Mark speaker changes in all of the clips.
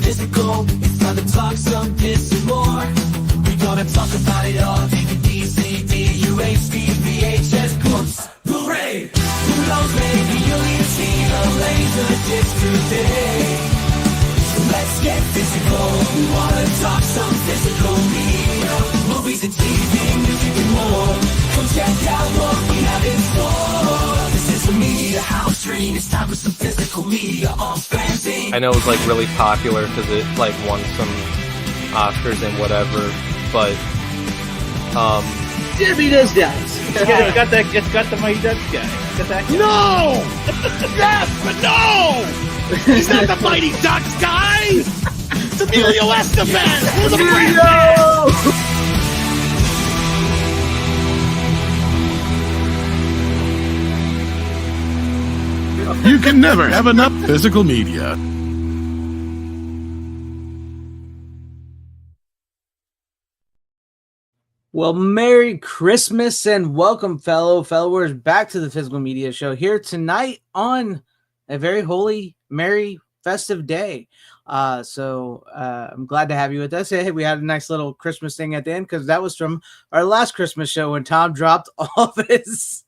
Speaker 1: physical. It's time to talk some piss and more. We gonna talk about it all. DVD, CD, UHD, VHS, books, Blu-ray. Who knows, maybe you'll even see a laser disc today. So let's get physical. We wanna talk some physical media. Movies and TV, music and more. Come check out what we have in store. This is the Media House Dream. It's time for some physical media on FanZcene.
Speaker 2: I know it was like really popular because it like won some Oscars and whatever, but
Speaker 3: Jimmy does that.
Speaker 4: It's got the Mighty Ducks guy. Got that guy.
Speaker 5: No! Yes, but no! He's not the Mighty Ducks guy! It's Emilio Estevez! We're the Emilio! You can never have enough physical media.
Speaker 3: Well, Merry Christmas and welcome, fellow followers, back to the Physical Media Show here tonight on a very holy, merry, festive day. I'm glad to have you with us. Hey, we had a nice little Christmas thing at the end because that was from our last Christmas show when Tom dropped all of his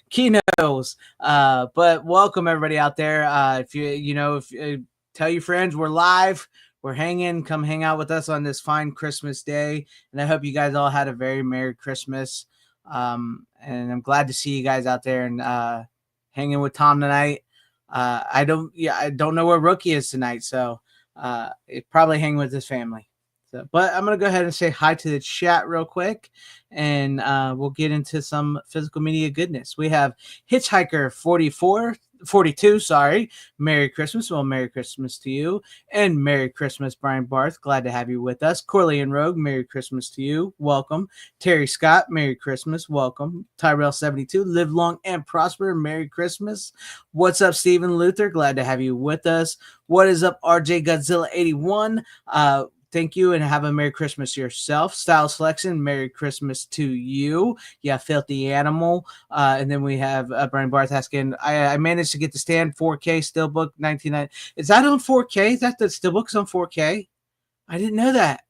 Speaker 3: keynotes. But welcome everybody out there. If you tell your friends we're live. We're hanging. Come hang out with us on this fine Christmas day. And I hope you guys all had a very Merry Christmas. And I'm glad to see you guys out there and hanging with Tom tonight. I don't know where Rookie is tonight. So he's probably hanging with his family. But I'm going to go ahead and say hi to the chat real quick. And we'll get into some physical media goodness. We have Hitchhiker 42, sorry. Merry Christmas. Well, Merry Christmas to you. And Merry Christmas, Brian Barth. Glad to have you with us. Corley and Rogue, Merry Christmas to you. Welcome. Terry Scott, Merry Christmas. Welcome. Tyrell 72, live long and prosper. Merry Christmas. What's up, Stephen Luther? Glad to have you with us. What is up, RJ Godzilla 81? Thank you and have a Merry Christmas yourself. Style Selection, Merry Christmas to you. Yeah, Filthy Animal. And then we have Brian Barth asking, I managed to get the stand 4K Steelbook 1990. Is that on 4K? Is that the Steelbook's on 4K? I didn't know that.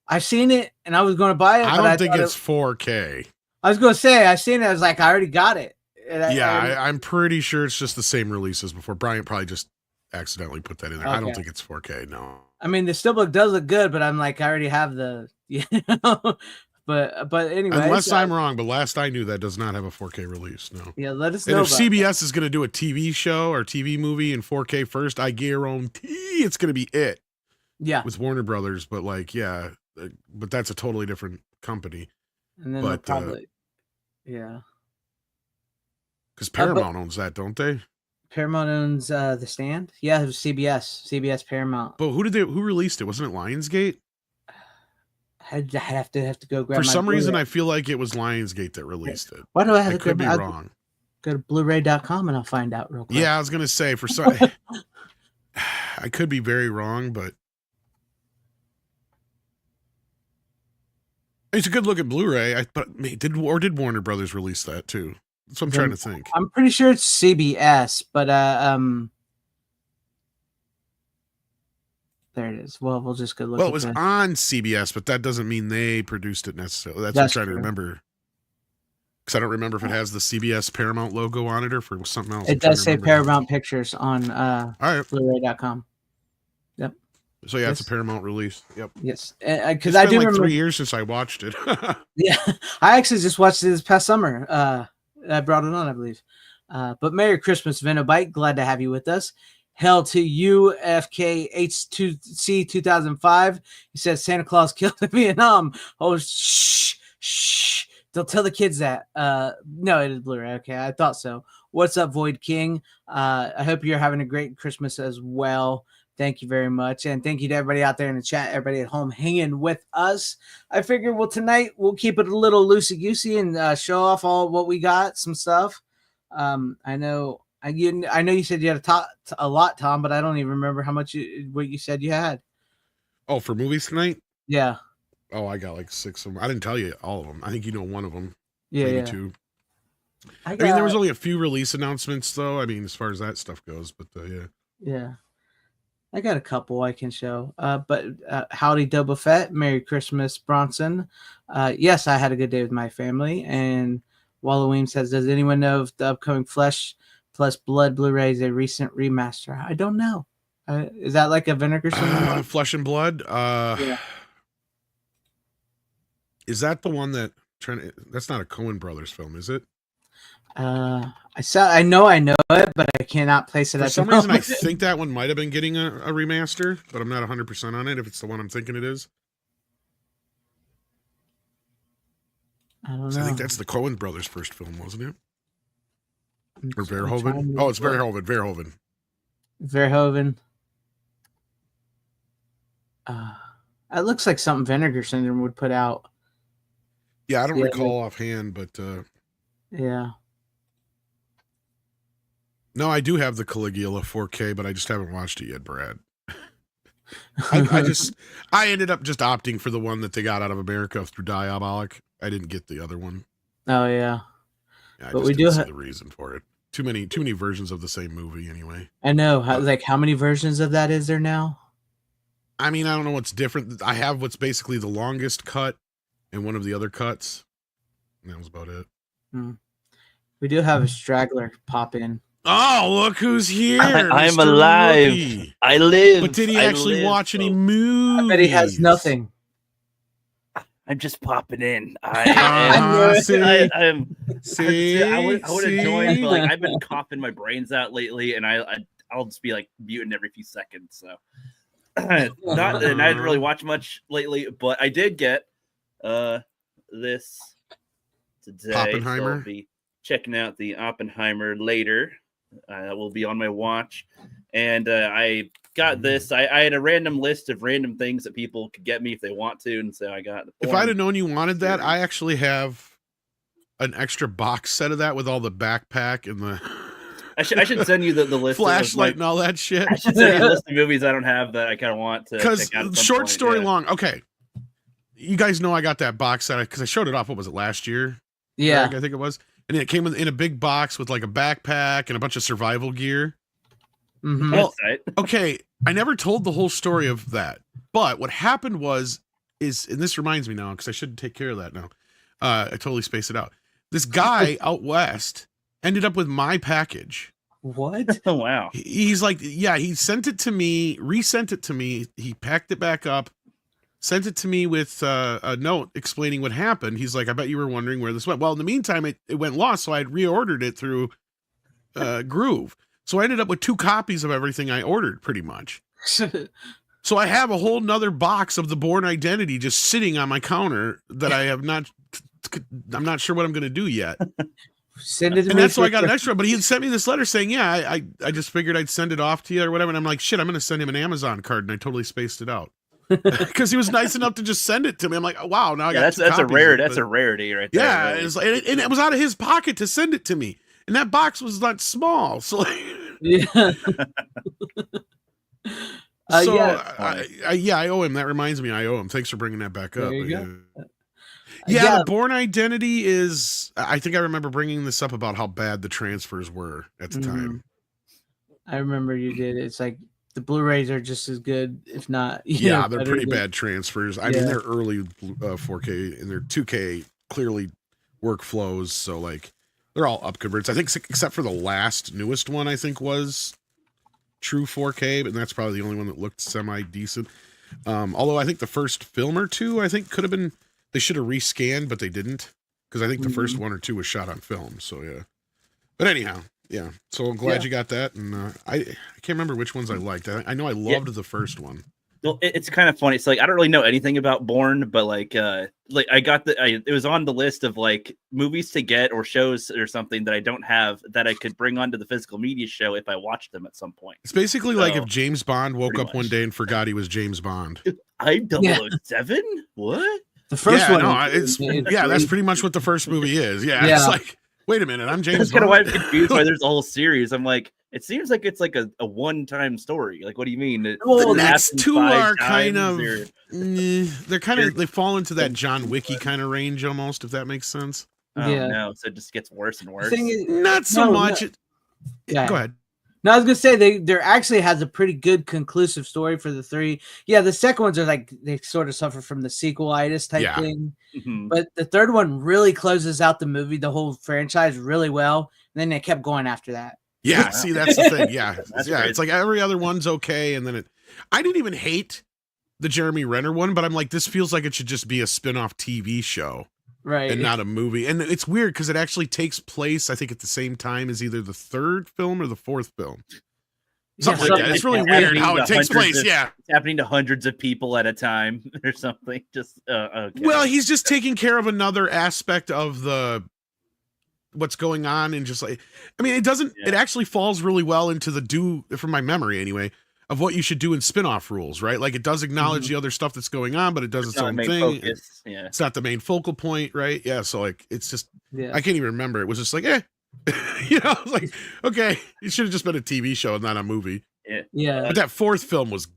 Speaker 3: I've seen it and I was going to buy it.
Speaker 5: I don't think it's 4K.
Speaker 3: I was going to say, I seen it. I was like, I already got it.
Speaker 5: I'm pretty sure it's just the same release as before. Brian probably just accidentally put that in there. Okay. I don't think it's 4K, no.
Speaker 3: I mean, the Steelbook does look good, but I'm like, I already have the, but anyway.
Speaker 5: Unless I'm wrong, but last I knew that does not have a 4K release, no.
Speaker 3: Yeah, let us know.
Speaker 5: And if CBS is going to do a TV show or TV movie in 4K first, I guarantee it's going to be it.
Speaker 3: Yeah.
Speaker 5: With Warner Brothers, but like, yeah, but that's a totally different company.
Speaker 3: And then probably, yeah.
Speaker 5: Because Paramount owns that, don't they?
Speaker 3: Paramount owns the stand. Yeah, it was CBS Paramount.
Speaker 5: But who released it? Wasn't it Lionsgate?
Speaker 3: I'd have to go grab.
Speaker 5: For some reason, I feel like it was Lionsgate that released it.
Speaker 3: Why do I have to
Speaker 5: could be wrong?
Speaker 3: Go to blu-ray.com and I'll find out real quick.
Speaker 5: Yeah, I was gonna say for some, I could be very wrong, but it's a good look at Blu-ray. Did Warner Brothers release that too? That's what I'm trying to think.
Speaker 3: I'm pretty sure it's CBS, but there it is. Well, we'll just go look.
Speaker 5: Well, it was on CBS, but that doesn't mean they produced it necessarily. That's what I'm trying to remember. Because I don't remember if it has the CBS Paramount logo on it or for something else.
Speaker 3: It does say Paramount Pictures on
Speaker 5: all right.
Speaker 3: Blu-ray.com. Yep.
Speaker 5: So yeah, it's a Paramount release. Yep.
Speaker 3: Yes, because I do
Speaker 5: like
Speaker 3: remember
Speaker 5: 3 years since I watched it.
Speaker 3: Yeah, I actually just watched it this past summer. I brought it on, I believe. But Merry Christmas, Venobite. Glad to have you with us. Hell to you, FKH2C 2005. He says Santa Claus killed in Vietnam. Oh, shh. Don't tell the kids that. No, it is Blu-ray. Okay, I thought so. What's up, Void King? I hope you're having a great Christmas as well. Thank you very much. And thank you to everybody out there in the chat, everybody at home hanging with us. I figure, tonight we'll keep it a little loosey-goosey and show off all what we got, some stuff. I know you said you had a lot, Tom, but I don't even remember what you said you had.
Speaker 5: Oh, for movies tonight?
Speaker 3: Yeah.
Speaker 5: Oh, I got like 6 of them. I didn't tell you all of them. I think you know one of them.
Speaker 3: Yeah,
Speaker 5: maybe 2. I mean, there was only a few release announcements, though. I mean, as far as that stuff goes, but yeah.
Speaker 3: Yeah. I got a couple I can show. But howdy, Boba Fett. Merry Christmas, Bronson. Yes, I had a good day with my family. And Walloween says, does anyone know if the upcoming Flesh plus Blood Blu-ray is a recent remaster? I don't know. Is that like a Vinegar Syndrome?
Speaker 5: Flesh and Blood?
Speaker 3: Yeah.
Speaker 5: Is that the one that that's not a Coen Brothers film, is it?
Speaker 3: I know it, but I cannot place it.
Speaker 5: For some reason, I think that one might have been getting a remaster, but I'm not 100% on it if it's the one I'm thinking it is.
Speaker 3: I don't know.
Speaker 5: I think that's the Coen Brothers' first film, wasn't it? Or Verhoeven? Oh, it's Verhoeven.
Speaker 3: Verhoeven. It looks like something Vinegar Syndrome would put out.
Speaker 5: Yeah, I don't recall offhand, but
Speaker 3: yeah.
Speaker 5: No, I do have the Caligula 4K, but I just haven't watched it yet, Brad. I ended up just opting for the one that they got out of America through Diabolic. I didn't get the other one.
Speaker 3: Oh yeah.
Speaker 5: But we do see the reason for it. Too many versions of the same movie anyway.
Speaker 3: I know. How many versions of that is there now?
Speaker 5: I mean, I don't know what's different. I have what's basically the longest cut and one of the other cuts. And that was about it.
Speaker 3: We do have a straggler pop in.
Speaker 5: Oh, look who's here.
Speaker 6: I'm alive. Rookie. I live.
Speaker 5: But did he actually watch any movies?
Speaker 3: I bet he has nothing.
Speaker 6: I'm just popping in.
Speaker 5: I
Speaker 6: would have joined, but like I've been coughing my brains out lately, and I'll just be like muting every few seconds. So and I didn't really watch much lately, but I did get this today.
Speaker 5: Oppenheimer.
Speaker 6: So I'll be checking out the Oppenheimer later. That will be on my watch, and I got this. I had a random list of random things that people could get me if they want to, and so I got.
Speaker 5: If I'd have known you wanted that, I actually have an extra box set of that with all the backpack and the.
Speaker 6: I should send you the list,
Speaker 5: flashlight and all that shit.
Speaker 6: I should send you a list of movies I don't have that I kind of want to.
Speaker 5: Because short story long. Okay, you guys know I got that box set because I showed it off. What was it, last year?
Speaker 3: Yeah,
Speaker 5: I think it was. And it came in a big box with like a backpack and a bunch of survival gear.
Speaker 3: Mm-hmm.
Speaker 5: Well, okay, I never told the whole story of that. But what happened and this reminds me now because I should take care of that now. I totally spaced it out. This guy out west ended up with my package.
Speaker 3: What?
Speaker 6: Oh, wow.
Speaker 5: He's like, yeah, he sent it to me, resent it to me. He packed it back up. Sent it to me with a note explaining what happened. He's like, I bet you were wondering where this went. Well, in the meantime, it went lost, so I had reordered it through Groove. So I ended up with 2 copies of everything I ordered, pretty much. So I have a whole nother box of the Bourne Identity just sitting on my counter that I'm not sure what I'm going to do yet.
Speaker 3: Send it to me.
Speaker 5: And that's why I got an extra. But he had sent me this letter saying, yeah, I just figured I'd send it off to you or whatever. And I'm like, shit, I'm going to send him an Amazon card. And I totally spaced it out. Because he was nice enough to just send it to me. I'm like, oh, wow, now I got
Speaker 6: that's a rarity right there.
Speaker 5: Yeah,
Speaker 6: really.
Speaker 5: And it was out of his pocket to send it to me, and that box was not small. So,
Speaker 3: yeah,
Speaker 5: I owe him. That reminds me, I owe him. Thanks for bringing that back up. Yeah, the Bourne Identity is. I think I remember bringing this up about how bad the transfers were at the time.
Speaker 3: I remember you did. It's like. The Blu-rays are just as good, if not.
Speaker 5: Yeah, they're pretty bad transfers. I mean, they're early 4K and they're 2K clearly workflows. So, like, they're all up converts. I think, except for the newest one, I think was true 4K, but that's probably the only one that looked semi-decent. Although I think the first film or two, I think could have been, they should have rescanned, but they didn't. Because I think the first 1 or 2 was shot on film. So, yeah. But anyhow. Yeah, so I'm glad you got that, and I can't remember which ones I liked. I know I loved the first one.
Speaker 6: Well, it's kind of funny. It's like I don't really know anything about Bourne, but like I got it was on the list of like movies to get or shows or something that I don't have that I could bring onto the physical media show if I watched them at some point.
Speaker 5: It's basically like if James Bond woke up one day and forgot he was James Bond.
Speaker 6: I'm 007? What?
Speaker 3: The first one?
Speaker 5: No, that's pretty much what the first movie is. Yeah. It's like. Wait a minute, I'm James.
Speaker 6: That's kind of why I'm confused why there's a whole series. I'm like, it seems like it's like a one-time story. Like, what do you mean?
Speaker 5: Well, the next 2 are kind of they're kind of they fall into that John Wicky kind of range almost, if that makes sense.
Speaker 6: Oh no, so it just gets worse and worse.
Speaker 5: Not so much.
Speaker 3: No.
Speaker 5: Go ahead.
Speaker 3: No, I was gonna say there actually has a pretty good conclusive story for the 3. Yeah, the second ones are like they sort of suffer from the sequelitis type thing, but the third one really closes out the movie, the whole franchise really well. And then they kept going after that.
Speaker 5: Yeah, see, that's the thing. Yeah, yeah, it's like every other one's okay, and then I didn't even hate the Jeremy Renner one, but I'm like, this feels like it should just be a spin-off TV show.
Speaker 3: Right.
Speaker 5: And not a movie. And it's weird because it actually takes place, I think, at the same time as either the 3rd film or the 4th film. Something like that. It's really weird how it takes place. Yeah.
Speaker 6: It's happening to hundreds of people at a time or something. Just okay.
Speaker 5: Well, he's just taking care of another aspect of what's going on, and just like, I mean, it actually falls really well into from my memory anyway, of what you should do in spin-off rules, right? Like, it does acknowledge the other stuff that's going on, but it does its own thing. It's not the main focal point, right? Yeah, so like, it's just, I can't even remember. It was just like, like, okay, it should have just been a TV show and not a movie.
Speaker 3: Yeah.
Speaker 5: But that 4th film was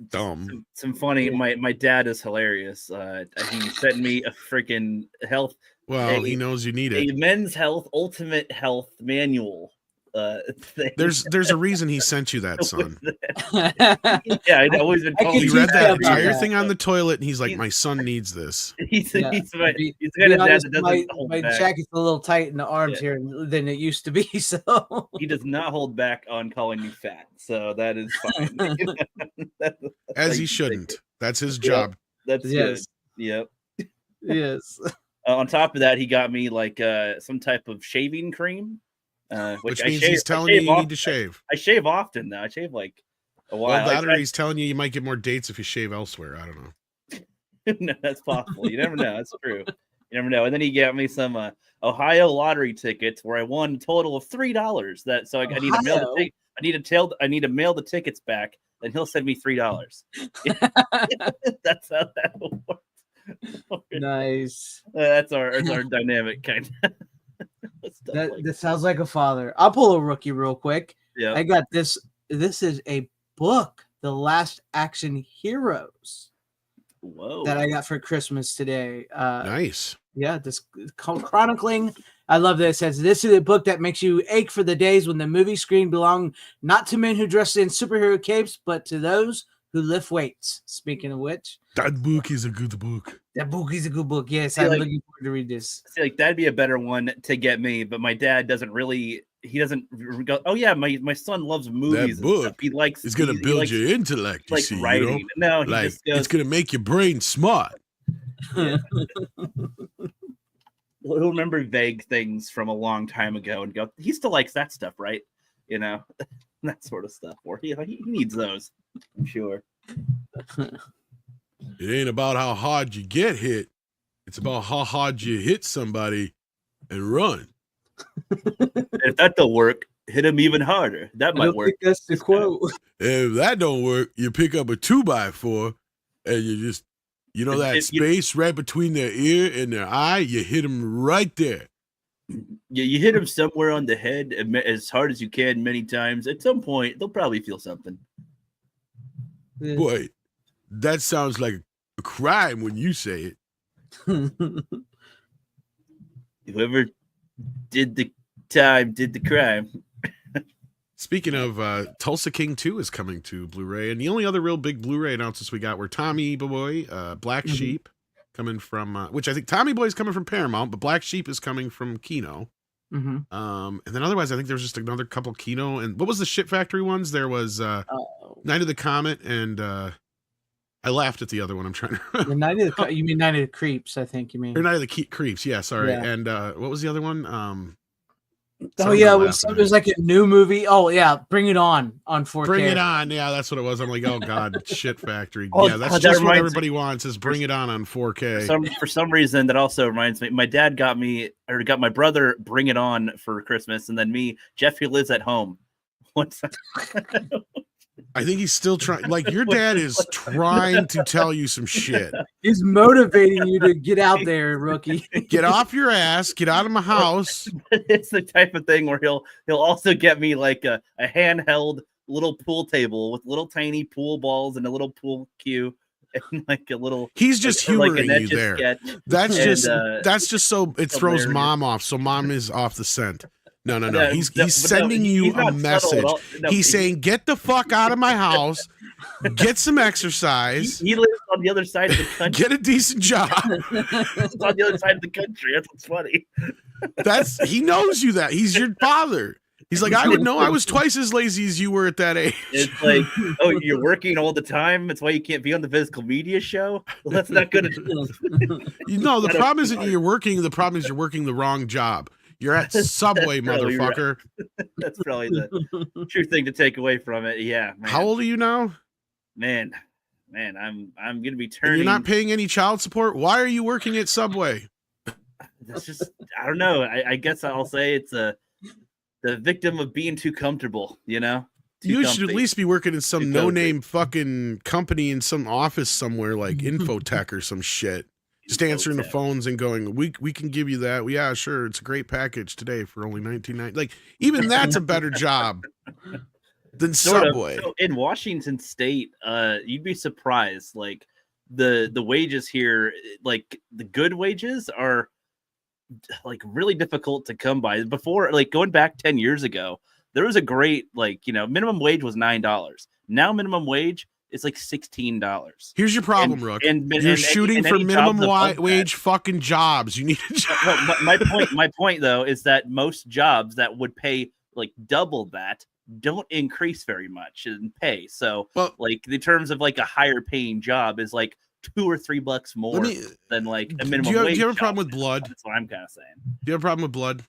Speaker 5: dumb.
Speaker 6: Some funny, my dad is hilarious. He sent me a freaking health.
Speaker 5: Well, he knows you need it.
Speaker 6: A Men's Health Ultimate Health Manual. Thing.
Speaker 5: There's a reason he sent you that, son.
Speaker 6: Yeah, I'd always been told.
Speaker 5: He read that entire thing on the toilet, and he's like, "My son needs this."
Speaker 6: He's the kind of dad that doesn't hold
Speaker 3: my
Speaker 6: back.
Speaker 3: jacket's a little tight in the arms here than it used to be, so
Speaker 6: he does not hold back on calling me fat. So that is fine.
Speaker 5: As he shouldn't. That's his job.
Speaker 6: That's good. Yep.
Speaker 3: Yes.
Speaker 6: On top of that, he got me like some type of shaving cream.
Speaker 5: Which means he's telling you need to shave.
Speaker 6: I shave often, though. I shave like a while.
Speaker 5: Well, or he's telling you might get more dates if you shave elsewhere. I don't know.
Speaker 6: No, that's possible. You never know. That's true. You never know. And then he got me some Ohio lottery tickets where I won a total of $3. I need to mail the I need to mail the tickets back, and he'll send me $3. That's how that works.
Speaker 3: Nice.
Speaker 6: That's our dynamic kind of.
Speaker 3: That sounds like a father. I'll pull a rookie real quick.
Speaker 6: Yeah.
Speaker 3: I got this. This is a book, The Last Action Heroes.
Speaker 6: Whoa.
Speaker 3: That I got for Christmas today.
Speaker 5: Nice.
Speaker 3: Yeah, this chronicling. I love that it says this is a book that makes you ache for the days when the movie screen belonged not to men who dressed in superhero capes, but to those who lift weights. Speaking of which,
Speaker 5: that book is a good book.
Speaker 3: That book is a good book. Yes, I'm looking forward to read this.
Speaker 6: I feel like that'd be a better one to get me, but my dad doesn't really. He doesn't go. Oh yeah, my son loves movies.
Speaker 5: That book,
Speaker 6: and stuff. He likes.
Speaker 5: It's gonna build your intellect. You see,
Speaker 6: writing.
Speaker 5: you know?
Speaker 6: No, he
Speaker 5: like
Speaker 6: just goes,
Speaker 5: it's gonna make your brain smart.
Speaker 6: Yeah. He'll remember vague things from a long time ago and go, he still likes that stuff, right? You know, that sort of stuff. Or he needs those, I'm sure.
Speaker 5: It ain't about how hard you get hit. It's about how hard you hit somebody and run.
Speaker 6: If that don't work, hit him even harder. That might work.
Speaker 3: That's the quote.
Speaker 5: If that don't work, you pick up a 2x4 and you just, that space right between their ear and their eye, you hit them right there.
Speaker 6: Yeah, you hit them somewhere on the head as hard as you can many times. At some point, they'll probably feel something.
Speaker 3: Yeah.
Speaker 5: Boy, that sounds like a crime when you say it.
Speaker 6: Whoever did the time did the crime.
Speaker 5: Speaking of, Tulsa King 2 is coming to Blu-ray, and the only other real big Blu-ray announcements we got were Tommy Boy, Black Sheep, coming from, which I think Tommy Boy is coming from Paramount, but Black Sheep is coming from Kino. And then otherwise, I think there was just another couple Kino, and what was the Shit Factory ones? There was Night of the Comet, and I laughed at the other one. I'm trying to
Speaker 3: you mean Night of the Creeps, I think you mean.
Speaker 5: Or Night of the Creeps, yeah, sorry. Yeah. And what was the other one?
Speaker 3: It was like a new movie. Oh yeah, Bring It On 4K.
Speaker 5: Bring It On, yeah, that's what it was. I'm like, oh god, Shit Factory. Yeah, that's just what everybody wants is Bring It On 4K.
Speaker 6: For some reason, that also reminds me. My dad got my brother Bring It On for Christmas, and then me, Jeff, who lives at home. What's that?
Speaker 5: I think he's still trying. Like, your dad is trying to tell you some shit.
Speaker 3: He's motivating you to get out there, rookie.
Speaker 5: Get off your ass. Get out of my house.
Speaker 6: It's the type of thing where he'll also get me like a handheld little pool table with little tiny pool balls and a little pool cue and like a little.
Speaker 5: He's just humoring you there.
Speaker 6: Sketch.
Speaker 5: That's just so it throws mom off. So mom is off the scent. No.
Speaker 6: No,
Speaker 5: He's
Speaker 6: no,
Speaker 5: sending
Speaker 6: he's
Speaker 5: you a
Speaker 6: not subtle at
Speaker 5: message.
Speaker 6: all. No,
Speaker 5: He's saying, "Get the fuck out of my house. Get some exercise.
Speaker 6: he lives on the other side of the country.
Speaker 5: Get a decent job."
Speaker 6: It's on the other side of the country. That's what's funny.
Speaker 5: He knows you that. He's your father. He's like, I would know I was twice as lazy as you were at that age.
Speaker 6: It's like, oh, you're working all the time. That's why you can't be on the physical media show. Well, that's not good.
Speaker 5: The problem isn't you're working. The problem is you're working the wrong job. You're at Subway, motherfucker.
Speaker 6: Right. That's probably the true thing to take away from it. Yeah. Man.
Speaker 5: How old are you now?
Speaker 6: Man, I'm gonna be
Speaker 5: And
Speaker 6: turning.
Speaker 5: you're not paying any child support. Why are you working at Subway?
Speaker 6: That's just, I don't know. I guess I'll say it's the victim of being too comfortable.
Speaker 5: You should at least be working in some no-name fucking company in some office somewhere like Infotech or some shit. Just answering the phones and going, we can give you that. Yeah, sure. It's a great package today for only $19.90. Like, even that's a better job than Subway.
Speaker 6: So in Washington State, you'd be surprised. Like the wages here, like the good wages are like really difficult to come by. Before, like going back 10 years ago, there was a great, minimum wage was $9. Now minimum wage is like $16.
Speaker 5: Here's your problem, Rook. You're shooting for minimum wage fucking jobs. You need a job.
Speaker 6: My point though is that most jobs that would pay like double that don't increase very much in pay. So like the terms of like a higher paying job is like $2 or $3 more than like a minimum wage.
Speaker 5: Do you have a problem with blood?
Speaker 6: That's what I'm kind of saying.
Speaker 5: Do you have a problem with blood?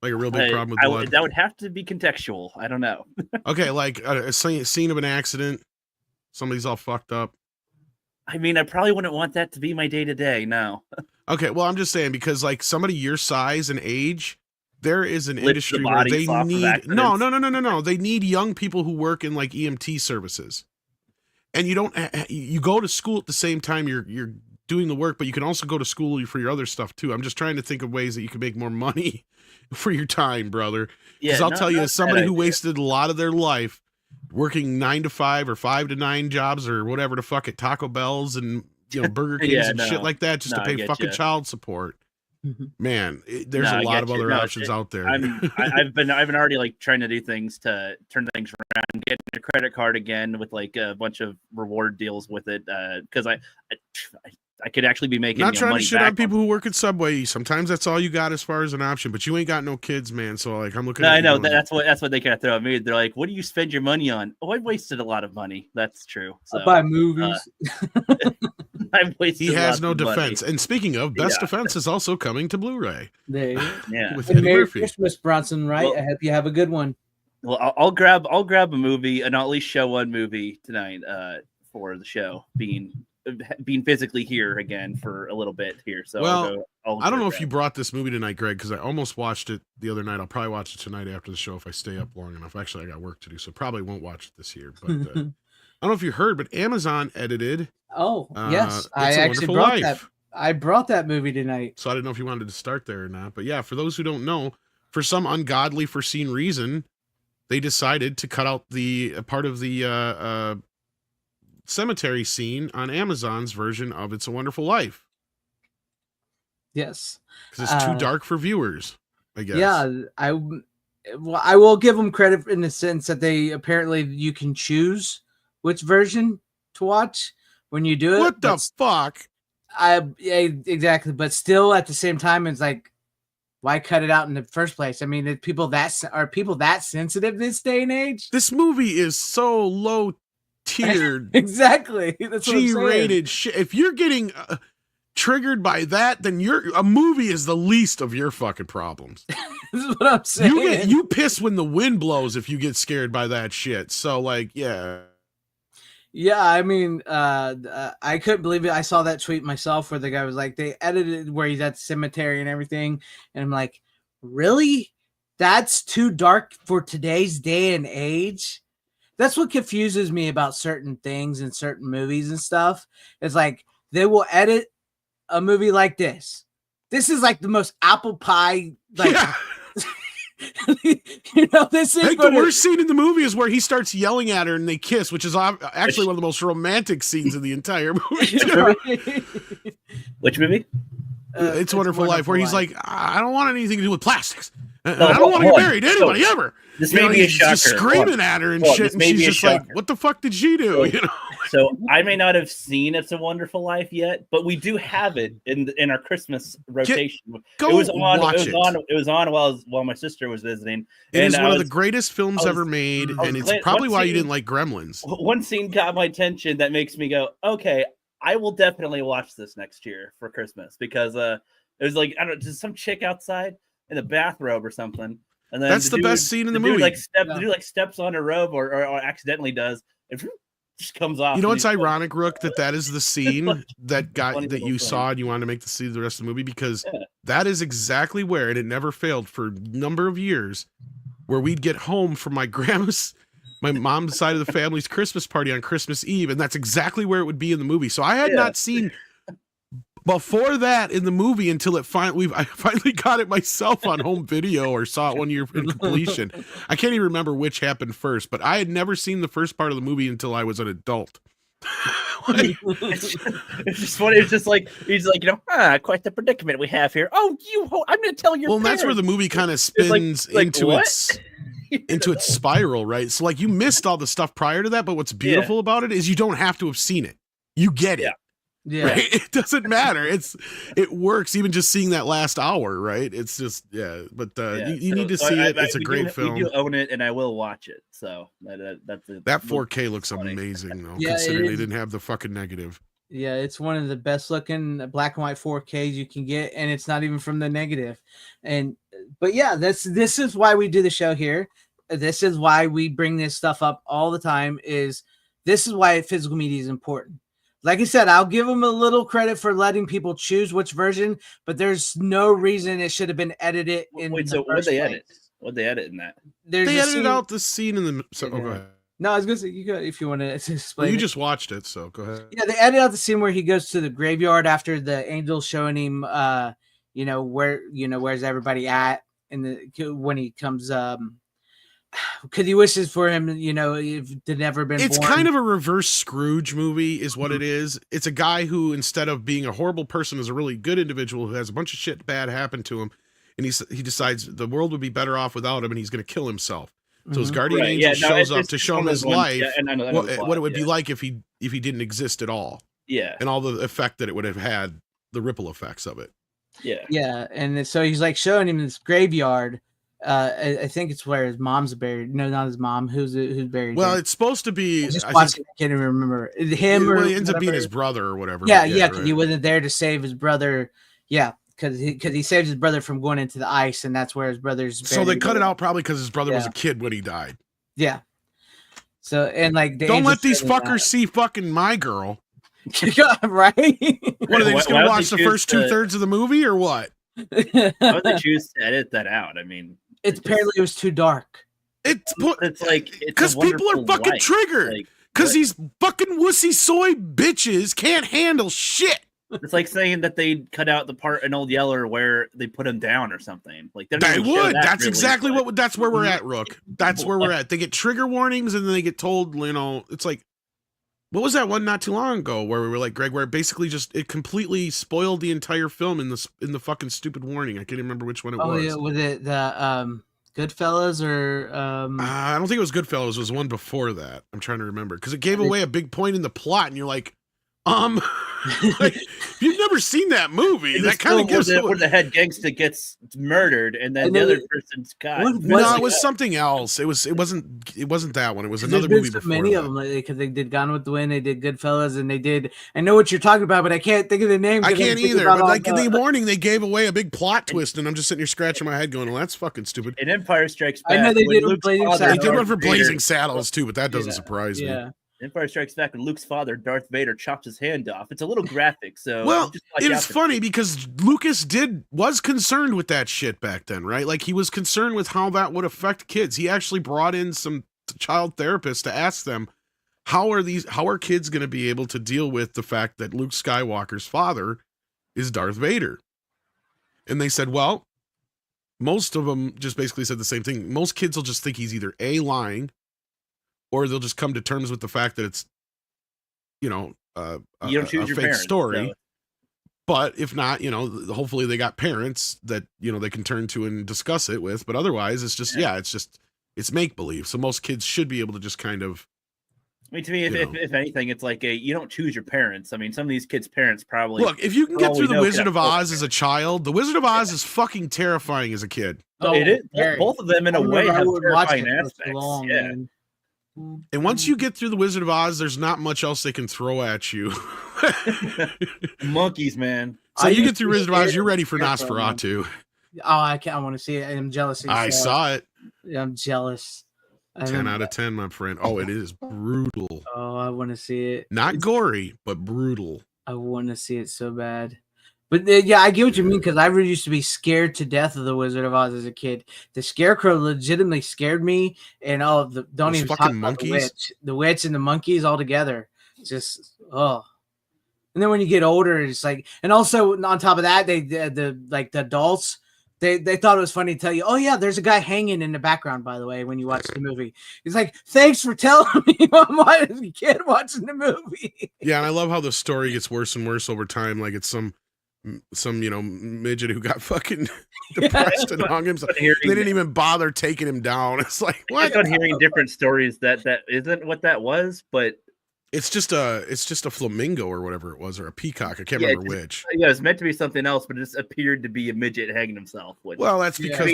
Speaker 5: Like a real big problem with blood?
Speaker 6: That would have to be contextual. I don't know.
Speaker 5: Okay, like a scene of an accident. Somebody's all fucked up.
Speaker 6: I mean, I probably wouldn't want that to be my day to day. No.
Speaker 5: Okay, well, I'm just saying because like somebody your size and age, there is an industry where they need no. They need young people who work in like EMT services, and you go to school at the same time you're doing the work, but you can also go to school for your other stuff too. I'm just trying to think of ways that you can make more money for your time, brother. Because I'll tell you, as somebody who wasted a lot of their life working 9 to 5 or 5 to 9 jobs or whatever the fuck at Taco Bell's and Burger Kings and shit like that just to pay fucking child support. Man, there's a lot of other options out there.
Speaker 6: I've been already like trying to do things to turn things around, getting a credit card again with like a bunch of reward deals with it because I could actually be making.
Speaker 5: Not trying to shit on people who work at Subway. Sometimes that's all you got as far as an option, but you ain't got no kids, man. So like, I'm looking.
Speaker 6: No, I know that's what they kind of throw at me. They're like, "What do you spend your money on?" Oh, I wasted a lot of money. That's true. So,
Speaker 3: I buy movies.
Speaker 6: I've wasted.
Speaker 5: He has no defense. And speaking of, Best Defense is also coming to Blu-ray.
Speaker 3: Yeah.
Speaker 5: With
Speaker 3: Merry Christmas, Bronson. Right. Well, I hope you have a good one.
Speaker 6: Well, I'll grab a movie and I'll at least show one movie tonight for the show being physically here again for a little bit here. So
Speaker 5: I don't know if you brought this movie tonight, Greg, because I almost watched it the other night. I'll probably watch it tonight after the show if I stay up long enough. Actually, I got work to do, so probably won't watch it this year. But I don't know if you heard, but Amazon edited.
Speaker 3: Oh, yes. I actually brought that. I brought that movie tonight.
Speaker 5: So I didn't know if you wanted to start there or not. But yeah, for those who don't know, for some ungodly foreseen reason, they decided to cut out the part of the cemetery scene on Amazon's version of It's a Wonderful Life.
Speaker 3: Yes.
Speaker 5: Because it's too dark for viewers, I guess.
Speaker 3: Yeah, I will give them credit in the sense that you can choose which version to watch when you do it.
Speaker 5: What the fuck?
Speaker 3: Exactly. But still at the same time, it's like, why cut it out in the first place? I mean, are people that sensitive this day and age?
Speaker 5: This movie is so low tiered.
Speaker 3: Exactly. That's
Speaker 5: G-rated shit. If you're getting triggered by that, then a movie is the least of your fucking problems.
Speaker 3: This is what I'm saying.
Speaker 5: You piss when the wind blows if you get scared by that shit. So like, yeah.
Speaker 3: Yeah, I mean, I couldn't believe it. I saw that tweet myself where the guy was like, they edited where he's at the cemetery and everything. And I'm like, really? That's too dark for today's day and age? That's what confuses me about certain things and certain movies and stuff. It's like, they will edit a movie like this. This is like the most apple pie, like... Yeah. This is
Speaker 5: the worst scene in the movie is where he starts yelling at her and they kiss, which is actually one of the most romantic scenes in the entire movie.
Speaker 6: Which movie?
Speaker 5: It's a Wonderful Life, where he's like, I don't want anything to do with plastics. And
Speaker 6: No,
Speaker 5: I don't want to get
Speaker 6: hold on.
Speaker 5: married to anybody ever.
Speaker 6: This
Speaker 5: You
Speaker 6: may
Speaker 5: know,
Speaker 6: be a
Speaker 5: he's just
Speaker 6: shocker.
Speaker 5: screaming at her and
Speaker 6: Hold on,
Speaker 5: shit,
Speaker 6: this
Speaker 5: and
Speaker 6: may
Speaker 5: she's
Speaker 6: be a
Speaker 5: just like,
Speaker 6: shocker.
Speaker 5: "What the fuck did she do?"
Speaker 6: So-
Speaker 5: You know.
Speaker 6: So I may not have seen It's a Wonderful Life yet, but we do have it in our Christmas rotation.
Speaker 5: Go
Speaker 6: it was on.
Speaker 5: watch
Speaker 6: it was on while my sister was visiting.
Speaker 5: It is
Speaker 6: and
Speaker 5: one of the greatest films ever made,
Speaker 6: I was
Speaker 5: and it's
Speaker 6: glad-
Speaker 5: probably
Speaker 6: one
Speaker 5: why you
Speaker 6: scene-
Speaker 5: didn't like Gremlins.
Speaker 6: One scene got my attention that makes me go, okay, I will definitely watch this next year for Christmas because it was like, I don't know, just some chick outside in a bathrobe or something. And then
Speaker 5: That's the best scene in the movie.
Speaker 6: The dude steps on a robe or accidentally does, and just comes off.
Speaker 5: You know
Speaker 6: and
Speaker 5: what's
Speaker 6: he's
Speaker 5: ironic, Rook? That is the scene that
Speaker 6: Funny
Speaker 5: that
Speaker 6: little
Speaker 5: you
Speaker 6: thing.
Speaker 5: saw and you wanted to make the see the rest of the movie because
Speaker 6: Yeah.
Speaker 5: that is exactly where, and it never failed for a number of years, where we'd get home from my mom's side of the family's Christmas party on Christmas Eve, and that's exactly where it would be in the movie. So I had not seen before that in the movie until I finally got it myself on home video or saw it one year in completion. I can't even remember which happened first, but I had never seen the first part of the movie until I was an adult.
Speaker 6: it's just funny. It's just like he's like, quite the predicament we have here. Oh, I'm going to tell your.
Speaker 5: Well, and that's where the movie kind of spins into
Speaker 6: what?
Speaker 5: its spiral, right? So like you missed all the stuff prior to that, but what's beautiful about it is you don't have to have seen it. You get it.
Speaker 3: Yeah.
Speaker 5: Right? It doesn't matter. It works even just seeing that last hour, right? It's just but you need to see it. It's a great film.
Speaker 6: We do own it, and I will watch it. So that's
Speaker 5: that 4K looks amazing though, considering they didn't have the fucking negative.
Speaker 3: Yeah, it's one of the best looking black and white 4Ks you can get, and it's not even from the negative. But yeah, this is why we do the show here. This is why we bring this stuff up all the time. This is why physical media is important. Like I said, I'll give them a little credit for letting people choose which version, but there's no reason it should have been edited in.
Speaker 6: Wait, so what they edit? What they edit in that?
Speaker 5: They edited out the scene in the. So, go ahead.
Speaker 3: No, I was gonna say you go if you want to explain.
Speaker 5: Well, you just watched it, so go ahead.
Speaker 3: Yeah, they edit out the scene where he goes to the graveyard after the angel's showing him, where's everybody at, when he comes, because he wishes for him, if they'd never been.
Speaker 5: It's
Speaker 3: born.
Speaker 5: kind of a reverse Scrooge movie, is what it is. It's a guy who, instead of being a horrible person, is a really good individual who has a bunch of shit bad happen to him, and he decides the world would be better off without him, and he's going to kill himself. So his guardian angel shows up to show him his life, what it would be like if he didn't exist at all.
Speaker 6: Yeah,
Speaker 5: and all the effect that it would have had, the ripple effects of it.
Speaker 3: Yeah, and so he's like showing him this graveyard. I think it's where his mom's buried. No, not his mom. Who's buried?
Speaker 5: Well,
Speaker 3: there?
Speaker 5: it's supposed to be.
Speaker 3: I can't even remember him.
Speaker 5: Well,
Speaker 3: or
Speaker 5: he ends up being
Speaker 3: whatever.
Speaker 5: his brother or whatever.
Speaker 3: Yeah, because
Speaker 5: right.
Speaker 3: he wasn't there to save his brother. Yeah, because he saved his brother from going into the ice, and that's where his brother's buried.
Speaker 5: So they cut it out probably because his brother was a kid when he died.
Speaker 3: Yeah. So and like
Speaker 5: don't let these fuckers see fucking My Girl.
Speaker 3: Right?
Speaker 5: What are they just gonna watch the first 2/3 of the movie or what?
Speaker 6: Why would they choose to edit that out? I mean,
Speaker 3: apparently it was too dark.
Speaker 6: It's like
Speaker 5: because people are fucking triggered. Because these fucking wussy soy bitches can't handle shit.
Speaker 6: It's like saying that they cut out the part in Old Yeller where they put him down or something. Like
Speaker 5: they would. That's exactly what. That's where we're at, Rook. That's where we're at. They get trigger warnings and then they get told. It's like, what was that one not too long ago where we were like, Greg, where it basically it completely spoiled the entire film in the fucking stupid warning. I can't even remember which one it was.
Speaker 3: Oh yeah, was it the Goodfellas or?
Speaker 5: I don't think it was Goodfellas. It was one before that. I'm trying to remember because it gave away a big point in the plot, and you're like. Like, if you've never seen that movie, that kind of gives
Speaker 6: where the head gangster gets murdered and then the other person's got.
Speaker 5: No, it was something else. It wasn't that one. It was another movie before.
Speaker 3: Many of them, because they did Gone with the Wind, they did Goodfellas, and they did. I know what you're talking about, but I can't think of the name.
Speaker 5: I can't either. But like in the warning, they gave away a big plot twist, and I'm just sitting here scratching my head, going, "Well, that's fucking stupid."
Speaker 6: In Empire Strikes Back,
Speaker 3: I know they did Blazing Saddles.
Speaker 5: They did one for Blazing Saddles too, but that doesn't surprise me.
Speaker 6: Empire Strikes Back, when Luke's father, Darth Vader, chopped his hand off. It's a little graphic, so
Speaker 5: well, it's funny because Lucas was concerned with that shit back then, right? Like he was concerned with how that would affect kids. He actually brought in some child therapists to ask them how are kids going to be able to deal with the fact that Luke Skywalker's father is Darth Vader, and they said, well, most of them just basically said the same thing. Most kids will just think he's either lying. Or they'll just come to terms with the fact that it's,
Speaker 6: you don't choose
Speaker 5: a
Speaker 6: your
Speaker 5: fake
Speaker 6: parents,
Speaker 5: story. But if not, hopefully they got parents that, they can turn to and discuss it with. But otherwise, it's just, it's make-believe. So most kids should be able to just kind of.
Speaker 6: I mean, to me, if anything, it's like you don't choose your parents. I mean, some of these kids' parents probably.
Speaker 5: Look, if you can get through The Wizard of Oz as a child, The Wizard of Oz is fucking terrifying as a kid.
Speaker 6: Oh, it is. Both of them, in a way, have terrifying aspects.
Speaker 5: And once you get through The Wizard of Oz, there's not much else they can throw at you.
Speaker 6: Monkeys, man.
Speaker 5: So you get through Wizard of Oz, you're ready for Nosferatu.
Speaker 3: Oh, I want to see it. I'm jealous.
Speaker 5: I saw it.
Speaker 3: I'm jealous.
Speaker 5: 10 out of 10, my friend. Oh, it is brutal.
Speaker 3: Oh, I want to see it.
Speaker 5: Not gory, but brutal.
Speaker 3: I want to see it so bad. But yeah, I get what you mean, because I really used to be scared to death of The Wizard of Oz as a kid. The Scarecrow legitimately scared me, and all of the don't even talk about the witch and the monkeys all together. Just And then when you get older, it's like, and also on top of that, the adults. They thought it was funny to tell you, oh yeah, there's a guy hanging in the background, by the way, when you watch the movie. He's like, thanks for telling me I'm a kid watching the movie.
Speaker 5: Yeah, and I love how the story gets worse and worse over time. Like it's some midget who got fucking depressed and hung himself. They didn't even bother taking him down. It's like, what?
Speaker 6: I kept on hearing different stories that isn't what that was, but
Speaker 5: it's just a flamingo or whatever it was, or a peacock. I can't remember which.
Speaker 6: Yeah, it's meant to be something else, but it just appeared to be a midget hanging himself.
Speaker 5: Well, that's because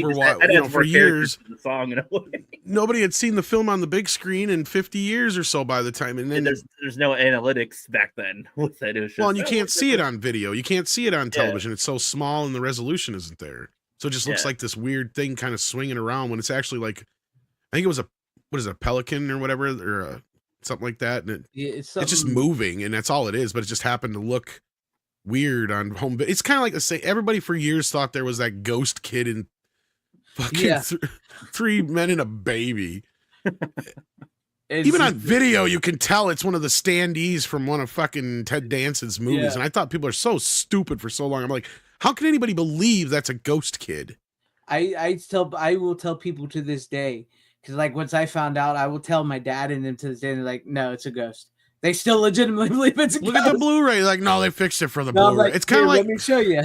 Speaker 5: for years the song in a way. Nobody had seen the film on the big screen in 50 years or so by the time, and then
Speaker 6: there's no analytics back then with that.
Speaker 5: Well, and you can't see it on video, you can't see it on television. It's so small, and the resolution isn't there, so it just looks like this weird thing kind of swinging around when it's actually like, I think it was a pelican or whatever, or something like that, and it's just moving, and that's all it is. But it just happened to look weird on home. But it's kind of like the same. Everybody for years thought there was that ghost kid in fucking Three Men and a Baby. Even on video, you can tell it's one of the standees from one of fucking Ted Danson's movies. And I thought people are so stupid for so long. I'm like, how can anybody believe that's a ghost kid?
Speaker 3: I will tell people to this day. Because, like, once I found out, I will tell my dad and them to this day, and they're like, no, it's a ghost. They still legitimately believe it's a ghost.
Speaker 5: Look at the Blu-ray. Like, no, they fixed it for the Blu-ray. Like, it's kind of like...
Speaker 3: Let me show you.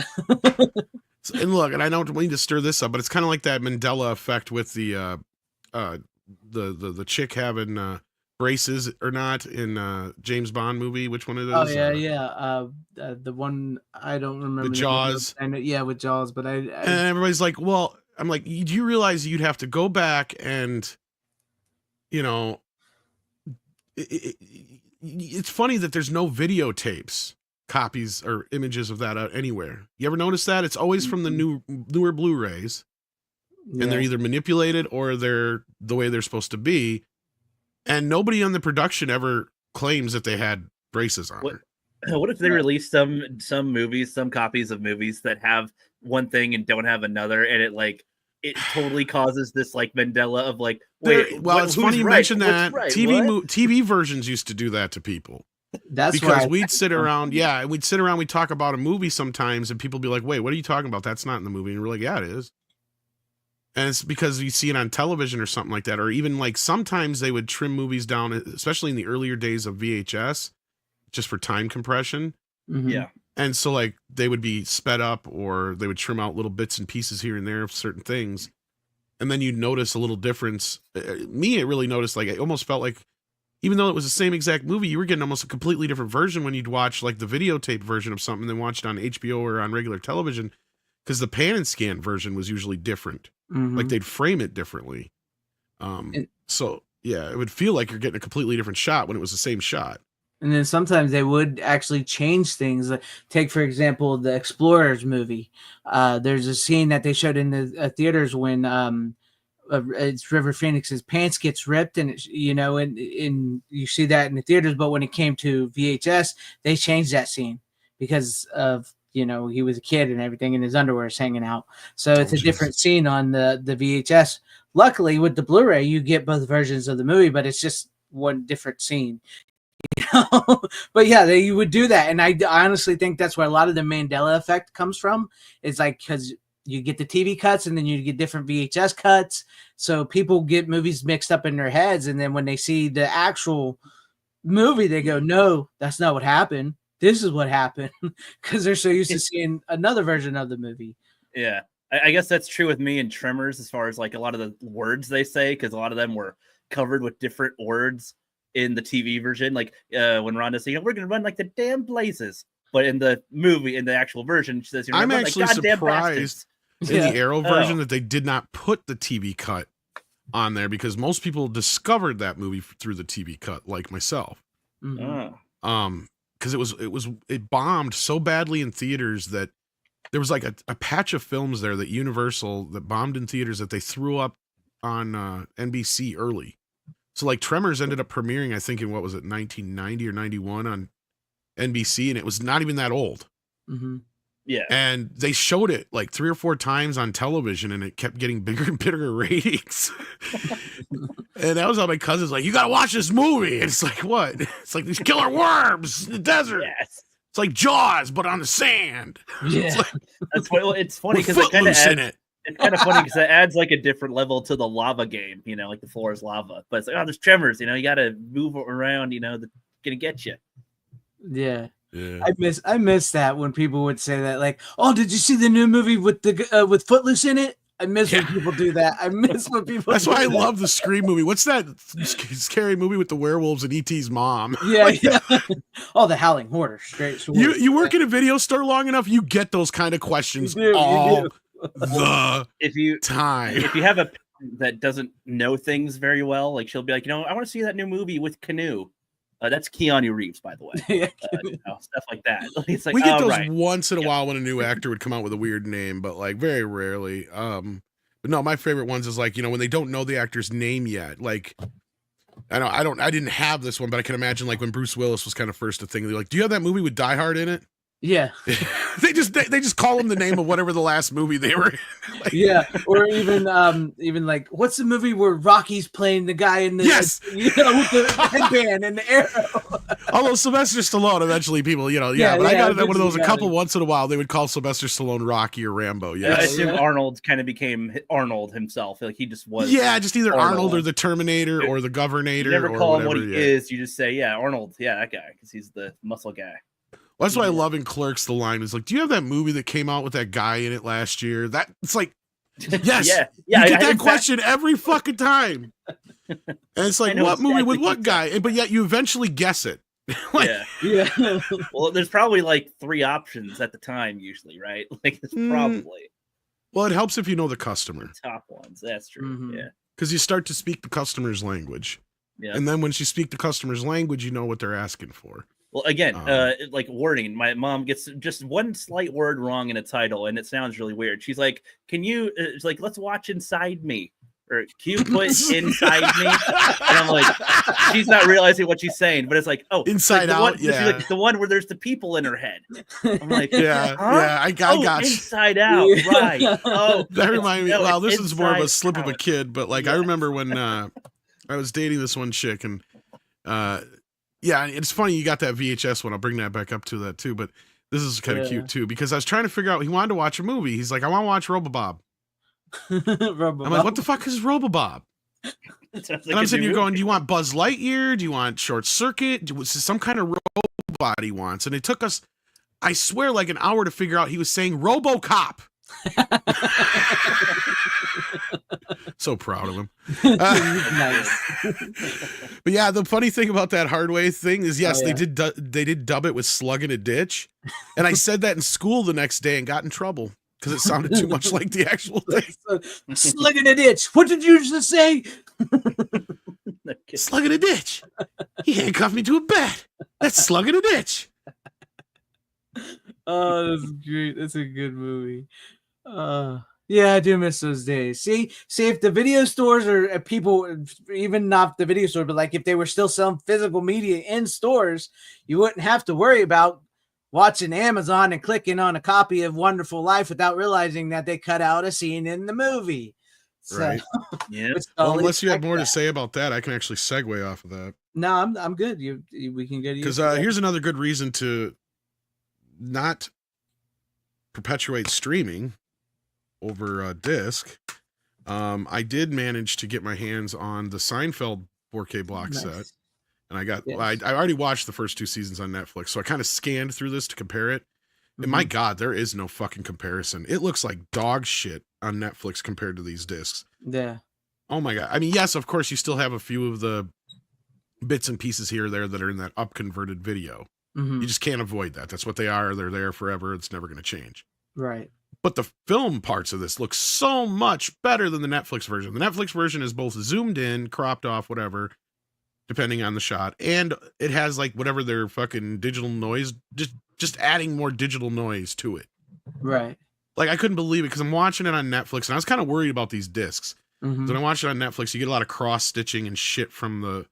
Speaker 5: And look, and I don't mean to stir this up, but it's kind of like that Mandela effect with the chick having braces or not in James Bond movie. Which one of those?
Speaker 3: Oh, yeah. The one, I don't remember.
Speaker 5: With Jaws.
Speaker 3: With Jaws, but and
Speaker 5: everybody's like, well... I'm like, do you realize you'd have to go back and, it's funny that there's no videotapes, copies or images of that out anywhere. You ever notice that? It's always from the newer Blu-rays, and they're either manipulated or they're the way they're supposed to be. And nobody on the production ever claims that they had braces on.
Speaker 6: What if they release some movies, some copies of movies that have one thing and don't have another, and it totally causes this like Mandela of like, wait,
Speaker 5: it's funny you mention that. TV versions used to do that to people.
Speaker 3: That's
Speaker 5: because we'd sit around, we'd talk about a movie sometimes, and people be like, wait, what are you talking about? That's not in the movie. And we're like, yeah, it is. And it's because you see it on television or something like that, or even like sometimes they would trim movies down, especially in the earlier days of VHS, just for time compression.
Speaker 3: Mm-hmm.
Speaker 6: Yeah.
Speaker 5: And so like they would be sped up, or they would trim out little bits and pieces here and there of certain things. And then you'd notice a little difference. It really noticed, like, it almost felt like, even though it was the same exact movie, you were getting almost a completely different version when you'd watch like the videotape version of something than watch it on HBO or on regular television, because the pan and scan version was usually different.
Speaker 3: Mm-hmm.
Speaker 5: Like they'd frame it differently. So yeah, it would feel like you're getting a completely different shot when it was the same shot.
Speaker 3: And then sometimes they would actually change things. Take, for example, the Explorers movie. There's a scene that they showed in the theaters when it's River Phoenix's pants gets ripped, and and you see that in the theaters. But when it came to VHS, they changed that scene because of he was a kid and everything, and his underwear is hanging out. So it's a different scene on the VHS. Luckily, with the Blu-ray, you get both versions of the movie, but it's just one different scene. But yeah, you would do that, and I honestly think that's where a lot of the Mandela effect comes from. It's like because you get the TV cuts and then you get different VHS cuts, so people get movies mixed up in their heads, and then when they see the actual movie, they go, "No, that's not what happened. this is what happened because they're so used to seeing another version of the movie.
Speaker 6: Yeah. I guess that's true with me and Tremors as far as like a lot of the words they say, because a lot of them were covered with different words in the TV version. Like when Rhonda's saying, we're going to run like the damn blazes. But in the movie, in the actual version, she says,
Speaker 5: I'm actually
Speaker 6: like
Speaker 5: surprised in the Arrow version that they did not put the TV cut on there, because most people discovered that movie through the TV cut, like myself. Because it bombed so badly in theaters that there was like a patch of films there that Universal that bombed in theaters that they threw up on NBC early. So like Tremors ended up premiering, I think, in what was it, 1990 or 91 on NBC, and it was not even that old.
Speaker 6: Yeah.
Speaker 5: And they showed it like 3 or 4 times on television, and it kept getting bigger and bigger ratings. And that was how my cousin's like, you got to watch this movie. And it's like, what? It's like these killer worms in the desert.
Speaker 6: Yes.
Speaker 5: It's like Jaws, but on the sand.
Speaker 3: Yeah.
Speaker 6: That's what, it's funny because it kind of adds, it's kind of funny because it adds like a different level to the lava game, you know, like the floor is lava. But it's like, oh, there's tremors, you know, you got to move around, you know, they're going to get you.
Speaker 3: Yeah.
Speaker 5: Yeah.
Speaker 3: I miss that when people would say that, like, "Oh, did you see the new movie with the with Footloose in it?" I miss when people do that. I miss when people.
Speaker 5: That's why I love the Scream movie. What's that scary movie with the werewolves and E.T.'s mom?
Speaker 3: Yeah, yeah. Oh, the Howling Horror, straight.
Speaker 5: You work in a video store long enough, you get those kind of questions all the time.
Speaker 6: If you have a parent that doesn't know things very well, like she'll be like, you know, I want to see that new movie with Canoe. That's Keanu Reeves, by the way. You know, stuff like that. It's like,
Speaker 5: we get those once in a while when a new actor would come out with a weird name, but like very rarely. But no, my favorite ones is like, you know, when they don't know the actor's name yet. Like, I didn't have this one, but I can imagine like when Bruce Willis was kind of first a thing. They're like, do you have that movie with Die Hard in it?
Speaker 3: Yeah.
Speaker 5: they just call him the name of whatever the last movie they were in. Like,
Speaker 3: yeah, or even like, what's the movie where Rocky's playing the guy in the you know, with the headband and the arrow?
Speaker 5: Although Sylvester Stallone, eventually people, you know, but I got one of those a couple once in a while. They would call Sylvester Stallone Rocky or Rambo.
Speaker 6: Yeah, I assume Arnold kind of became Arnold himself. Like he just was.
Speaker 5: Yeah, just either Arnold or the Terminator or the Governator.
Speaker 6: You never
Speaker 5: or
Speaker 6: call
Speaker 5: whatever,
Speaker 6: him what he is. You just say, yeah, Arnold. Yeah, that guy, because he's the muscle guy.
Speaker 5: Well, that's why I love in Clerks. The line is like, "Do you have that movie that came out with that guy in it last year?" That it's like, yes,
Speaker 6: yeah.
Speaker 5: You get that question every fucking time, and it's like, what movie with what guy? But yet you eventually guess it. Like,
Speaker 3: yeah.
Speaker 6: Well, there's probably like 3 options at the time, usually, right? Like it's probably.
Speaker 5: Well, it helps if you know the customer.
Speaker 6: The top ones, that's true. Yeah,
Speaker 5: because you start to speak the customer's language.
Speaker 6: Yeah,
Speaker 5: and then once you speak the customer's language, you know what they're asking for.
Speaker 6: Well, again, like wording, my mom gets just one slight word wrong in a title, and it sounds really weird. She's like, "Can you?" It's like, "Let's watch Inside Me," or "Can you put inside me?" And I'm like, she's not realizing what she's saying, but it's like, "Oh,
Speaker 5: Inside
Speaker 6: like
Speaker 5: Out."
Speaker 6: One,
Speaker 5: yeah,
Speaker 6: like the one where there's the people in her head. I'm like,
Speaker 5: yeah,
Speaker 6: huh?
Speaker 5: yeah, I got
Speaker 6: Inside Out, right? Oh,
Speaker 5: that reminds me. Well, this is more of a slip
Speaker 6: out.
Speaker 5: of a kid, but like I remember when I was dating this one chick, and yeah, it's funny you got that VHS one. I'll bring that back up to that too. But this is kind of cute too, because I was trying to figure out. He wanted to watch a movie. He's like, I want to watch Robobob. I'm like, what the fuck is Robobob?
Speaker 6: Like
Speaker 5: and I'm sitting here going, do you want Buzz Lightyear? Do you want Short Circuit? Some kind of robot he wants? And it took us, I swear, like an hour to figure out he was saying RoboCop. So proud of him.
Speaker 3: Nice.
Speaker 5: But yeah, the funny thing about that Hardway thing is, yes, they did dub it with Slug in a Ditch, and I said that in school the next day and got in trouble because it sounded too much like the actual thing.
Speaker 3: Slug in a ditch. What did you just say?
Speaker 5: Slug in a ditch. He handcuffed me to a bed. That's Slug in a Ditch.
Speaker 3: Oh, that's great. That's a good movie. Yeah, I do miss those days. See, if the video stores or people, even not the video store, but like if they were still selling physical media in stores, you wouldn't have to worry about watching Amazon and clicking on a copy of Wonderful Life without realizing that they cut out a scene in the movie. So,
Speaker 5: right.
Speaker 6: Yeah.
Speaker 5: Well, unless you have more to say about that, I can actually segue off of that.
Speaker 3: No, I'm good. We can get
Speaker 5: because here's another good reason to not perpetuate streaming over disc. I did manage to get my hands on the Seinfeld 4K box set, And I got,
Speaker 3: Yes.
Speaker 5: I already watched the first 2 seasons on Netflix, so I kind of scanned through this to compare it. And my God, there is no fucking comparison. It looks like dog shit on Netflix compared to these discs.
Speaker 3: Yeah.
Speaker 5: Oh my God. I mean, yes, of course, you still have a few of the bits and pieces here or there that are in that upconverted video. You just can't avoid that. That's what they are. They're there forever. It's never going to change.
Speaker 3: Right.
Speaker 5: But the film parts of this look so much better than the Netflix version. The Netflix version is both zoomed in, cropped off, whatever, depending on the shot. And it has like whatever their fucking digital noise, just adding more digital noise to it.
Speaker 3: Right.
Speaker 5: Like I couldn't believe it because I'm watching it on Netflix and I was kind of worried about these discs. When I watch it on Netflix, you get a lot of cross stitching and shit from the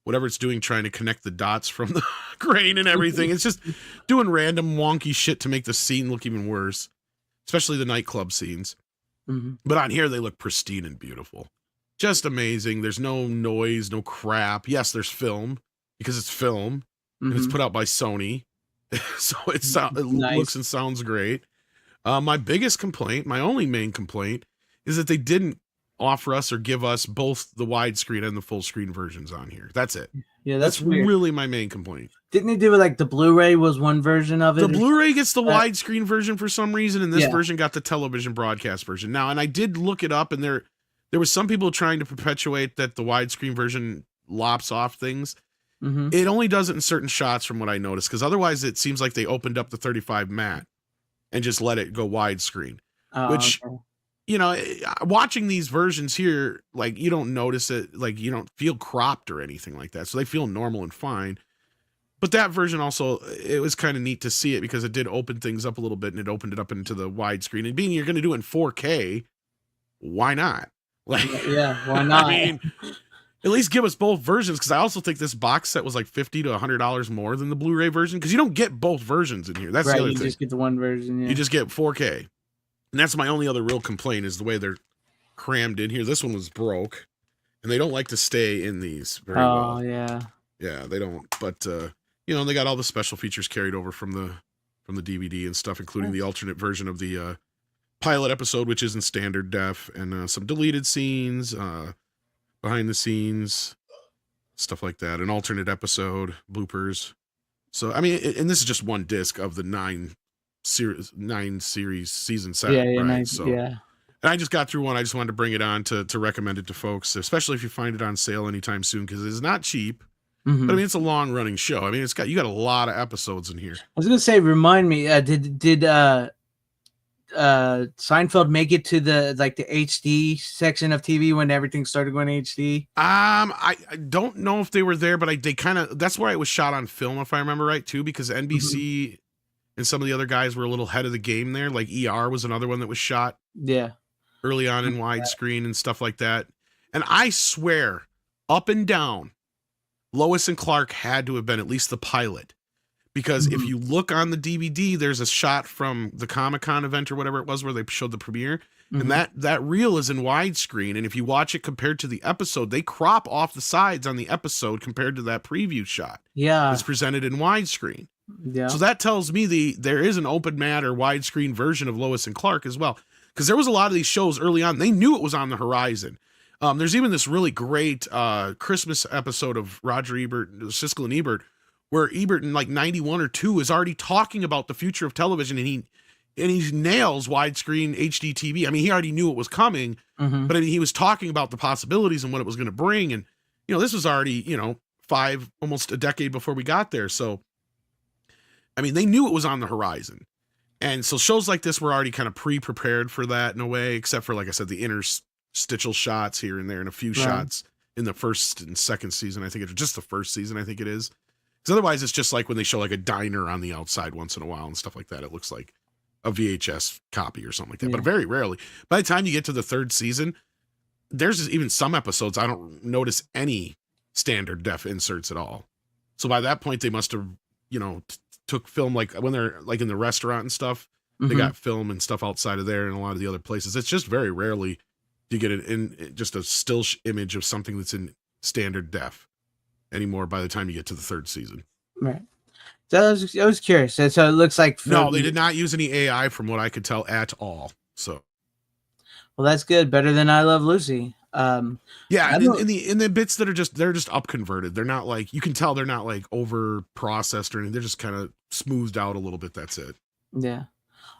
Speaker 5: whatever it's doing, trying to connect the dots from the grain and everything. It's just doing random wonky shit to make the scene look even worse, especially the nightclub scenes. But on here, they look pristine and beautiful. Just amazing. There's no noise, no crap. Yes, there's film because it's film and it's put out by Sony. So it looks and sounds great. My biggest complaint, my only main complaint, is that they didn't offer us or give us both the widescreen and the full screen versions on here. That's it.
Speaker 3: Yeah, that's weird.
Speaker 5: Really my main complaint.
Speaker 3: Didn't they do it like the Blu-ray was one version of it?
Speaker 5: The Blu-ray gets the widescreen version for some reason, and this version got the television broadcast version. Now, and I did look it up, and there was some people trying to perpetuate that the widescreen version lops off things. It only does it in certain shots from what I noticed, because otherwise it seems like they opened up the 35 mat and just let it go widescreen, which...
Speaker 3: Okay.
Speaker 5: You know, watching these versions here, like you don't notice it, like you don't feel cropped or anything like that. So they feel normal and fine. But that version also, it was kind of neat to see it because it did open things up a little bit and it opened it up into the widescreen. And being you're going to do it in 4K, why not? Like,
Speaker 3: yeah, why not?
Speaker 5: I mean, at least give us both versions because I also think this box set was like $50 to $100 more than the Blu-ray version because you don't get both versions in here. That's the other thing.
Speaker 3: You just get the one version. Yeah.
Speaker 5: You just get 4K. And that's my only other real complaint is the way they're crammed in here. This one was broke, and they don't like to stay in these very well.
Speaker 3: Oh, yeah.
Speaker 5: Yeah, they don't. But, you know, they got all the special features carried over from the DVD and stuff, including the alternate version of the pilot episode, which is in standard def, and some deleted scenes, behind the scenes, stuff like that. An alternate episode, bloopers. So, I mean, and this is just one disc of the 9 series season set. And I just got through one. I just wanted to bring it on to recommend it to folks, especially if you find it on sale anytime soon, because it's not cheap. But I mean, it's a long running show. I mean, you got a lot of episodes in here.
Speaker 3: I was gonna say, remind me, did Seinfeld make it to the HD section of TV when everything started going HD?
Speaker 5: I don't know if they were there, but they kind of, that's where it was shot on film, if I remember right, too, because NBC and some of the other guys were a little ahead of the game there. Like ER was another one that was shot early on in widescreen and stuff like that. And I swear, up and down, Lois and Clark had to have been at least the pilot. Because if you look on the DVD, there's a shot from the Comic-Con event or whatever it was where they showed the premiere. And that reel is in widescreen. And if you watch it compared to the episode, they crop off the sides on the episode compared to that preview shot.
Speaker 3: Yeah.
Speaker 5: It's presented in widescreen.
Speaker 3: Yeah.
Speaker 5: So that tells me there is an open mat or widescreen version of Lois and Clark as well. Because there was a lot of these shows early on. They knew it was on the horizon. There's even this really great Christmas episode of Roger Ebert, Siskel and Ebert, where Ebert in like 91 or 2 is already talking about the future of television, and he nails widescreen HD TV. I mean, he already knew it was coming, but I mean, he was talking about the possibilities and what it was going to bring. And, you know, this was already, almost a decade before we got there. So, I mean, they knew it was on the horizon. And so shows like this were already kind of pre-prepared for that in a way, except for, like I said, the interstitial shots here and there and a few shots in the first and second season. I think it's just the first season. I think it is. Because otherwise it's just like when they show like a diner on the outside once in a while and stuff like that. It looks like a VHS copy or something like that, but very rarely. By the time you get to the third season, there's even some episodes I don't notice any standard def inserts at all. So by that point, they must have, took film, like when they're like in the restaurant and stuff, they got film and stuff outside of there and a lot of the other places. It's just very rarely you get it in just a still image of something that's in standard def anymore by the time you get to the third season.
Speaker 3: Right. So I was curious. So it looks like
Speaker 5: no, they did not use any AI from what I could tell at all. So,
Speaker 3: well, that's good. Better than I Love Lucy.
Speaker 5: Yeah, and in the bits that are they're just up converted. They're not like, you can tell they're not like over processed or anything. They're just kind of smoothed out a little bit. That's it.
Speaker 3: Yeah.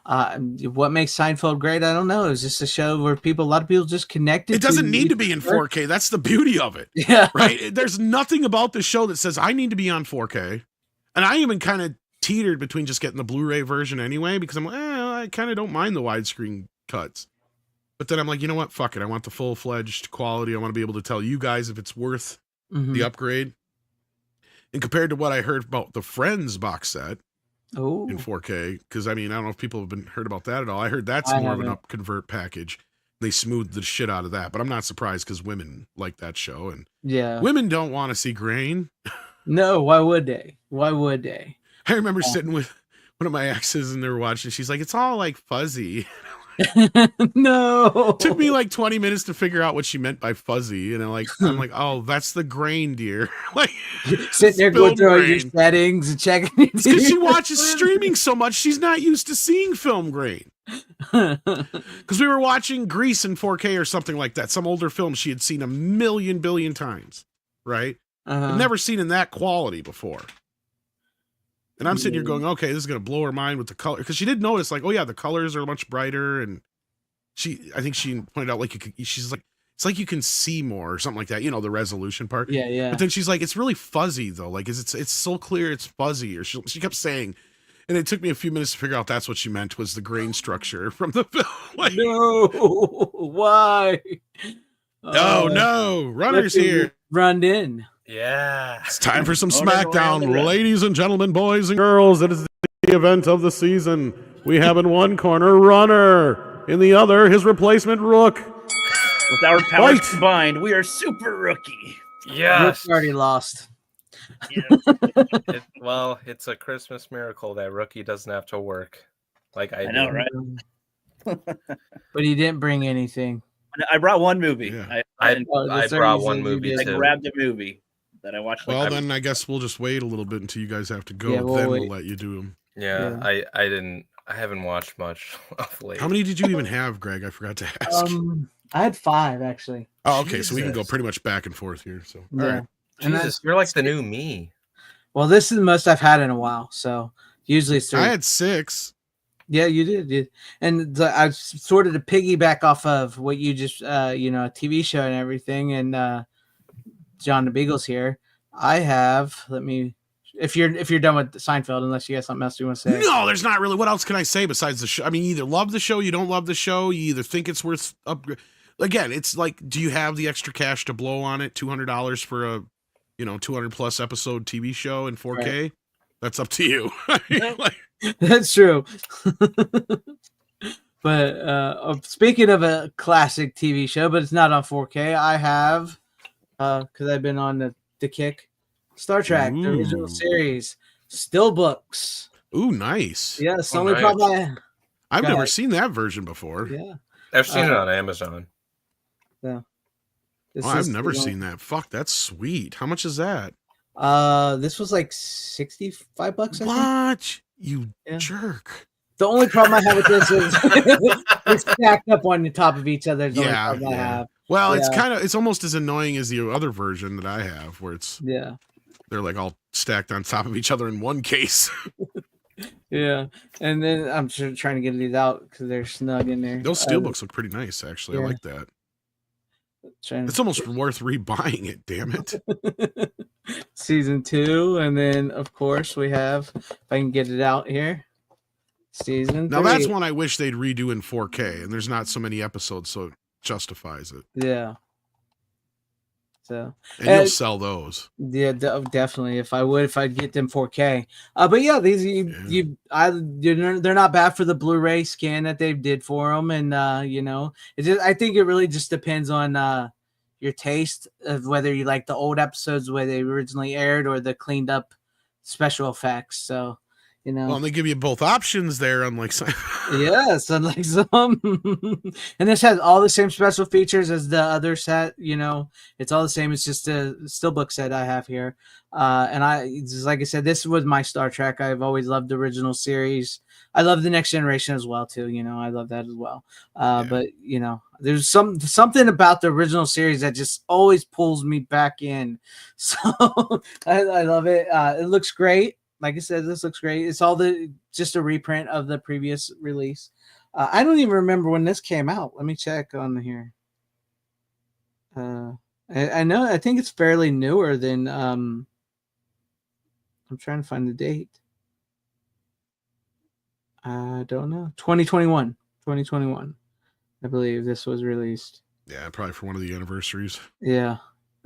Speaker 3: What makes Seinfeld great? I don't know. It's just a show where a lot of people just connected.
Speaker 5: It doesn't need to be in 4K. That's the beauty of it.
Speaker 3: Yeah.
Speaker 5: Right. There's nothing about the show that says I need to be on 4K. And I even kind of teetered between just getting the Blu-ray version anyway, because I'm like, I kind of don't mind the widescreen cuts. But then I'm like, you know what? Fuck it. I want the full-fledged quality. I want to be able to tell you guys if it's worth the upgrade. And compared to what I heard about the Friends box set in 4K, because I don't know if people have heard about that at all. I heard that's more of an up convert package. They smoothed the shit out of that, but I'm not surprised because women like that show, and women don't want to see grain.
Speaker 3: No, why would they? Why would they?
Speaker 5: I remember sitting with one of my exes and they were watching. She's like, "It's all like fuzzy."
Speaker 3: No,
Speaker 5: took me like 20 minutes to figure out what she meant by fuzzy, and I'm like, oh, that's the grain, dear. Like,
Speaker 3: sitting there going through all your settings and checking.
Speaker 5: It's because she watches streaming so much, she's not used to seeing film grain. Because we were watching Grease in 4K or something like that, some older film she had seen a million billion times, right? I've never seen in that quality before. And I'm sitting here going, okay, this is going to blow her mind with the color. Because she did notice, like, oh, yeah, the colors are much brighter. And I think she pointed out, like, she's like, it's like you can see more or something like that. The resolution part.
Speaker 3: Yeah, yeah.
Speaker 5: But then she's like, it's really fuzzy, though. Like, it's so clear it's fuzzy. Or she kept saying, and it took me a few minutes to figure out that's what she meant was the grain structure from the film. Like,
Speaker 3: no, why?
Speaker 5: Oh, no. Runner's here.
Speaker 3: Run in.
Speaker 2: Yeah.
Speaker 5: It's time for some SmackDown. Ladies and gentlemen, boys and girls, it is the event of the season. We have in one corner Runner, in the other his replacement Rook.
Speaker 6: With our powers combined, we are Super Rookie.
Speaker 2: Yes.
Speaker 3: Rook's already lost.
Speaker 6: Yeah.
Speaker 2: Well, it's a Christmas miracle that Rookie doesn't have to work. Like I
Speaker 6: know,
Speaker 2: do.
Speaker 6: right?
Speaker 3: But he didn't bring anything.
Speaker 6: I brought one movie.
Speaker 5: Yeah.
Speaker 2: I brought one movie
Speaker 6: I
Speaker 2: too.
Speaker 6: grabbed a movie that I watched.
Speaker 5: Well, then I guess we'll just wait a little bit until you guys have to go. We'll let you do them.
Speaker 2: Yeah, I haven't watched much of late.
Speaker 5: How many did you even have, Greg? I forgot to ask.
Speaker 3: I had 5 actually.
Speaker 5: Oh, okay, so we can go pretty much back and forth here. So, all right.
Speaker 2: Jesus, you're like the new me.
Speaker 3: Well, this is the most I've had in a while. So usually it's 3.
Speaker 5: I had 6.
Speaker 3: Yeah, you did. And I sort of to piggyback off of what you just, a TV show and everything. And John the Beagle's here. I have. Let me. If you're done with Seinfeld, unless you have something else you want to say.
Speaker 5: No, there's not really. What else can I say besides the show? I mean, you either love the show, you don't love the show, you either think it's worth upgrade. Again, it's like, do you have the extra cash to blow on it? $200 for a 200+ episode TV show in 4K? Right. That's up to you.
Speaker 3: That's true. But speaking of a classic TV show, but it's not on 4K, I have, because I've been on the kick, Star Trek, the original series, still books.
Speaker 5: Ooh, nice.
Speaker 3: Yeah, the only problem
Speaker 5: I've never seen that version before.
Speaker 3: Yeah.
Speaker 2: I've seen it on Amazon.
Speaker 3: Yeah.
Speaker 5: I've never seen that. Fuck, that's sweet. How much is that?
Speaker 3: This was like $65, I think.
Speaker 5: What? You jerk.
Speaker 3: The only problem I have with this is it's stacked up on the top of each other. I have.
Speaker 5: Well, it's almost as annoying as the other version that I have, where it's they're like all stacked on top of each other in one case.
Speaker 3: Yeah, and then I'm trying to get these out because they're snug in there.
Speaker 5: Those steelbooks look pretty nice, actually. I like that. It's almost worth rebuying it. Damn it.
Speaker 3: Season 2, and then of course we have, if I can get it out here, season 3.
Speaker 5: Now that's one I wish they'd redo in 4K, and there's not so many episodes, so it justifies it.
Speaker 3: Yeah. So
Speaker 5: and you'll sell those.
Speaker 3: Yeah, definitely. If I'd get them 4K. But yeah, these they're not bad for the Blu-ray scan that they did for them, and I think it really just depends on your taste of whether you like the old episodes where they originally aired or the cleaned up special effects. So,
Speaker 5: well, and they give you both options there, unlike some.
Speaker 3: Yes, unlike some. And this has all the same special features as the other set. It's all the same. It's just a steelbook set I have here. And just like I said, this was my Star Trek. I've always loved the original series. I love the Next Generation as well too. You know, I love that as well. But you know, there's something about the original series that just always pulls me back in. So I love it. It looks great. Like I said, this looks great. It's just a reprint of the previous release. I don't even remember when this came out. Let me check on here. I know. I think it's fairly newer than. I'm trying to find the date. I don't know. 2021. 2021. I believe this was released.
Speaker 5: Yeah, probably for one of the anniversaries.
Speaker 3: Yeah.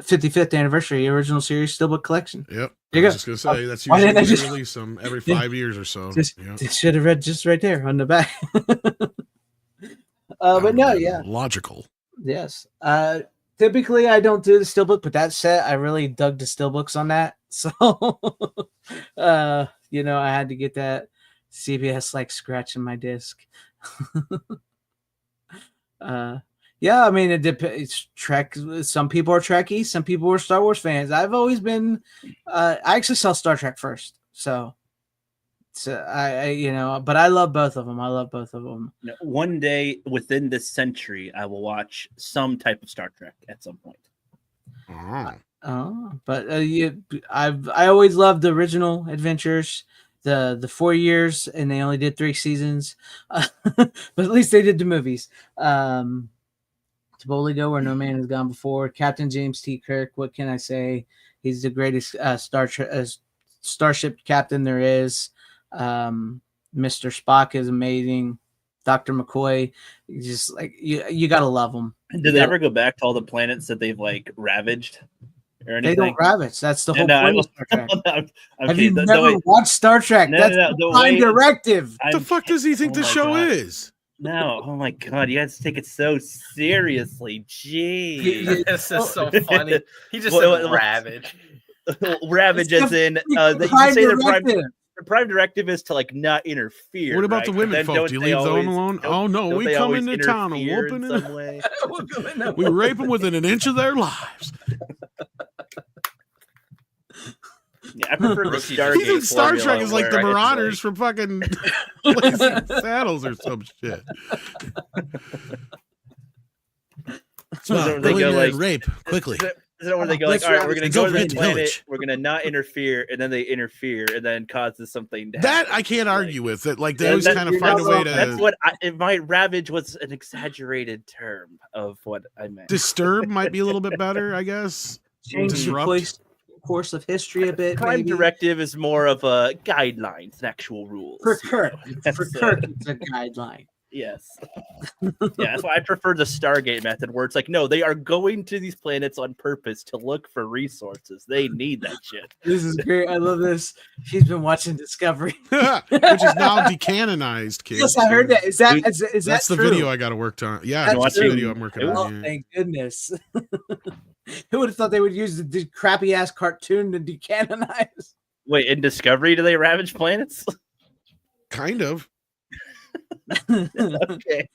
Speaker 3: 55th anniversary, original series steelbook collection.
Speaker 5: Yep.
Speaker 3: There you
Speaker 5: I
Speaker 3: go.
Speaker 5: was just gonna say that's
Speaker 3: Why
Speaker 5: usually
Speaker 3: didn't I
Speaker 5: they
Speaker 3: just
Speaker 5: release them every 5 years or so.
Speaker 3: They should have read just right there on the back. But no, yeah.
Speaker 5: Logical.
Speaker 3: Yes. Typically I don't do the steelbook, but that set I really dug the steelbooks on that. So you know, I had to get that. CBS like scratching my disc. Yeah, I mean it's Trek. Some people are Trekkies, some people are Star Wars fans. I've always been I actually saw Star Trek first. So I you know, but I love both of them. I love both of them.
Speaker 6: One day within this century, I will watch some type of Star Trek at some point.
Speaker 3: But I always loved the original adventures. The 4 years, and they only did 3 seasons, but at least they did the movies. To boldly go where no man has gone before. Captain James T. Kirk. What can I say? He's the greatest starship captain there is. Mr. Spock is amazing. Dr. McCoy, just like you gotta love him.
Speaker 6: Did they ever go back to all the planets that they've like ravaged? Or anything?
Speaker 3: They don't ravage. That's the whole point of Star Trek. Have you never
Speaker 6: way,
Speaker 3: watched Star Trek? That's the prime directive.
Speaker 5: What the fuck does he think the show is?
Speaker 6: No, oh my god, you guys take it so seriously. Jeez.
Speaker 2: This is so funny. He just said ravage.
Speaker 6: Ravage as in that you can say the prime directive is to like not interfere.
Speaker 5: What about
Speaker 6: right?
Speaker 5: the women folk? Do you leave them alone? Oh no, we come into town and whooping them. We rape them within an inch of their lives.
Speaker 6: Yeah, I prefer the Stargate.
Speaker 5: He thinks Star Trek is like the Marauders from fucking Blazing Saddles or some shit.
Speaker 6: So they go like
Speaker 5: rape quickly.
Speaker 6: Is that where they go like, all right, we're gonna go to the planet, we're gonna not interfere, and then they interfere, and then causes something to happen.
Speaker 5: That I can't argue with. That like they always kind of find a way to.
Speaker 6: That's what my ravage was an exaggerated term of what I meant.
Speaker 5: Disturb might be a little bit better, I guess.
Speaker 3: Change the course of history a bit.
Speaker 6: Prime directive is more of a guidelines, an actual rules.
Speaker 3: For Kirk, it's a guideline.
Speaker 6: Yes. Yeah, that's why I prefer the Stargate method, where it's like, no, they are going to these planets on purpose to look for resources. They need that shit.
Speaker 3: This is great. I love this. She's been watching Discovery,
Speaker 5: which is now decanonized, kids.
Speaker 3: Yes, I heard that. Is that
Speaker 5: that's the
Speaker 3: true?
Speaker 5: video I got to work on. Yeah, that's the video I'm working on.
Speaker 3: Oh, thank goodness. Who would have thought they would use the crappy ass cartoon to decanonize?
Speaker 6: Wait, in Discovery, do they ravage planets?
Speaker 5: Kind of.
Speaker 6: Okay.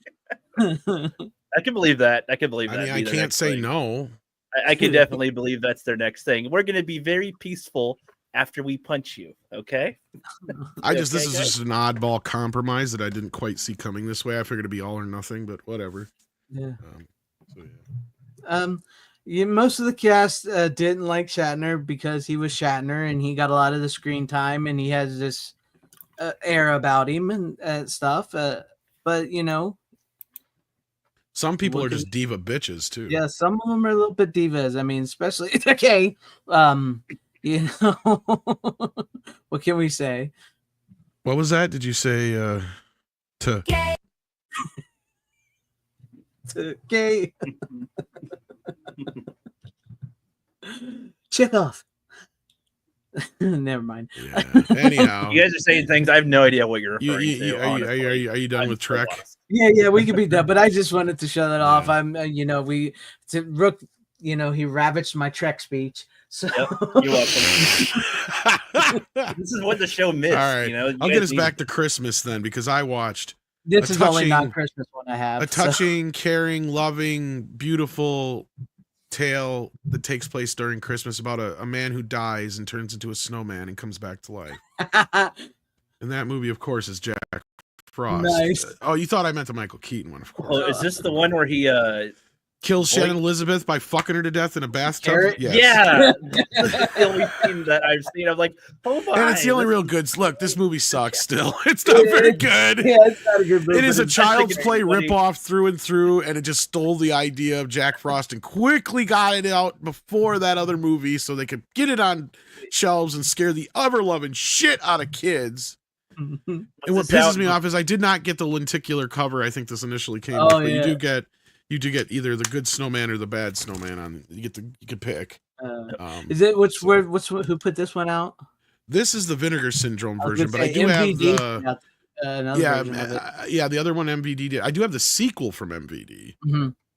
Speaker 6: I can believe that. I mean,
Speaker 5: I can't say no.
Speaker 6: I can definitely believe that's their next thing. We're going to be very peaceful after we punch you. Okay.
Speaker 5: This is just an oddball compromise that I didn't quite see coming this way. I figured it'd be all or nothing, but whatever.
Speaker 3: Yeah. Most of the cast didn't like Shatner because he was Shatner and he got a lot of the screen time and he has this air about him and stuff. But you know,
Speaker 5: some people are just diva bitches too.
Speaker 3: Yeah, some of them are a little bit divas. I mean, especially okay. You know, what can we say?
Speaker 5: What was that? Did you say to
Speaker 3: gay? To gay. Check off. Never mind.
Speaker 5: Yeah. Anyhow,
Speaker 6: you guys are saying things. I have no idea what you're referring to.
Speaker 5: Are you done with Trek?
Speaker 3: Yeah, we could be done. But I just wanted to show that off. I'm, Rook, he ravaged my Trek speech. So
Speaker 6: yep, you're welcome. This is what the show missed.
Speaker 5: All right, I'll get us back to Christmas then, because I watched.
Speaker 3: This is only not Christmas one I have.
Speaker 5: A touching, caring, loving, beautiful tale that takes place during Christmas about a man who dies and turns into a snowman and comes back to life. And that movie, of course, is Jack Frost.
Speaker 3: Nice.
Speaker 5: Oh, you thought I meant the Michael Keaton one, of course.
Speaker 6: Oh, is this the one where he
Speaker 5: Kills Shannon Elizabeth by fucking her to death in a bathtub?
Speaker 3: Carrot?
Speaker 5: Yes.
Speaker 6: Yeah, that's the only scene that I've seen. I'm like, oh my!
Speaker 5: And it's the only real good. Look, this movie sucks still. It's not very good.
Speaker 3: Yeah, it's not a good movie.
Speaker 5: It is a child's
Speaker 6: thinking
Speaker 5: play
Speaker 6: anybody-
Speaker 5: ripoff through and through, and it just stole the idea of Jack Frost and quickly got it out before that other movie so they could get it on shelves and scare the ever-loving shit out of kids. And what pisses me off is I did not get the lenticular cover I think this initially came with, but you do get either the good snowman or the bad snowman on. You can pick.
Speaker 3: Is it who put this one out?
Speaker 5: This is the Vinegar Syndrome version, but I do
Speaker 3: MVD
Speaker 5: have the the other one MVD did. I do have the sequel from MVD,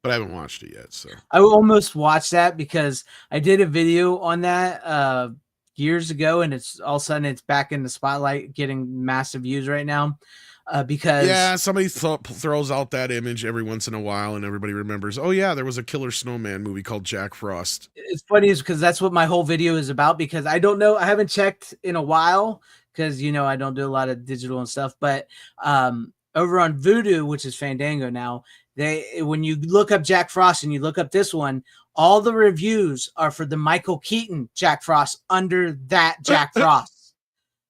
Speaker 5: but I haven't watched it yet. So
Speaker 3: I almost watched that because I did a video on that years ago, and it's all of a sudden it's back in the spotlight, getting massive views right now. Because
Speaker 5: somebody throws out that image every once in a while, and everybody remembers. Oh yeah, there was a killer snowman movie called Jack Frost.
Speaker 3: It's funny is because that's what my whole video is about. Because I don't know, I haven't checked in a while because I don't do a lot of digital and stuff. But over on Vudu, which is Fandango now, when you look up Jack Frost and you look up this one, all the reviews are for the Michael Keaton Jack Frost under that Jack Frost.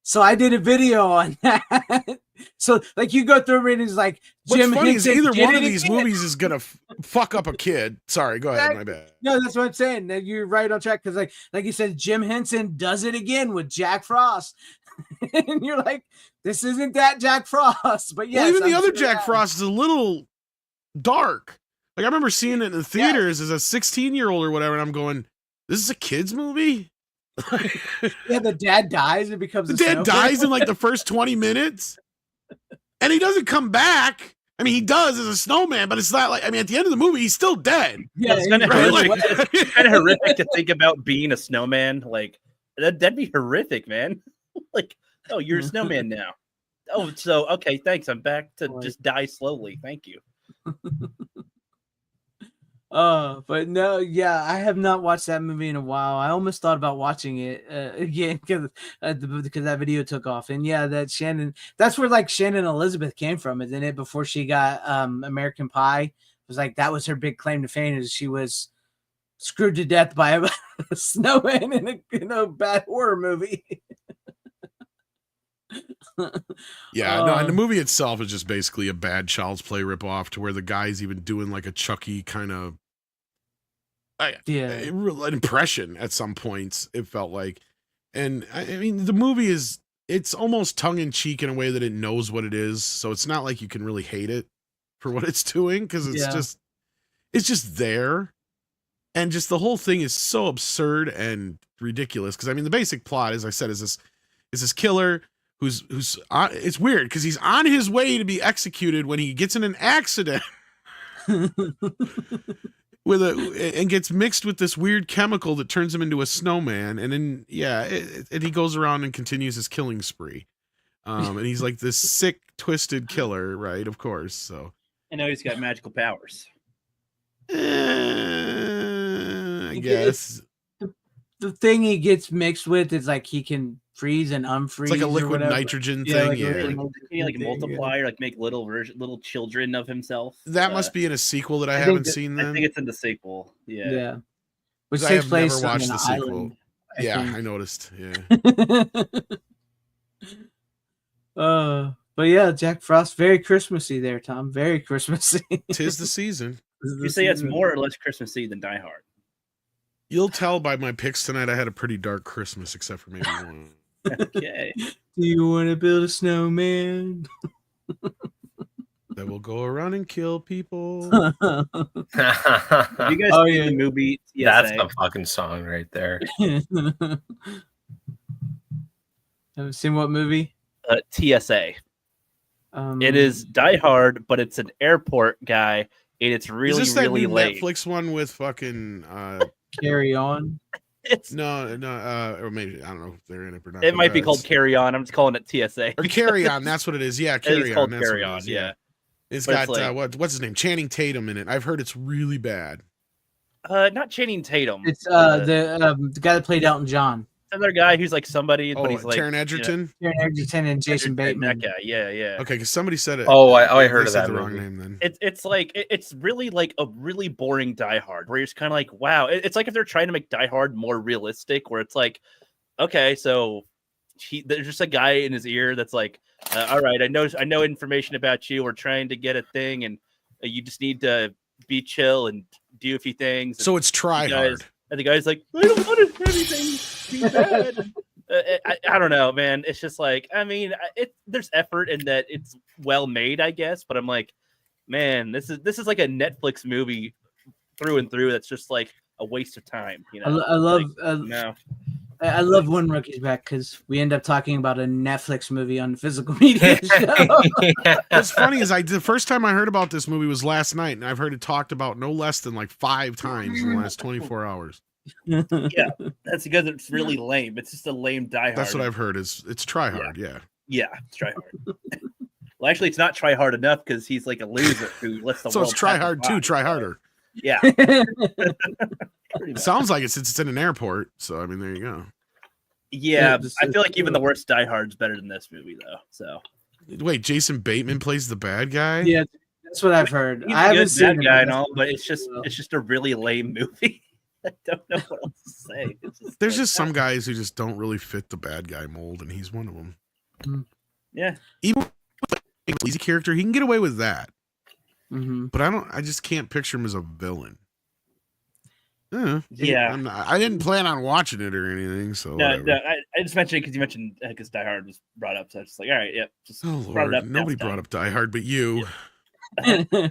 Speaker 3: So I did a video on that. So like you go through it and it's like
Speaker 5: What's funny is either one of these movies is gonna fuck up a kid. Sorry, go ahead. My bad.
Speaker 3: No, that's what I'm saying. That you're right on track because like you said, Jim Henson does it again with Jack Frost, and you're like, this isn't that Jack Frost. But yeah,
Speaker 5: even the other Jack Frost is a little dark. Like I remember seeing it in the theaters as a 16-year-old or whatever, and I'm going, "This is a kids movie."
Speaker 3: Yeah, the dad dies and becomes
Speaker 5: the dad dies in like the first 20 minutes. And he doesn't come back. I mean, he does as a snowman, but it's not like, I mean, at the end of the movie, he's still dead.
Speaker 6: Yeah, it's kind of horrific to think about being a snowman. Like, that'd be horrific, man. Like, oh, you're a snowman now. Oh, so, okay, thanks. I'm back to just die slowly. Thank you.
Speaker 3: But no, yeah, I have not watched that movie in a while. I almost thought about watching it again because that video took off. And yeah, that's where like Shannon Elizabeth came from, isn't it? Before she got American Pie, it was like that was her big claim to fame, is she was screwed to death by a snowman in a bad horror movie.
Speaker 5: Yeah, no, and the movie itself is just basically a bad Child's Play ripoff to where the guy's even doing like a Chucky kind of an impression at some points, it felt like. And I mean, the movie it's almost tongue-in-cheek in a way that it knows what it is, so it's not like you can really hate it for what it's doing, because it's just there. And just the whole thing is so absurd and ridiculous, because I mean the basic plot, as I said, is this killer who's it's weird because he's on his way to be executed when he gets in an accident and gets mixed with this weird chemical that turns him into a snowman, and then and he goes around and continues his killing spree, and he's like this sick twisted killer, right? Of course. So
Speaker 6: I know he's got magical powers.
Speaker 5: I guess
Speaker 3: the thing he gets mixed with is like he can freeze and unfreeze. It's
Speaker 5: like a liquid nitrogen thing.
Speaker 6: Can he like multiply or like make little children of himself?
Speaker 5: That must be in a sequel that I haven't seen. Then
Speaker 6: I think it's in the sequel. Yeah.
Speaker 3: Which
Speaker 5: I
Speaker 3: takes
Speaker 5: have
Speaker 3: place
Speaker 5: never watched
Speaker 3: on
Speaker 5: the
Speaker 3: an
Speaker 5: sequel.
Speaker 3: island,
Speaker 5: I noticed. Yeah.
Speaker 3: But yeah, Jack Frost, very Christmassy there, Tom. Very Christmassy.
Speaker 5: 'Tis the season.
Speaker 6: You say it's more or less Christmassy than Die Hard.
Speaker 5: You'll tell by my picks tonight. I had a pretty dark Christmas, except for maybe one.
Speaker 6: Okay.
Speaker 3: Do you want to build a snowman
Speaker 5: that will go around and kill people?
Speaker 6: Have you guys seen the movie TSA?
Speaker 2: That's the fucking song right there.
Speaker 3: Haven't seen what movie?
Speaker 6: TSA. It is Die Hard, but it's an airport guy, and it's really,
Speaker 5: is this that
Speaker 6: really
Speaker 5: new
Speaker 6: late.
Speaker 5: Netflix one with fucking
Speaker 3: Carry On?
Speaker 5: No, or maybe I don't know if they're in it or not.
Speaker 6: It might be called Carry On. I'm just calling it TSA.
Speaker 5: Or Carry On. That's what it is. Yeah, Carry On. That's
Speaker 6: Carry
Speaker 5: what it
Speaker 6: On.
Speaker 5: is,
Speaker 6: Yeah.
Speaker 5: It's
Speaker 6: But
Speaker 5: got
Speaker 6: it's
Speaker 5: what's his name? Channing Tatum in it. I've heard it's really bad.
Speaker 6: Not Channing Tatum.
Speaker 3: It's the guy that played Elton John.
Speaker 6: other guy who's like somebody,
Speaker 5: Oh,
Speaker 6: but he's like
Speaker 5: Taron Egerton.
Speaker 3: Taron Egerton and Jason Bateman.
Speaker 6: That guy, yeah.
Speaker 5: Okay, because somebody said it.
Speaker 2: Oh, I
Speaker 5: they
Speaker 2: heard of
Speaker 5: said
Speaker 2: that
Speaker 5: the wrong
Speaker 2: movie.
Speaker 5: name then.
Speaker 6: It's like it's really like a really boring Die Hard, where you're just kind of like, wow. It's like if they're trying to make Die Hard more realistic, where it's like, okay, so there's just a guy in his ear that's like, all right, I know information about you. We're trying to get a thing, and you just need to be chill and do a few things.
Speaker 5: So it's try hard.
Speaker 6: And the guy's like, I don't want anything too bad. I don't know, man. It's just like, I mean, there's effort in that it's well made, I guess. But I'm like, man, this is like a Netflix movie through and through. That's just like a waste of time. You know,
Speaker 3: I love.
Speaker 6: no.
Speaker 3: I love when Rookie's back because we end up talking about a Netflix movie on the physical media show.
Speaker 5: What's funny is the first time I heard about this movie was last night, and I've heard it talked about no less than like 5 times in the last 24 hours.
Speaker 6: Yeah, that's because it's really lame. It's just a lame Die Hard.
Speaker 5: That's what I've heard. It's try hard. Yeah.
Speaker 6: Yeah, it's try hard. Well, actually, it's not try hard enough because he's like a loser who lets the
Speaker 5: So
Speaker 6: world.
Speaker 5: it's try
Speaker 6: pass
Speaker 5: hard
Speaker 6: by.
Speaker 5: too. Try harder.
Speaker 6: Yeah.
Speaker 5: Sounds like it's in an airport. So I mean, there you go.
Speaker 6: Yeah, I feel like even the worst Die Hard's better than this movie, though. So
Speaker 5: Wait, Jason Bateman plays the bad guy?
Speaker 3: Yeah, that's what I've heard.
Speaker 6: he's
Speaker 3: I
Speaker 6: a
Speaker 3: haven't
Speaker 6: good
Speaker 3: seen
Speaker 6: bad guy
Speaker 3: it,
Speaker 6: and all, but it's just a really lame movie. I don't know what else to say.
Speaker 5: There's just some guys who just don't really fit the bad guy mold, and he's one of them.
Speaker 6: Yeah.
Speaker 5: Even with a lazy character, he can get away with that.
Speaker 3: Mm-hmm.
Speaker 5: But I just can't picture him as a villain.
Speaker 6: Yeah.
Speaker 5: I didn't plan on watching it or anything, so
Speaker 6: No,
Speaker 5: whatever.
Speaker 6: I just mentioned it because you mentioned because Die Hard was brought up, so I was just like, all right, yeah, just
Speaker 5: Oh
Speaker 6: brought it
Speaker 5: Lord,
Speaker 6: up.
Speaker 5: nobody brought up Die Hard but you.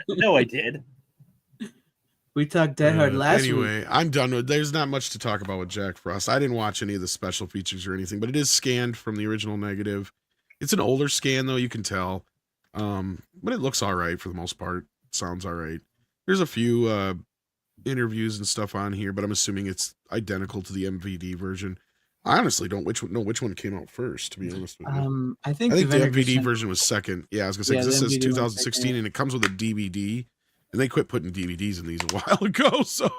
Speaker 6: No, I did.
Speaker 3: We talked Die Hard last week.
Speaker 5: Anyway, I'm done with. There's not much to talk about with Jack Frost. I didn't watch any of the special features or anything, but it is scanned from the original negative. It's an older scan though, you can tell. But it looks all right for the most part. Sounds all right. There's a few interviews and stuff on here, but I'm assuming it's identical to the MVD version. I honestly don't know which one came out first, to be honest with you.
Speaker 3: I think
Speaker 5: the
Speaker 3: Vinegar
Speaker 5: MVD
Speaker 3: Syndrome-
Speaker 5: version was second. Yeah, I was gonna say 'cause
Speaker 3: Yeah,
Speaker 5: this
Speaker 3: the
Speaker 5: says
Speaker 3: MVD was
Speaker 5: 2016
Speaker 3: second.
Speaker 5: and it comes with a DVD, and they quit putting DVDs in these a while ago. So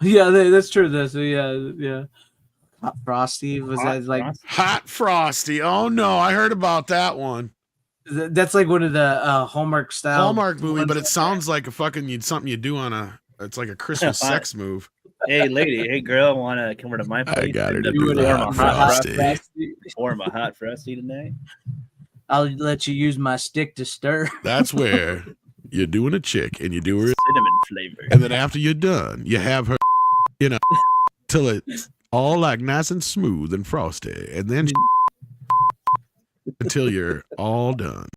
Speaker 3: Yeah, that's true. Yeah. Hot Frosty was that like
Speaker 5: Hot Frosty. Oh no, I heard about that one.
Speaker 3: that's like one of the Hallmark style
Speaker 5: Hallmark movie,
Speaker 3: ones.
Speaker 5: but it sounds like a fucking something you do on a. It's like a Christmas sex move.
Speaker 6: Hey, lady, hey, girl, want to come over to my place?
Speaker 5: got her to
Speaker 6: and
Speaker 5: do the
Speaker 6: form
Speaker 5: Hot
Speaker 6: a hot
Speaker 5: Frosty.
Speaker 6: Form a hot Frosty tonight.
Speaker 3: I'll let you use my stick to stir.
Speaker 5: That's where you're doing a chick and you do her,
Speaker 6: Cinnamon flavor.
Speaker 5: and then after you're done, you have her, till it's all like nice and smooth and frosty, and then until you're all done.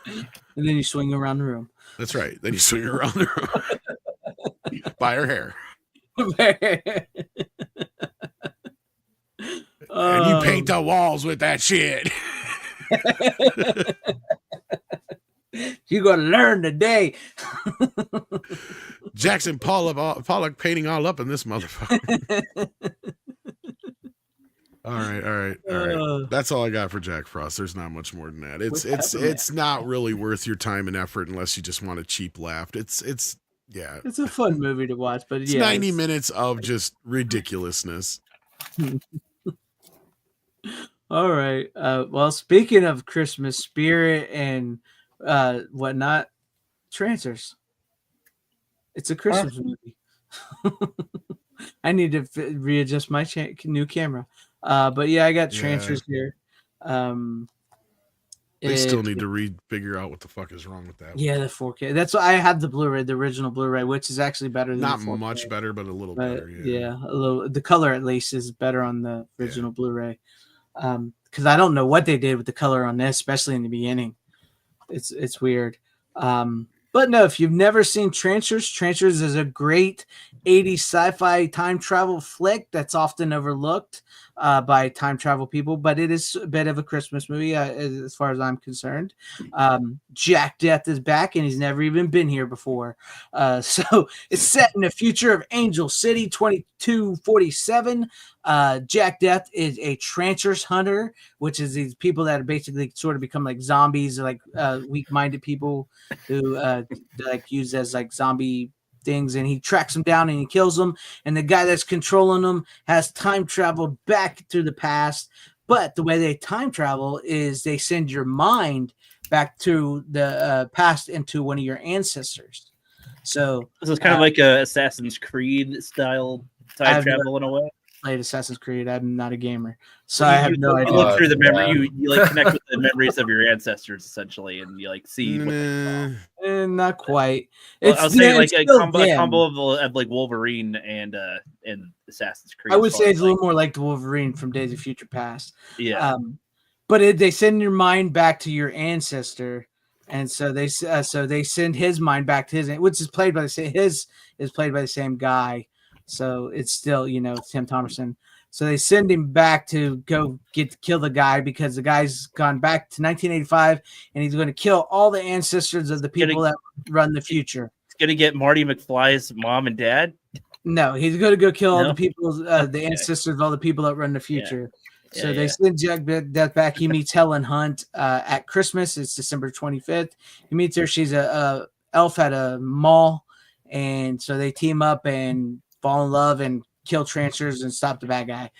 Speaker 3: And then you swing around the room.
Speaker 5: That's right. Then you swing her around the room by her hair, and you paint the walls with that shit.
Speaker 3: You're gonna learn today.
Speaker 5: Jackson Pollock painting all up in this motherfucker. All right. That's all I got for Jack Frost. There's not much more than that. It's not really worth your time and effort unless you just want a cheap laugh. It's
Speaker 3: a fun movie to watch, but
Speaker 5: it's
Speaker 3: yeah,
Speaker 5: 90 minutes of just ridiculousness.
Speaker 3: All right. Well, speaking of Christmas spirit and whatnot, Trancers. It's a Christmas movie. I need to readjust my new camera. But yeah, I got Trancers here.
Speaker 5: They still need to figure out what the fuck is wrong with that.
Speaker 3: Yeah, the 4K. That's why I have the Blu-ray, the original Blu-ray, which is actually better than
Speaker 5: Not
Speaker 3: the 4K.
Speaker 5: much better, but a little
Speaker 3: But,
Speaker 5: better. Yeah.
Speaker 3: a little. The color at least is better on the original Blu-ray. Because I don't know what they did with the color on this, especially in the beginning. It's weird. But no, if you've never seen Trancers, Trancers is a great 80s sci-fi time travel flick that's often overlooked by time travel people, but it is a bit of a Christmas movie as far as I'm concerned. Jack Death is back, and he's never even been here before. So it's set in the future of Angel City 2247. Jack Death is a Trancers hunter, which is these people that basically sort of become like zombies, like weak-minded people who like use as like zombie things, and he tracks them down and he kills them. And the guy that's controlling them has time traveled back through the past. But the way they time travel is they send your mind back to the past into one of your ancestors. So
Speaker 6: it's kind of like a Assassin's Creed style time travel in a way.
Speaker 3: Played Assassin's Creed. I'm not a gamer, so I have no idea.
Speaker 6: You look through the memory. You like connect with the memories of your ancestors essentially, and you like see. What they
Speaker 3: not quite.
Speaker 6: Well, I was saying like a combo of like Wolverine and Assassin's Creed.
Speaker 3: I would say it's a little more like the Wolverine from Days of Future Past.
Speaker 6: Yeah.
Speaker 3: But they send your mind back to your ancestor, and so they send his mind back to his, which is played by the same guy. So it's still, Tim Thomerson. So they send him back to go kill the guy because the guy's gone back to 1985 and he's going to kill all the ancestors of the people that run the future.
Speaker 6: He's going to get Marty McFly's mom and dad?
Speaker 3: No, he's going to go kill all the people, the ancestors of all the people that run the future. Yeah. So they send Jack Death back. He meets Helen Hunt at Christmas. It's December 25th. He meets her. She's a elf at a mall. And so they team up and fall in love and kill Trancers and stop the bad guy.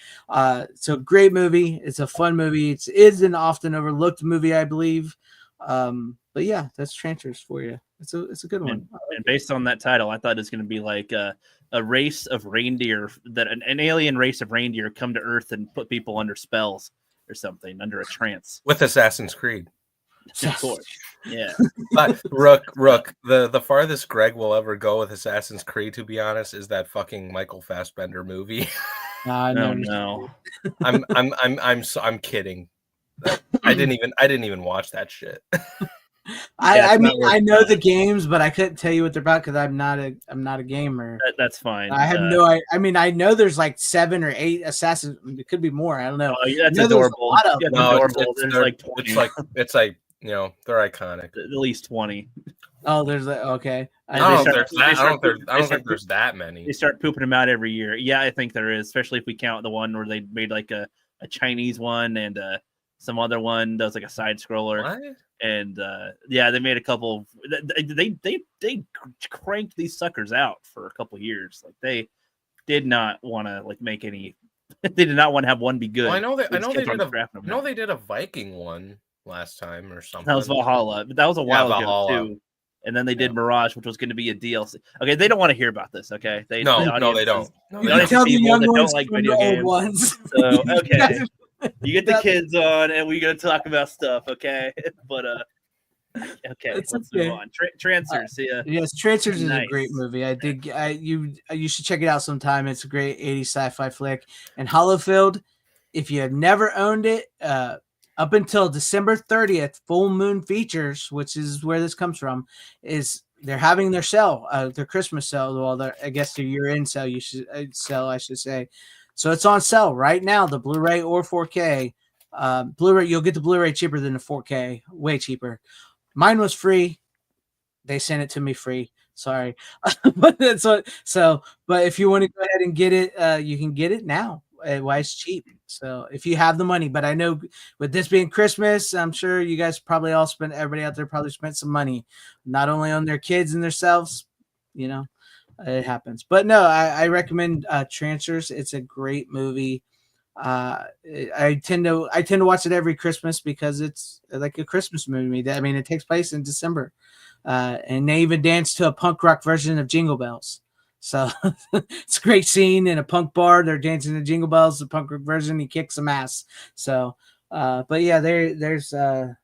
Speaker 3: So great movie. It's a fun movie. It is an often overlooked movie, I believe. But yeah, that's Trancers for you. It's a good one.
Speaker 6: And based on that title, I thought it was going to be like a race of reindeer, that an alien race of reindeer come to Earth and put people under spells or something, under a trance.
Speaker 7: With Assassin's Creed.
Speaker 6: Of course. Yeah.
Speaker 7: But Rook, the farthest Greg will ever go with Assassin's Creed, to be honest, is that fucking Michael Fassbender movie.
Speaker 6: No.
Speaker 7: I'm kidding. I didn't even watch that shit.
Speaker 3: I mean, I know the games, but I couldn't tell you what they're about because I'm not a gamer.
Speaker 6: That's fine.
Speaker 3: I have no idea. I mean, I know there's like 7 or 8 assassins. It could be more. I don't know.
Speaker 6: Oh, that's adorable.
Speaker 7: It's like they're iconic.
Speaker 6: At least 20.
Speaker 3: Oh, there's okay.
Speaker 7: I don't think there's that many.
Speaker 6: They start pooping them out every year. Yeah, I think there is, especially if we count the one where they made like a Chinese one and some other one that was like a side scroller.
Speaker 7: What?
Speaker 6: And they made a couple. They cranked these suckers out for a couple years. Like they did not want to make any. They did not want to have one be good.
Speaker 7: Well, they did a Viking one last time or something.
Speaker 6: That was Valhalla, but that was a while ago too. And then they did Mirage, which was going to be a DLC. Okay, they don't want to hear about this. Okay, they don't.
Speaker 3: You can tell the young ones like video games. Ones.
Speaker 6: So okay. You get the kids on, and we're gonna talk about stuff, okay? But okay, let's move on. Trancers,
Speaker 3: yes, Trancers is a great movie. You should check it out sometime. It's a great 80s sci-fi flick. And Hollowfield, if you have never owned it, up until December 30th, Full Moon Features, which is where this comes from, is they're having their sale, their Christmas sale. Well, I guess their year-end sale. I should say. So it's on sale right now, the Blu-ray or 4K. Blu-ray, you'll get the Blu-ray cheaper than the 4K, way cheaper. Mine was free. They sent it to me free. Sorry. But if you want to go ahead and get it, you can get it now. Why it's cheap. So if you have the money, but I know with this being Christmas, I'm sure you guys probably all everybody out there probably spent some money, not only on their kids and themselves, it happens. But no, I recommend Trancers. It's a great movie. I tend to watch it every Christmas because it's like a Christmas movie. I mean, it takes place in December, and they even dance to a punk rock version of Jingle Bells. So it's a great scene in a punk bar. They're dancing to Jingle Bells, the punk rock version. He kicks some ass. So, but yeah, there's that.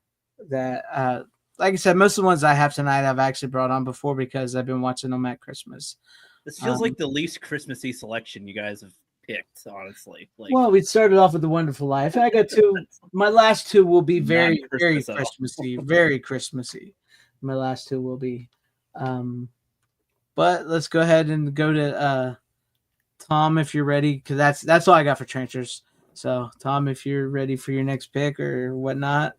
Speaker 3: Like I said, most of the ones I have tonight I've actually brought on before because I've been watching them at Christmas.
Speaker 6: This feels like the least Christmassy selection you guys have picked, honestly.
Speaker 3: Well, we started off with The Wonderful Life. I got 2. My last 2 will be very, very Christmassy. Very Christmassy. My last 2 will be. But let's go ahead and go to Tom if you're ready, because that's all I got for Trancers. So, Tom, if you're ready for your next pick or whatnot.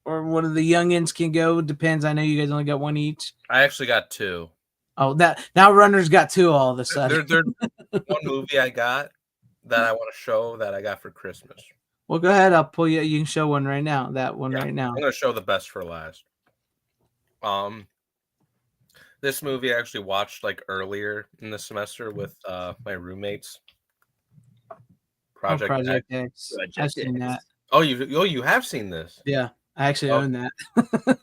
Speaker 3: Or one of the youngins can go. Depends. I know you guys only got 1 each.
Speaker 7: I actually got 2.
Speaker 3: Oh, now Runner's got 2 all of a sudden.
Speaker 7: There's one movie I got that I want to show that I got for Christmas.
Speaker 3: Well, go ahead. I'll pull you. You can show one right now. That one right now.
Speaker 7: I'm going to show the best for last. this movie I actually watched like earlier in the semester with my roommates. Project X.
Speaker 3: X.
Speaker 6: Project
Speaker 3: I've seen
Speaker 6: X.
Speaker 3: that.
Speaker 7: Oh, you have seen this?
Speaker 3: Yeah, I actually
Speaker 7: Oh.
Speaker 3: own that.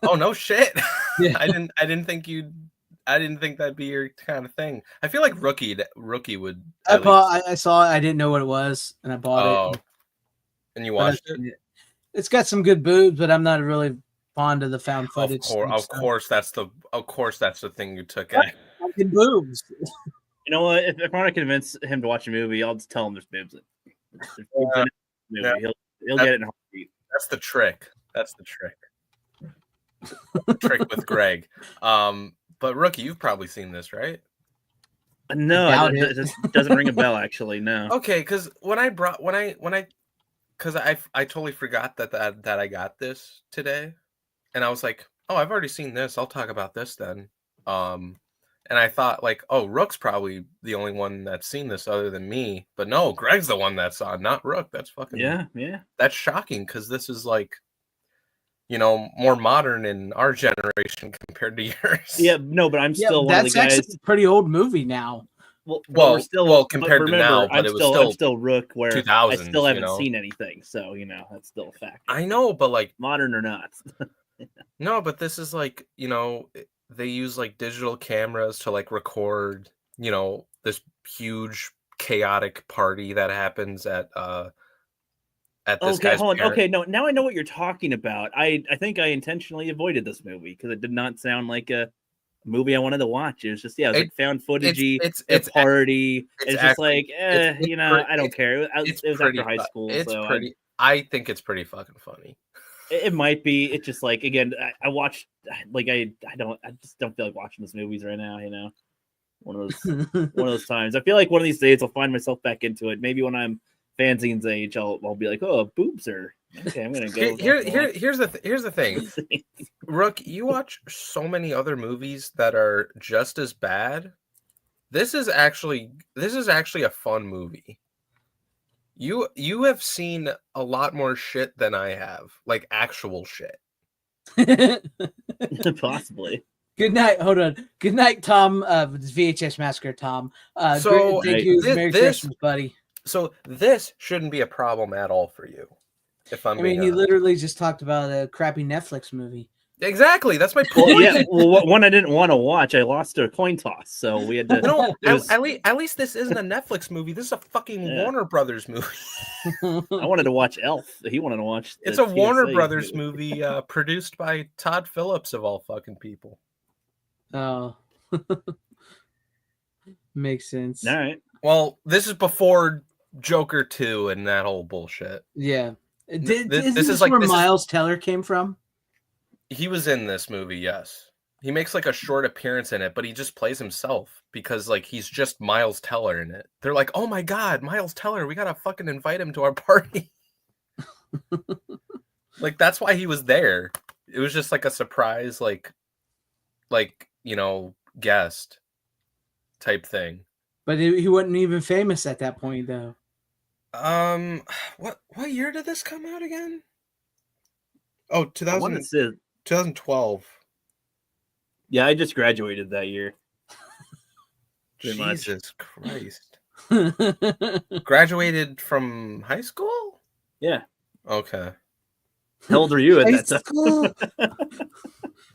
Speaker 7: Oh no shit!
Speaker 3: Yeah.
Speaker 7: I didn't think that'd be your kind of thing. I feel like Rookie would.
Speaker 3: I saw it. I didn't know what it was, and I bought it.
Speaker 7: And you
Speaker 3: But I've
Speaker 7: watched it?
Speaker 3: seen it. It's got some good boobs, but I'm not really fond of the found footage.
Speaker 7: Of course, that's the thing you took at.
Speaker 3: Fucking boobs.
Speaker 6: You know what? If I want to convince him to watch a movie, I'll just tell him there's boobs in it. There's boobs in the movie. He'll get it in a heartbeat.
Speaker 7: That's the trick. That's the trick. Trick with Greg. But Rookie, you've probably seen this, right?
Speaker 6: No, it doesn't ring a bell. Actually, no.
Speaker 7: Okay, because I totally forgot that I got this today, and I was like, oh, I've already seen this. I'll talk about this then. And I thought like, oh, Rook's probably the only one that's seen this other than me, but no, Greg's the one that saw, not Rook. That's fucking
Speaker 6: yeah.
Speaker 7: That's shocking because this is like, more modern in our generation compared to yours.
Speaker 6: Yeah, no, but I'm still one of the guys.
Speaker 3: That's actually a pretty old movie now.
Speaker 7: Well, compared to now, but
Speaker 6: I'm still Rook, where
Speaker 7: 2000s,
Speaker 6: I still haven't seen anything, so that's still a fact.
Speaker 7: I know, but like
Speaker 6: modern or not.
Speaker 7: No, but this is like, they use like digital cameras to like record, this huge chaotic party that happens at this guy's
Speaker 6: hold on. Okay, no, now I know what you're talking about. I think I intentionally avoided this movie because it did not sound like a movie I wanted to watch. It was just, it was like found footagey. It's party. It's just like, I don't care. It was after high school.
Speaker 7: I think it's pretty fucking funny.
Speaker 6: It might be. It's just like, again, I watched, like, I just don't feel like watching these movies right now. One of those times. I feel like one of these days I'll find myself back into it. Maybe when I'm FanZcene's age, I'll be like, oh, boobs are okay. I'm gonna go.
Speaker 7: Here's the thing, Rook. You watch so many other movies that are just as bad. This is actually a fun movie. You have seen a lot more shit than I have, like actual shit.
Speaker 6: Possibly.
Speaker 3: Good night. Hold on. Good night, Tom. VHS Massacre, Tom. Thank you. Merry Christmas, buddy.
Speaker 7: So this shouldn't be a problem at all for you.
Speaker 3: You literally just talked about a crappy Netflix movie.
Speaker 7: Exactly. That's my point.
Speaker 6: One I didn't want to watch. I lost to a coin toss, so we had to.
Speaker 7: At least this isn't a Netflix movie. This is a fucking Warner Brothers movie.
Speaker 6: I wanted to watch Elf. He wanted to watch.
Speaker 7: It's a Warner Brothers movie produced by Todd Phillips of all fucking people.
Speaker 3: Oh, makes sense.
Speaker 6: All right.
Speaker 7: Well, this is before Joker 2 and that whole bullshit.
Speaker 3: Yeah. This is where Miles Teller came from?
Speaker 7: He was in this movie, yes. He makes like a short appearance in it, but he just plays himself because like he's just Miles Teller in it. They're like, oh my God, Miles Teller, we gotta fucking invite him to our party. Like that's why he was there. It was just like a surprise, like guest type thing.
Speaker 3: But he wasn't even famous at that point, though.
Speaker 7: What year did this come out again? Oh, 2012.
Speaker 6: Yeah, I just graduated that year.
Speaker 7: Jesus Christ. Graduated from high school?
Speaker 6: Yeah.
Speaker 7: Okay.
Speaker 6: How old were you at that time?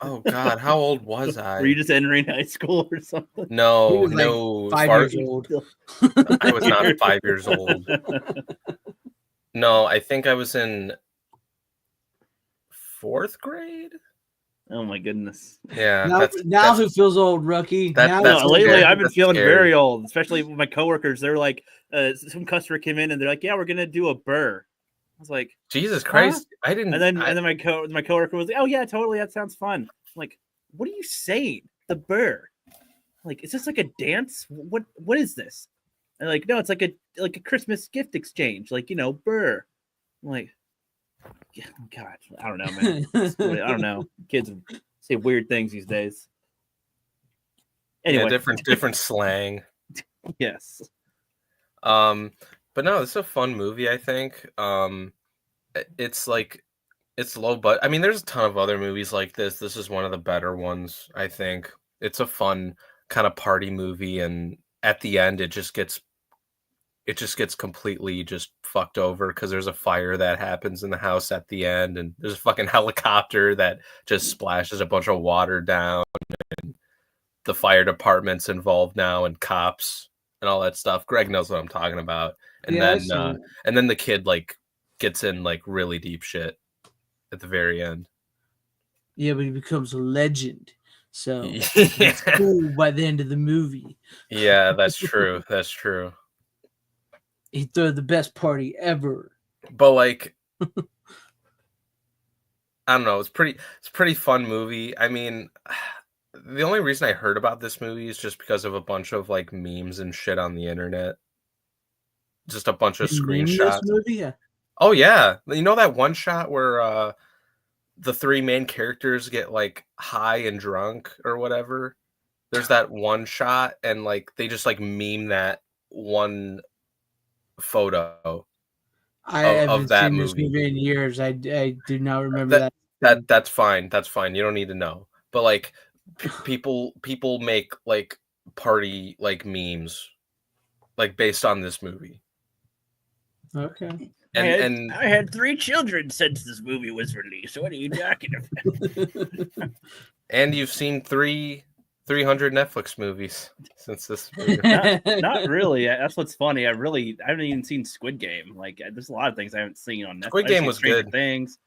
Speaker 7: Oh God, how old was I?
Speaker 6: Were you just entering high school or something?
Speaker 7: No.
Speaker 3: 5 years old.
Speaker 7: I was not 5 years old. No, I think I was in 4th grade.
Speaker 6: Oh my goodness!
Speaker 7: Yeah.
Speaker 3: Now who feels old, Rookie?
Speaker 6: Lately, I've been feeling very old, especially with my coworkers. They're like, some customer came in and they're like, "Yeah, we're gonna do a burr." I was like,
Speaker 7: Jesus Christ, I didn't.
Speaker 6: And then my coworker was like, "Oh yeah, totally, that sounds fun." I'm like, what are you saying? The burr? Like, is this like a dance? What is this? And like, no, it's like a Christmas gift exchange, like burr. I'm like, yeah, God, I don't know, man. I don't know. Kids say weird things these days. Anyway,
Speaker 7: yeah, different slang.
Speaker 6: Yes.
Speaker 7: But no, it's a fun movie. I think. It's low, but I mean, there's a ton of other movies like this. This is one of the better ones, I think. It's a fun kind of party movie, and at the end, it just gets completely just fucked over because there's a fire that happens in the house at the end, and there's a fucking helicopter that just splashes a bunch of water down, and the fire department's involved now, and cops and all that stuff. Greg knows what I'm talking about. And then the kid like gets in like really deep shit at the very end.
Speaker 3: Yeah, but he becomes a legend. So
Speaker 7: Yeah.
Speaker 3: it's cool by the end of the movie.
Speaker 7: Yeah, that's true. That's true.
Speaker 3: He threw the best party ever.
Speaker 7: But like, I don't know. It's a pretty fun movie. I mean, the only reason I heard about this movie is just because of a bunch of like memes and shit on the internet. Just a bunch of screenshots.
Speaker 3: This movie? Yeah.
Speaker 7: Oh yeah, you know that one shot where the three main characters get like high and drunk or whatever. There's that one shot, and like they just like meme that one photo.
Speaker 3: I haven't
Speaker 7: that
Speaker 3: seen this
Speaker 7: movie.
Speaker 3: movie in years. I do not remember that.
Speaker 7: That's fine. That's fine. You don't need to know. But like people make like party like memes like based on this movie.
Speaker 3: Okay.
Speaker 7: And
Speaker 4: I had 3 children since this movie was released. What are you talking about?
Speaker 7: and you've seen 300 Netflix movies since this movie.
Speaker 6: Not really. That's what's funny. I haven't even seen Squid Game. Like, there's a lot of things I haven't seen on Netflix.
Speaker 7: Squid Game was
Speaker 6: Stranger
Speaker 7: good.
Speaker 6: Things.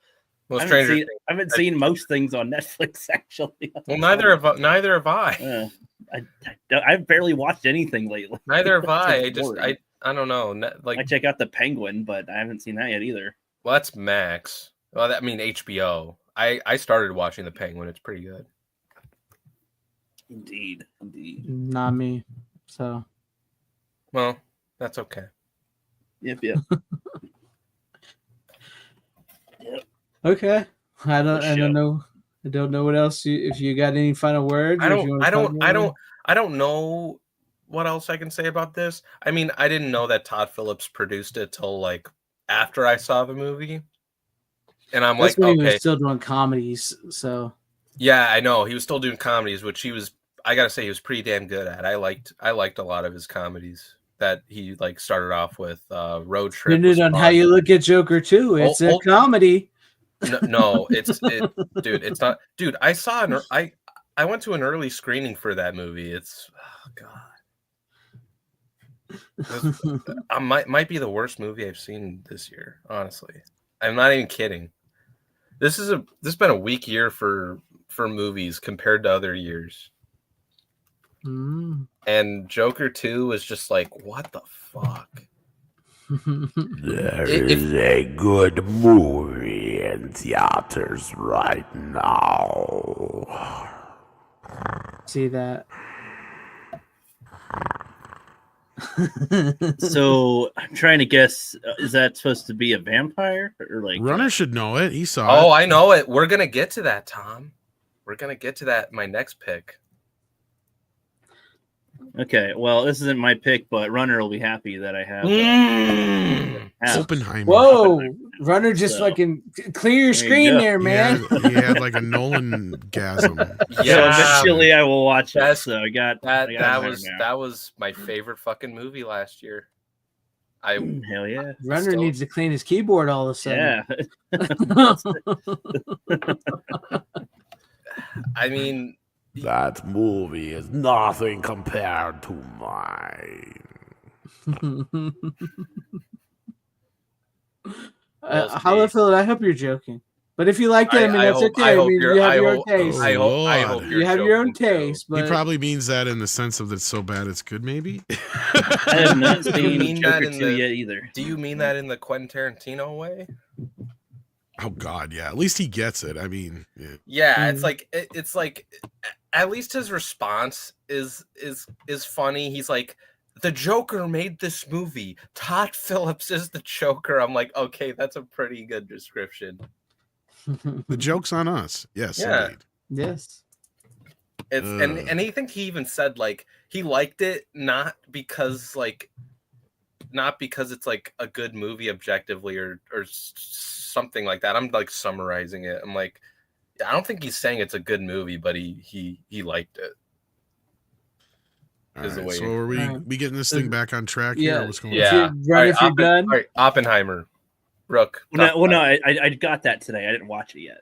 Speaker 7: Well,
Speaker 6: I haven't seen most things on Netflix actually.
Speaker 7: Well, neither have I.
Speaker 6: I've barely watched anything lately.
Speaker 7: Neither have I. I don't know. Like
Speaker 6: I check out The Penguin, but I haven't seen that yet either.
Speaker 7: Well, that's Max. Well, I mean HBO. I started watching The Penguin. It's pretty good.
Speaker 6: Indeed.
Speaker 3: Not me. So.
Speaker 7: Well, that's okay.
Speaker 6: Yep.
Speaker 3: Okay. I don't know. I don't know what else. If you got any final words.
Speaker 7: I don't know what else I can say about this. I mean, I didn't know that Todd Phillips produced it till like after I saw the movie, and I'm
Speaker 3: That's
Speaker 7: like,
Speaker 3: when
Speaker 7: okay,
Speaker 3: he was still doing comedies. So
Speaker 7: yeah, I know he was still doing comedies, which he was. I gotta say, he was pretty damn good at. I liked a lot of his comedies that he like started off with. Road Trip.
Speaker 3: Depending on how you look at Joker 2, it's a comedy.
Speaker 7: No, dude, it's not. Dude, I went to an early screening for that movie. It's might be the worst movie I've seen this year. Honestly, I'm not even kidding. This has been a weak year for movies compared to other years. And Joker 2 was just like, what the fuck?
Speaker 8: There is a good movie in theaters right now.
Speaker 3: See that?
Speaker 6: So I'm trying to guess. Is that supposed to be a vampire or like?
Speaker 5: Runner should know it. He saw
Speaker 7: Oh,
Speaker 5: it.
Speaker 7: I know it. We're gonna get to that, Tom. We're gonna get to that. My next pick.
Speaker 6: Okay, well, this isn't my pick, but Runner will be happy that I have.
Speaker 5: Oppenheimer.
Speaker 3: Whoa, Runner just fucking clear your screen
Speaker 6: go.
Speaker 3: there, man.
Speaker 5: He had like a Nolan gasm.
Speaker 6: So eventually I will watch it. So I got
Speaker 7: that was my favorite fucking movie last year.
Speaker 6: Hell yeah.
Speaker 3: Runner needs to clean his keyboard all of a sudden.
Speaker 6: Yeah.
Speaker 7: I mean,
Speaker 8: that movie is nothing compared to mine.
Speaker 3: How I feel, I hope you're joking. But if you like it, I mean, that's okay. You have your own taste.
Speaker 7: I hope
Speaker 3: you have your own taste. But
Speaker 5: he probably means that in the sense of it's so bad it's good, maybe.
Speaker 6: I have not seen Joker 2 yet either.
Speaker 7: Do you mean that in the Quentin Tarantino way?
Speaker 5: Oh God, yeah. At least he gets it. I mean,
Speaker 7: yeah. It's like at least his response is funny. He's like, the Joker made this movie. Todd Phillips is the Joker. I'm like, okay, that's a pretty good description.
Speaker 5: The joke's on us. Yes,
Speaker 7: yeah.
Speaker 5: Indeed.
Speaker 3: Yes.
Speaker 7: It's and I think he even said like he liked it not because it's like a good movie objectively or something like that. I'm like summarizing it. I'm like, I don't think he's saying it's a good movie, but he liked it.
Speaker 5: All
Speaker 7: is the
Speaker 5: right,
Speaker 7: way.
Speaker 5: so are we getting this thing back on track here? Or what's going on?
Speaker 7: Yeah.
Speaker 3: Run if you're done.
Speaker 7: All right, Oppenheimer. Rook.
Speaker 6: Well, no, I got that today. I didn't watch it yet.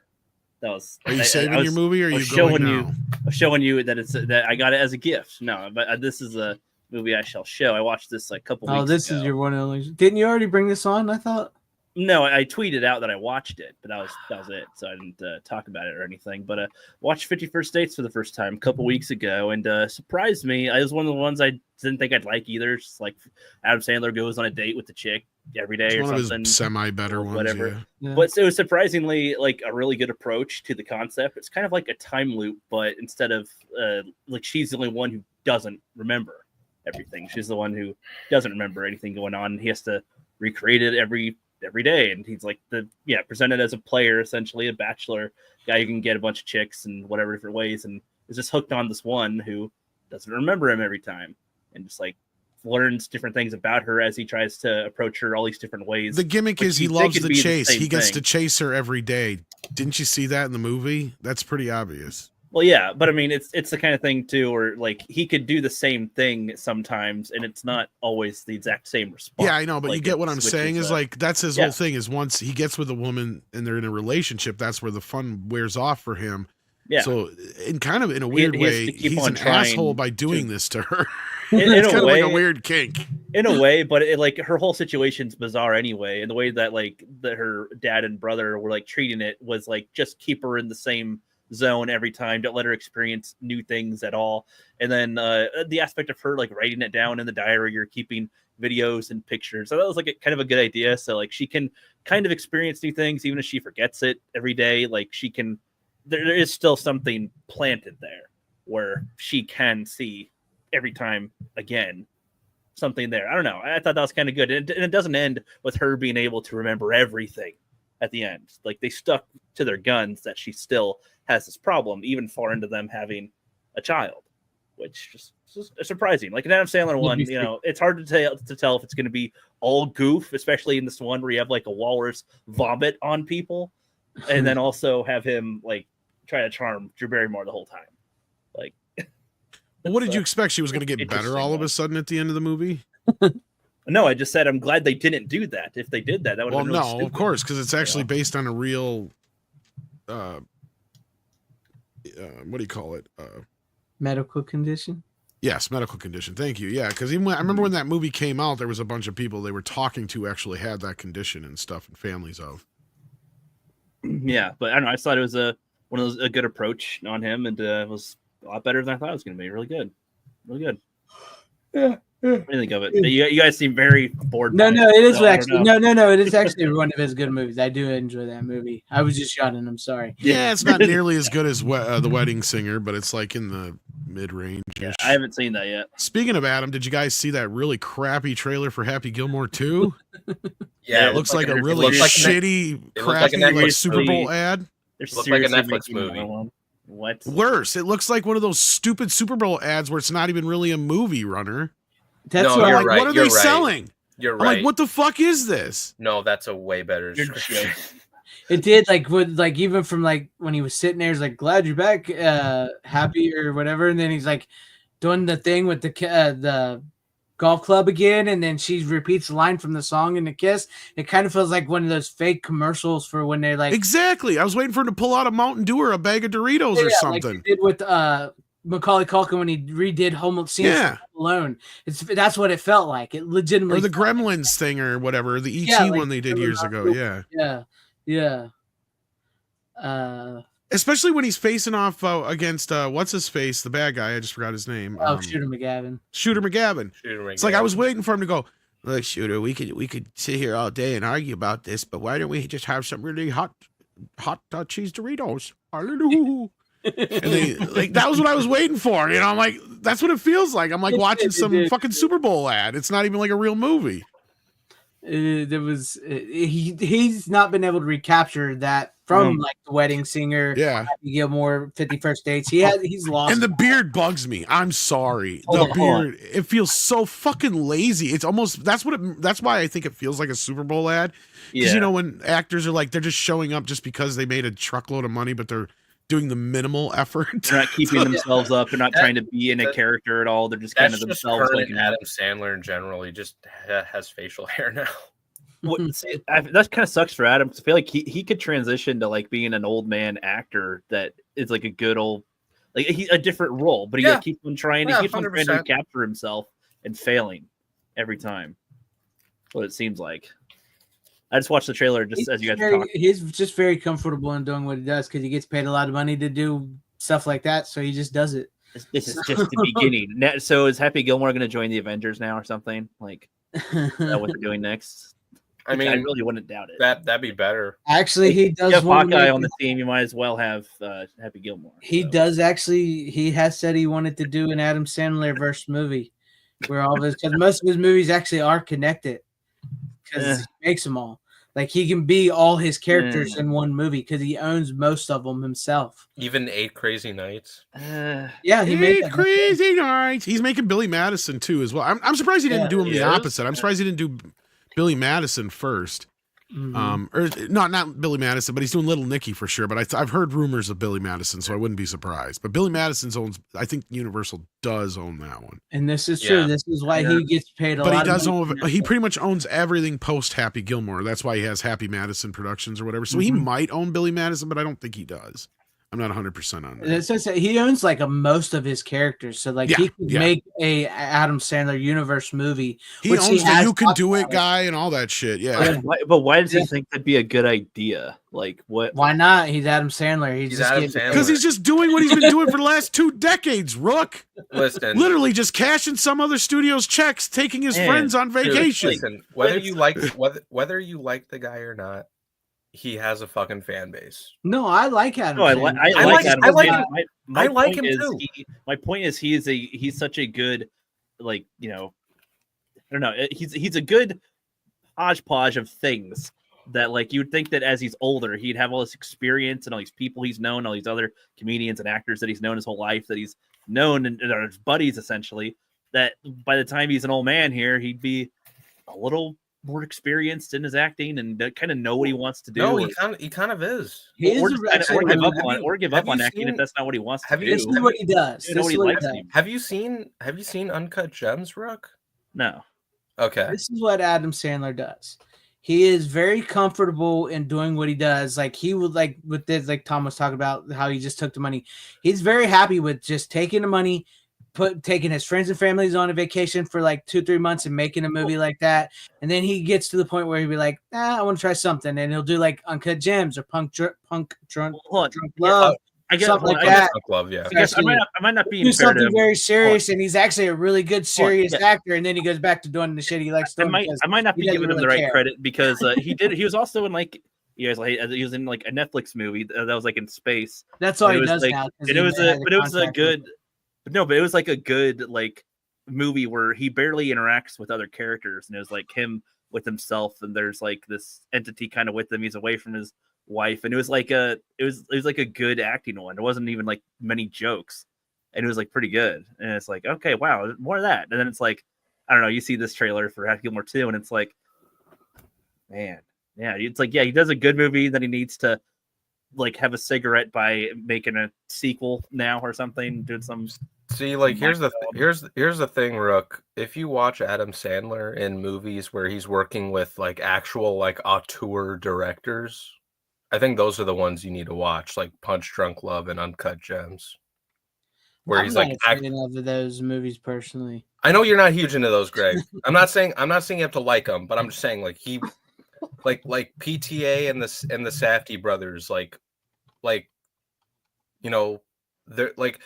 Speaker 6: That was.
Speaker 5: Are you saving your movie, or are
Speaker 6: I
Speaker 5: you
Speaker 6: was
Speaker 5: going
Speaker 6: showing
Speaker 5: now?
Speaker 6: I'm showing you that that I got it as a gift. No, but this is a movie I shall show. I watched this like a couple weeks ago.
Speaker 3: Oh, this is your one and only. Didn't you already bring this on? I thought.
Speaker 6: No, I tweeted out that I watched it, but that was it. So I didn't talk about it or anything. But watched 50 First Dates for the first time a couple weeks ago, and surprised me. It was one of the ones I didn't think I'd like either. It's just like Adam Sandler goes on a date with the chick every day,
Speaker 5: It's
Speaker 6: or
Speaker 5: one
Speaker 6: something.
Speaker 5: of his semi-better ones,
Speaker 6: whatever.
Speaker 5: yeah.
Speaker 3: Yeah.
Speaker 6: But it was surprisingly like a really good approach to the concept. It's kind of like a time loop, but instead of like she's the only one who doesn't remember everything. She's the one who doesn't remember anything going on, and he has to recreate it every day. And he's like presented as a player, essentially a bachelor guy who can get a bunch of chicks in whatever different ways, and is just hooked on this one who doesn't remember him every time, and just like learns different things about her as he tries to approach her all these different ways.
Speaker 5: The gimmick
Speaker 6: Which
Speaker 5: is he
Speaker 6: you'd think
Speaker 5: loves
Speaker 6: it'd
Speaker 5: the
Speaker 6: be the
Speaker 5: chase.
Speaker 6: same
Speaker 5: He gets
Speaker 6: thing.
Speaker 5: to chase her every day. Didn't you see that in the movie? That's pretty obvious.
Speaker 6: Well, yeah, but I mean, it's the kind of thing too, where like he could do the same thing sometimes, and it's not always the exact same response.
Speaker 5: Yeah, I know, but
Speaker 6: Like,
Speaker 5: you get what
Speaker 6: it
Speaker 5: I'm
Speaker 6: switches
Speaker 5: saying is
Speaker 6: up.
Speaker 5: like that's his
Speaker 6: Yeah.
Speaker 5: whole thing is once he gets with a woman and they're in a relationship, that's where the fun wears off for him.
Speaker 6: Yeah.
Speaker 5: So in kind of in a weird
Speaker 6: he has
Speaker 5: way,
Speaker 6: to keep
Speaker 5: he's
Speaker 6: on
Speaker 5: an
Speaker 6: trying
Speaker 5: asshole by doing
Speaker 6: to-
Speaker 5: this to her.
Speaker 6: In
Speaker 5: It's
Speaker 6: a
Speaker 5: kind of
Speaker 6: way,
Speaker 5: like a weird kink.
Speaker 6: in a way, but it, like her whole situation's bizarre anyway, and the way that like that her dad and brother were like treating it was like just keep her in the same zone every time, don't let her experience new things at all. And then the aspect of her like writing it down in the diary or keeping videos and pictures, so that was like kind of a good idea. So like she can kind of experience new things even if she forgets it every day. Like she can, there is still something planted there where she can see every time again something there. I don't know. I thought that was kind of good. And it doesn't end with her being able to remember everything at the end. Like they stuck to their guns that she still has this problem, even far into them having a child, which just surprising. Like an Adam Sandler one, you know, it's hard to tell if it's going to be all goof, especially in this one where you have like a walrus vomit on people, and then also have him like try to charm Drew Barrymore the whole time. Like,
Speaker 5: Well, what did you expect? She was going to get better
Speaker 6: interesting
Speaker 5: all of
Speaker 6: one.
Speaker 5: a sudden at the end of the movie?
Speaker 6: No, I just said I'm glad they didn't do that. If they did that would have
Speaker 5: Well,
Speaker 6: been really
Speaker 5: no,
Speaker 6: stupid.
Speaker 5: of course, because it's actually based on a real, what do you call it?
Speaker 3: Medical condition.
Speaker 5: Yes, medical condition. Thank you. Yeah, because even I remember when that movie came out, there was a bunch of people they were talking to actually had that condition and stuff, and families of.
Speaker 6: Yeah, but I don't know. I just thought it was a good approach on him, and it was a lot better than I thought it was going to be. Really good, really good.
Speaker 3: Yeah.
Speaker 6: What do you think of it? You guys seem very bored.
Speaker 3: No,
Speaker 6: by
Speaker 3: no, it is
Speaker 6: so I don't
Speaker 3: actually
Speaker 6: know.
Speaker 3: no. It is actually one of his good movies. I do enjoy that movie. I was just yawning. I'm sorry.
Speaker 5: Yeah, it's not nearly as good as The Wedding Singer, but it's like in the mid-range.
Speaker 6: Yeah, I haven't seen that yet.
Speaker 5: Speaking of Adam, did you guys see that really crappy trailer for Happy Gilmore 2?
Speaker 7: Yeah,
Speaker 5: It looks like a
Speaker 7: it
Speaker 5: really
Speaker 7: looks like
Speaker 5: shitty,
Speaker 7: it looks like
Speaker 5: crappy
Speaker 7: an
Speaker 5: like
Speaker 7: Netflix
Speaker 5: Super
Speaker 6: movie.
Speaker 5: Bowl ad.
Speaker 6: They're
Speaker 7: Looks like a
Speaker 6: seriously
Speaker 7: Netflix
Speaker 6: making
Speaker 7: movie.
Speaker 6: another one. What?
Speaker 5: Worse, it looks like one of those stupid Super Bowl ads where it's not even really a movie runner.
Speaker 3: That's
Speaker 7: No,
Speaker 3: what
Speaker 5: I'm
Speaker 7: you're
Speaker 5: like,
Speaker 7: right,
Speaker 5: what are
Speaker 7: you're
Speaker 5: they
Speaker 7: right.
Speaker 5: selling?
Speaker 7: You're
Speaker 5: I'm
Speaker 7: right.
Speaker 5: like, what the fuck is this?
Speaker 7: No, that's a way better
Speaker 6: You're
Speaker 7: description.
Speaker 3: it did. Like with like even from like when he was sitting there, he's like, "Glad you're back, happy or whatever," and then he's like doing the thing with the golf club again, and then she repeats the line from the song in the kiss. It kind of feels like one of those fake commercials for when they're like
Speaker 5: Exactly. I was waiting for him to pull out a Mountain Dew or a bag of Doritos or
Speaker 3: like
Speaker 5: something.
Speaker 3: they did with Macaulay Culkin when he redid Home Alone. That's what it felt like. It legitimately
Speaker 5: Or the Gremlins thing or whatever, the ET
Speaker 3: like
Speaker 5: one they did years ago. Yeah.
Speaker 3: yeah.
Speaker 5: Especially when he's facing off against what's his face, the bad guy. I just forgot his name.
Speaker 3: Shooter McGavin.
Speaker 5: Shooter McGavin.
Speaker 7: Shooter
Speaker 5: It's like I
Speaker 7: McGavin.
Speaker 5: was waiting for him to go, look, Shooter, we could sit here all day and argue about this, but why don't we just have some really hot cheese Doritos? Hallelujah. And they, like that was what I was waiting for. You know, I'm like, that's what it feels like. I'm like watching some fucking Super Bowl ad. It's not even like a real movie.
Speaker 3: There was he's not been able to recapture that from like The Wedding Singer,
Speaker 5: Yeah.
Speaker 3: Happy Gilmore, 51st Dates. He's lost.
Speaker 5: And the beard bugs me. I'm sorry. The beard, it feels so fucking lazy. It's almost that's why I think it feels like a Super Bowl ad. Because you know when actors are like they're just showing up just because they made a truckload of money, but they're doing the minimal effort.
Speaker 6: They're not keeping themselves up. They're not trying to be in a character at all. They're just kind of themselves.
Speaker 7: Like Adam Sandler in general, he just has facial hair now.
Speaker 6: That kind of sucks for Adam. I feel like he could transition to like being an old man actor that is like a good old, like a different role, but he keeps on trying. He keeps on trying to capture himself and failing every time. What it seems like. I just watched the trailer just as you guys were talking.
Speaker 3: He's just very comfortable in doing what he does because he gets paid a lot of money to do stuff like that, so he just does it.
Speaker 6: This is just the beginning. So is Happy Gilmore going to join the Avengers now or something? Like, is that what they're doing next? I mean, I really wouldn't doubt it.
Speaker 7: That'd be better.
Speaker 3: Actually, he does.
Speaker 6: You have Hawkeye on the team. You might as well have Happy Gilmore.
Speaker 3: He does actually. He has said he wanted to do an Adam Sandler verse movie, where all of his because most of his movies actually are connected because he makes them all. Like he can be all his characters in one movie because he owns most of them himself.
Speaker 7: Even 8 Crazy Nights.
Speaker 3: Yeah, he made
Speaker 5: 8 Crazy Nights. He's making Billy Madison too as well. I'm surprised he didn't do him the opposite. I'm surprised he didn't do Billy Madison first. Or not Billy Madison, but he's doing Little Nicky for sure. But I've heard rumors of Billy Madison, so I wouldn't be surprised. But Billy Madison owns. I think Universal does own that one.
Speaker 3: And this is true. This is why he gets paid a lot.
Speaker 5: But he does own. He pretty much owns everything post Happy Gilmore. That's why he has Happy Madison Productions or whatever. So he might own Billy Madison, but I don't think he does. I'm not 100% on that.
Speaker 3: It says that he owns like most of his characters, so like he could make a Adam Sandler universe movie.
Speaker 5: He owns the You Can Do It guy and all that shit. Yeah,
Speaker 6: but why does he think that'd be a good idea? Like what?
Speaker 3: Why not? He's Adam Sandler. He's just
Speaker 7: Adam Sandler
Speaker 5: because he's just doing what he's been doing for the last 2 decades. Rook,
Speaker 7: listen,
Speaker 5: literally just cashing some other studio's checks, taking his friends on vacation.
Speaker 7: Listen, whether you like the guy or not, he has a fucking fan base.
Speaker 3: No, I like Adam.
Speaker 6: No, I like Adam.
Speaker 7: I like him too.
Speaker 6: My point is he's such a good, like, you know, I don't know. He's a good hodgepodge of things that like you'd think that as he's older he'd have all this experience and all these people he's known, all these other comedians and actors that he's known his whole life that he's known and are his buddies essentially. That by the time he's an old man here, he'd be a little more experienced in his acting and kind of know what he wants to do.
Speaker 7: No, he kind of is.
Speaker 6: Or give up on acting if that's not what he wants to do.
Speaker 3: This is what he does.
Speaker 7: Have you seen Uncut Gems, Rook?
Speaker 6: No.
Speaker 7: Okay.
Speaker 3: This is what Adam Sandler does. He is very comfortable in doing what he does. Like he would like with this, like Tom was talking about how he just took the money. He's very happy with just taking the money, taking his friends and families on a vacation for like 2-3 months and making a movie like that. And then he gets to the point where he'll be like, I want to try something. And he'll do like Uncut Gems or Punk Drunk Love.
Speaker 6: I guess
Speaker 3: something like that.
Speaker 7: Love, yeah.
Speaker 6: I guess I might not be
Speaker 3: do something very serious, and he's actually a really good serious actor. And then he goes back to doing the shit he likes doing.
Speaker 6: I might not be giving him the right credit because he was also in like he was in like a Netflix movie that was like in space.
Speaker 3: That's all he does
Speaker 6: like,
Speaker 3: now.
Speaker 6: It was a good like movie where he barely interacts with other characters, and it was like him with himself, and there's like this entity kind of with him. He's away from his wife, and it was like a good acting one. There wasn't even like many jokes, and it was like pretty good. And it's like, okay, wow, more of that. And then it's like, I don't know, you see this trailer for Happy Gilmore 2, and it's like, man, yeah, it's like, yeah, he does a good movie, then he needs to like have a cigarette by making a sequel now or something, doing some.
Speaker 7: See, like here's the thing, Rook. If you watch Adam Sandler in movies where he's working with like actual like auteur directors, I think those are the ones you need to watch, like Punch Drunk Love and Uncut Gems, where he's like
Speaker 3: acting of those movies personally.
Speaker 7: I know you're not huge into those, Greg. I'm not saying you have to like them, but I'm just saying like he, like PTA and the Safdie brothers, like you know, they're like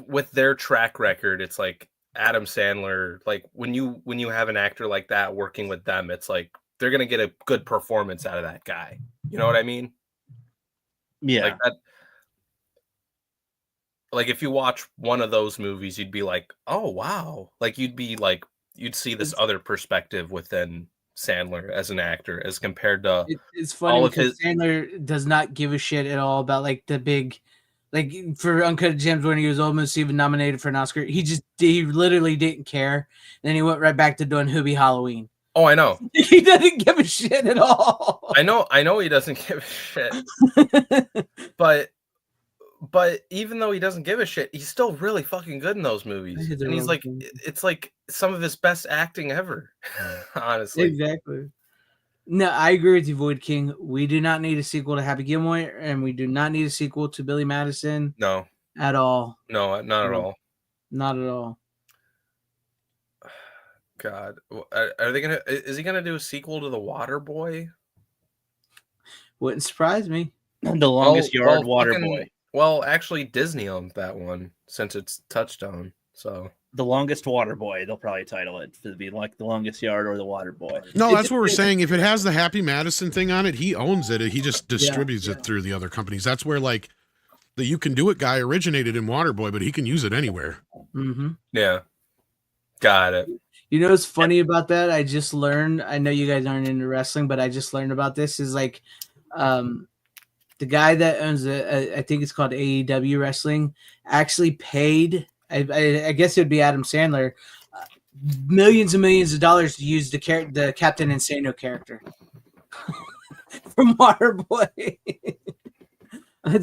Speaker 7: with their track record, it's like Adam Sandler. Like when you have an actor like that working with them, it's like they're gonna get a good performance out of that guy. You know what I mean?
Speaker 6: Yeah.
Speaker 7: Like that. Like if you watch one of those movies, you'd be like, "Oh wow!" Like you'd see this other perspective within Sandler as an actor, as compared to
Speaker 3: it's funny because Sandler does not give a shit at all about like the big, like for Uncut Gems when he was almost even nominated for an Oscar. He literally didn't care. Then he went right back to doing Hubie Halloween.
Speaker 7: Oh, I know.
Speaker 3: He doesn't give a shit at all.
Speaker 7: I know he doesn't give a shit. But but even though he doesn't give a shit, he's still really fucking good in those movies.
Speaker 3: He's a
Speaker 7: And he's
Speaker 3: really
Speaker 7: like,
Speaker 3: good-
Speaker 7: it's like some of his best acting ever, honestly.
Speaker 3: Exactly. No, I agree with you, Void King. We do not need a sequel to Happy Gilmore, and we do not need a sequel to Billy Madison
Speaker 7: No,
Speaker 3: at all.
Speaker 7: no, not at all.
Speaker 3: Not at all.
Speaker 7: God, are they gonna? Is he gonna do a sequel to The Water Boy?
Speaker 3: Wouldn't surprise me.
Speaker 6: The Longest Yard Water Boy.
Speaker 7: Well, actually, Disney owned that one since it's Touchstone. So
Speaker 6: The Longest Water Boy. They'll probably title it to be like The Longest Yard or The Water Boy.
Speaker 5: No, that's what we're saying. If it has the Happy Madison thing on it, he owns it. He just distributes it through the other companies. That's where like the You Can Do It guy originated in Waterboy, but he can use it anywhere.
Speaker 3: Mm-hmm.
Speaker 7: yeah, got it.
Speaker 3: You know what's funny about that? I just learned. I know you guys aren't into wrestling, but I just learned about this. Is like, the guy that owns I think it's called AEW Wrestling, actually paid. I guess it would be Adam Sandler, millions and millions of dollars to use the Captain Insano character from Waterboy. I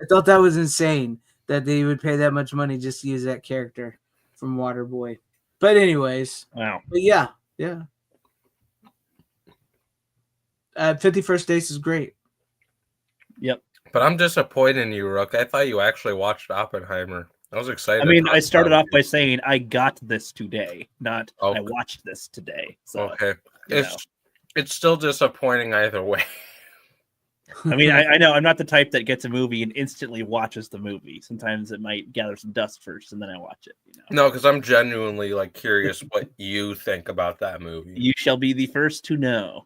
Speaker 3: thought that was insane that they would pay that much money just to use that character from Waterboy. But anyways,
Speaker 6: Wow.
Speaker 3: But yeah. 51st Dates is great.
Speaker 6: Yep.
Speaker 7: But I'm disappointed in you, Rook. I thought you actually watched Oppenheimer. I was excited.
Speaker 6: I mean, I started off by saying I got this today, not
Speaker 7: Okay.
Speaker 6: I watched this today. So,
Speaker 7: Okay,
Speaker 6: you know.
Speaker 7: it's still disappointing either way.
Speaker 6: I mean, I know I'm not the type that gets a movie and instantly watches the movie. Sometimes it might gather some dust first and then I watch it. You know?
Speaker 7: No, because I'm genuinely like curious what you think about that movie.
Speaker 6: You shall be the first to know.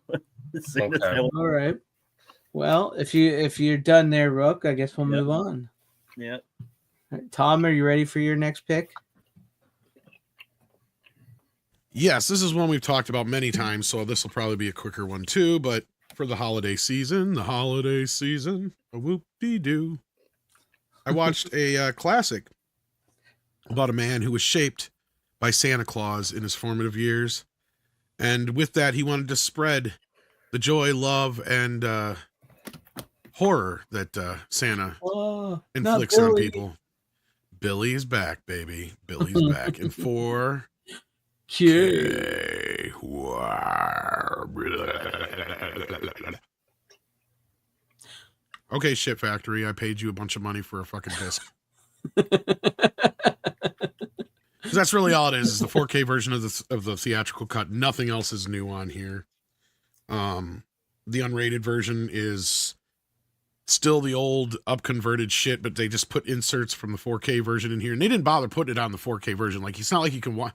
Speaker 6: As soon as
Speaker 7: Okay.
Speaker 3: All right. Well, if you're done there, Rook, I guess we'll move on.
Speaker 6: Yeah.
Speaker 3: All right, Tom, are you ready for your next pick?
Speaker 5: Yes, this is one we've talked about many times, so this will probably be a quicker one too. But for the holiday season, a whoop-de-doo. I watched a classic about a man who was shaped by Santa Claus in his formative years. And with that, he wanted to spread the joy, love, and horror that Santa inflicts on people. Billy is back, baby. Billy's back. And for
Speaker 3: Cute.
Speaker 5: Okay, Shit Factory, I paid you a bunch of money for a fucking disc. That's really all it is the 4K version of the theatrical cut. Nothing else is new on here. The unrated version is still the old up-converted shit, but they just put inserts from the 4K version in here, and they didn't bother putting it on the 4K version. Like, it's not like you can watch.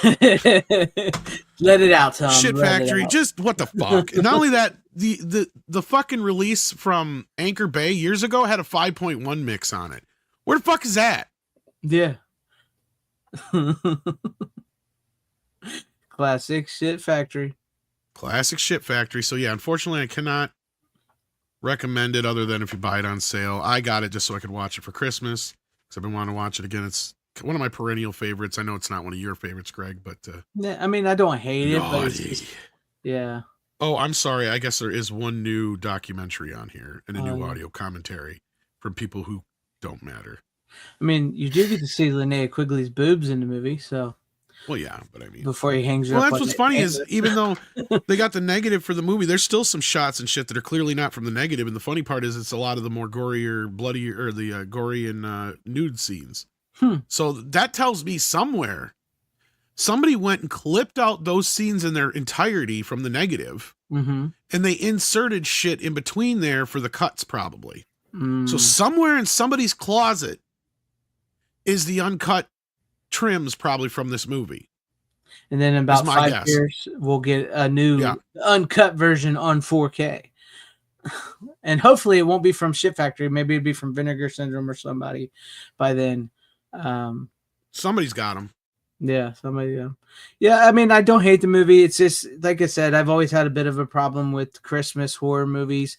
Speaker 3: Let it out, Tom.
Speaker 5: Shit
Speaker 3: Let it
Speaker 5: Factory,
Speaker 3: out.
Speaker 5: just what the fuck? And not only that, the fucking release from Anchor Bay years ago had a 5.1 mix on it. Where the fuck is that?
Speaker 3: Yeah. Classic Shit Factory.
Speaker 5: Classic Shit Factory. So yeah, unfortunately, I cannot recommend it other than if you buy it on sale. I got it just so I could watch it for Christmas because I've been wanting to watch it again. It's one of my perennial favorites. I know it's not one of your favorites, Greg, but
Speaker 3: Yeah, I mean, I don't hate it, but it's
Speaker 5: naughty.
Speaker 3: just, yeah.
Speaker 5: Oh, I'm sorry. I guess there is one new documentary on here and a new audio commentary from people who don't matter.
Speaker 3: I mean, you do get to see Linnea Quigley's boobs in the movie, so
Speaker 5: Well, yeah, but I mean,
Speaker 3: before he hangs her
Speaker 5: well,
Speaker 3: up.
Speaker 5: that's
Speaker 3: on
Speaker 5: what's
Speaker 3: the
Speaker 5: funny
Speaker 3: anchor.
Speaker 5: is even though they got the negative for the movie, there's still some shots and shit that are clearly not from the negative. And the funny part is it's a lot of the more gory or bloody or the gory and nude scenes. So that tells me somewhere somebody went and clipped out those scenes in their entirety from the negative, and they inserted shit in between there for the cuts, probably. So somewhere in somebody's closet is the uncut trims, probably from this movie.
Speaker 3: And then in about
Speaker 5: my
Speaker 3: 5
Speaker 5: guess.
Speaker 3: years, we'll get a new uncut version on 4K. And hopefully it won't be from Shit Factory. Maybe it'd be from Vinegar Syndrome or somebody by then.
Speaker 5: Somebody's got them.
Speaker 3: Yeah, somebody. Yeah, I mean, I don't hate the movie. It's just, like I said, I've always had a bit of a problem with Christmas horror movies.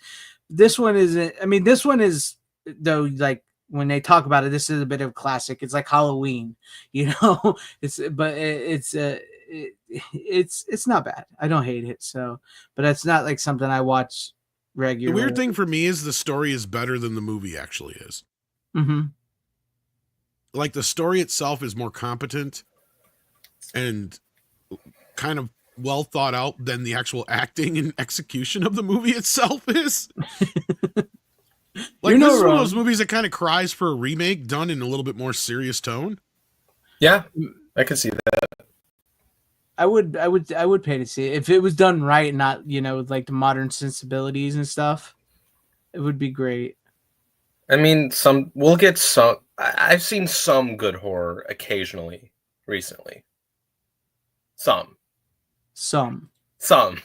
Speaker 3: This one isn't. I mean, this one is, though, like, when they talk about it, this is a bit of a classic. It's like Halloween, you know. It's not bad. I don't hate it. So, but it's not like something I watch regular.
Speaker 5: The weird thing for me is the story is better than the movie actually is.
Speaker 3: Mm-hmm.
Speaker 5: Like the story itself is more competent and kind of well thought out than the actual acting and execution of the movie itself is. Like, this is one of those movies that kind of cries for a remake done in a little bit more serious tone.
Speaker 7: Yeah, I can see that.
Speaker 3: I would pay to see it if it was done right, not with like the modern sensibilities and stuff. It would be great.
Speaker 7: I mean, we'll get some. I've seen some good horror occasionally recently. Some,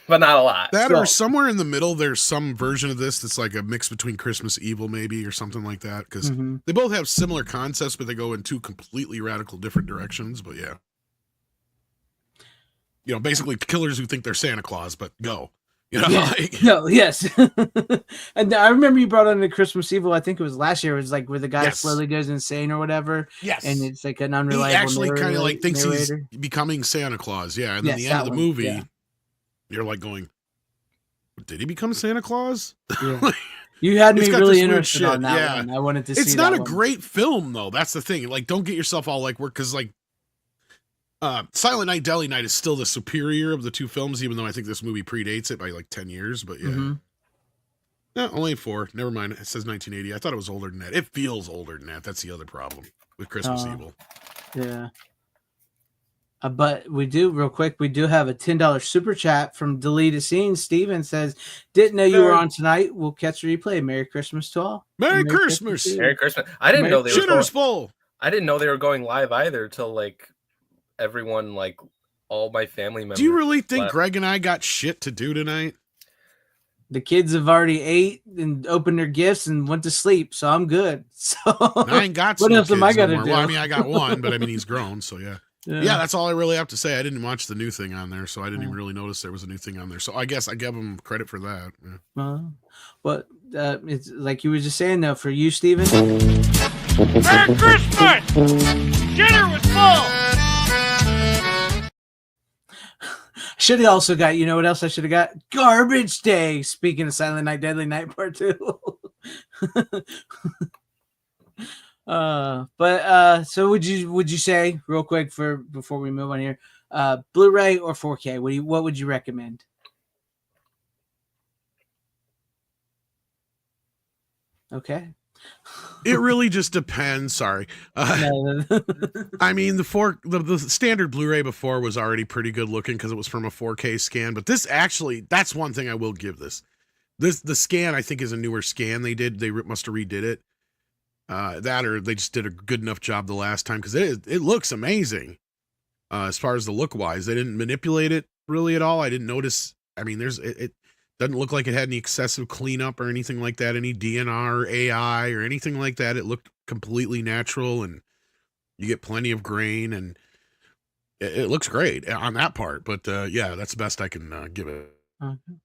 Speaker 7: but not a lot.
Speaker 5: That or somewhere in the middle, there's some version of this that's like a mix between Christmas Evil, maybe, or something like that. Because they both have similar concepts, but they go in two completely radical different directions. But yeah. Basically killers who think they're Santa Claus, but go.
Speaker 3: Yes. And I remember you brought on the Christmas Evil. I think it was last year. It was like where the guy slowly goes insane or whatever.
Speaker 5: Yes.
Speaker 3: And it's like an unreliable.
Speaker 5: He actually kind of like thinks he's becoming Santa Claus. Yeah. And then the end of the movie, you're like going, did he become Santa Claus?
Speaker 3: Yeah. You had me really interested on that one. I wanted to see. It's
Speaker 5: not a great film though. That's the thing. Like, don't get yourself all like because like. Silent Night, Deadly Night is still the superior of the two films, even though I think this movie predates it by like 10 years. But yeah, no, only 4. Never mind. It says 1980. I thought it was older than that. It feels older than that. That's the other problem with Christmas Evil.
Speaker 3: Yeah. But we do have a $10 super chat from Deleted Scenes. Steven says, didn't know you were on tonight. We'll catch a replay. Merry Christmas to all.
Speaker 5: Merry Christmas.
Speaker 7: Merry Christmas. I didn't know they were
Speaker 5: Shitter's full.
Speaker 7: I didn't know they were going live either till like everyone, like all my family members.
Speaker 5: Do you really think Greg and I got shit to do tonight?
Speaker 3: The kids have already ate and opened their gifts and went to sleep, so I'm good. So
Speaker 5: I ain't got
Speaker 3: what else am I gonna do?
Speaker 5: Well, I mean, I got one, but I mean, he's grown, so yeah. Yeah, that's all I really have to say. I didn't watch the new thing on there, so I didn't even really notice there was a new thing on there. So I guess I give him credit for that. Yeah.
Speaker 3: But it's like you were just saying though, for you, Steven.
Speaker 4: Merry Christmas! Dinner was full!
Speaker 3: Should have also got, what else I should have got? Garbage Day. Speaking of Silent Night, Deadly Night Part 2. So would you say real quick before we move on here, Blu-ray or 4K? What would you recommend? Okay.
Speaker 5: It really just depends. Sorry. I mean, the standard Blu-ray before was already pretty good looking because it was from a 4K scan. But this actually, that's one thing I will give this. The scan, I think, is a newer scan they did. They must have redid it. That or they just did a good enough job the last time because it looks amazing. As far as the look wise, they didn't manipulate it really at all. I didn't notice. I mean, it doesn't look like it had any excessive cleanup or anything like that, any DNR or AI or anything like that. It looked completely natural, and you get plenty of grain, and it looks great on that part. But yeah, that's the best I can give it.
Speaker 3: Okay.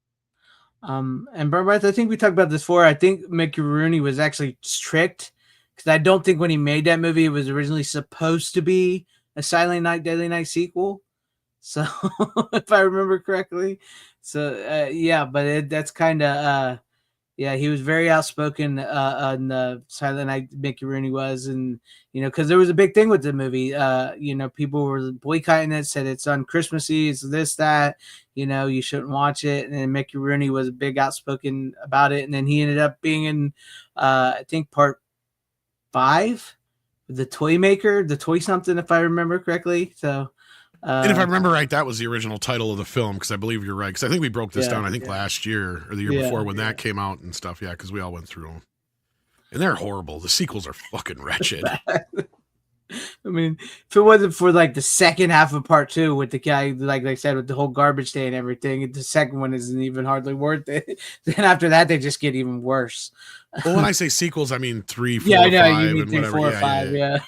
Speaker 3: And Barbara, I think we talked about this before. I think Mickey Rooney was actually tricked because I don't think when he made that movie, it was originally supposed to be a Silent Night, Deadly Night sequel. So if I remember correctly. So yeah, but that's kind of yeah, he was very outspoken on the Silent Night. Mickey Rooney was, and because there was a big thing with the movie. People were boycotting it, said it's unchristmassy, it's this, that. You shouldn't watch it. And then Mickey Rooney was big outspoken about it, and then he ended up being in I think part 5, the toy maker, the toy something, if I remember correctly. So.
Speaker 5: And if I remember right, that was the original title of the film, because I believe you're right. Because I think we broke this down, I think last year or the year before when that came out and stuff. Yeah, because we all went through them. And they're horrible. The sequels are fucking wretched.
Speaker 3: I mean, if it wasn't for like the second half of part 2 with the guy, like I said, with the whole garbage day and everything, the second one isn't even hardly worth it. Then after that, they just get even worse.
Speaker 5: Well, when I say sequels, I mean 3, 4,
Speaker 3: yeah, I know,
Speaker 5: 5,
Speaker 3: you mean
Speaker 5: and
Speaker 3: 3,
Speaker 5: whatever.
Speaker 3: 4, 5, yeah.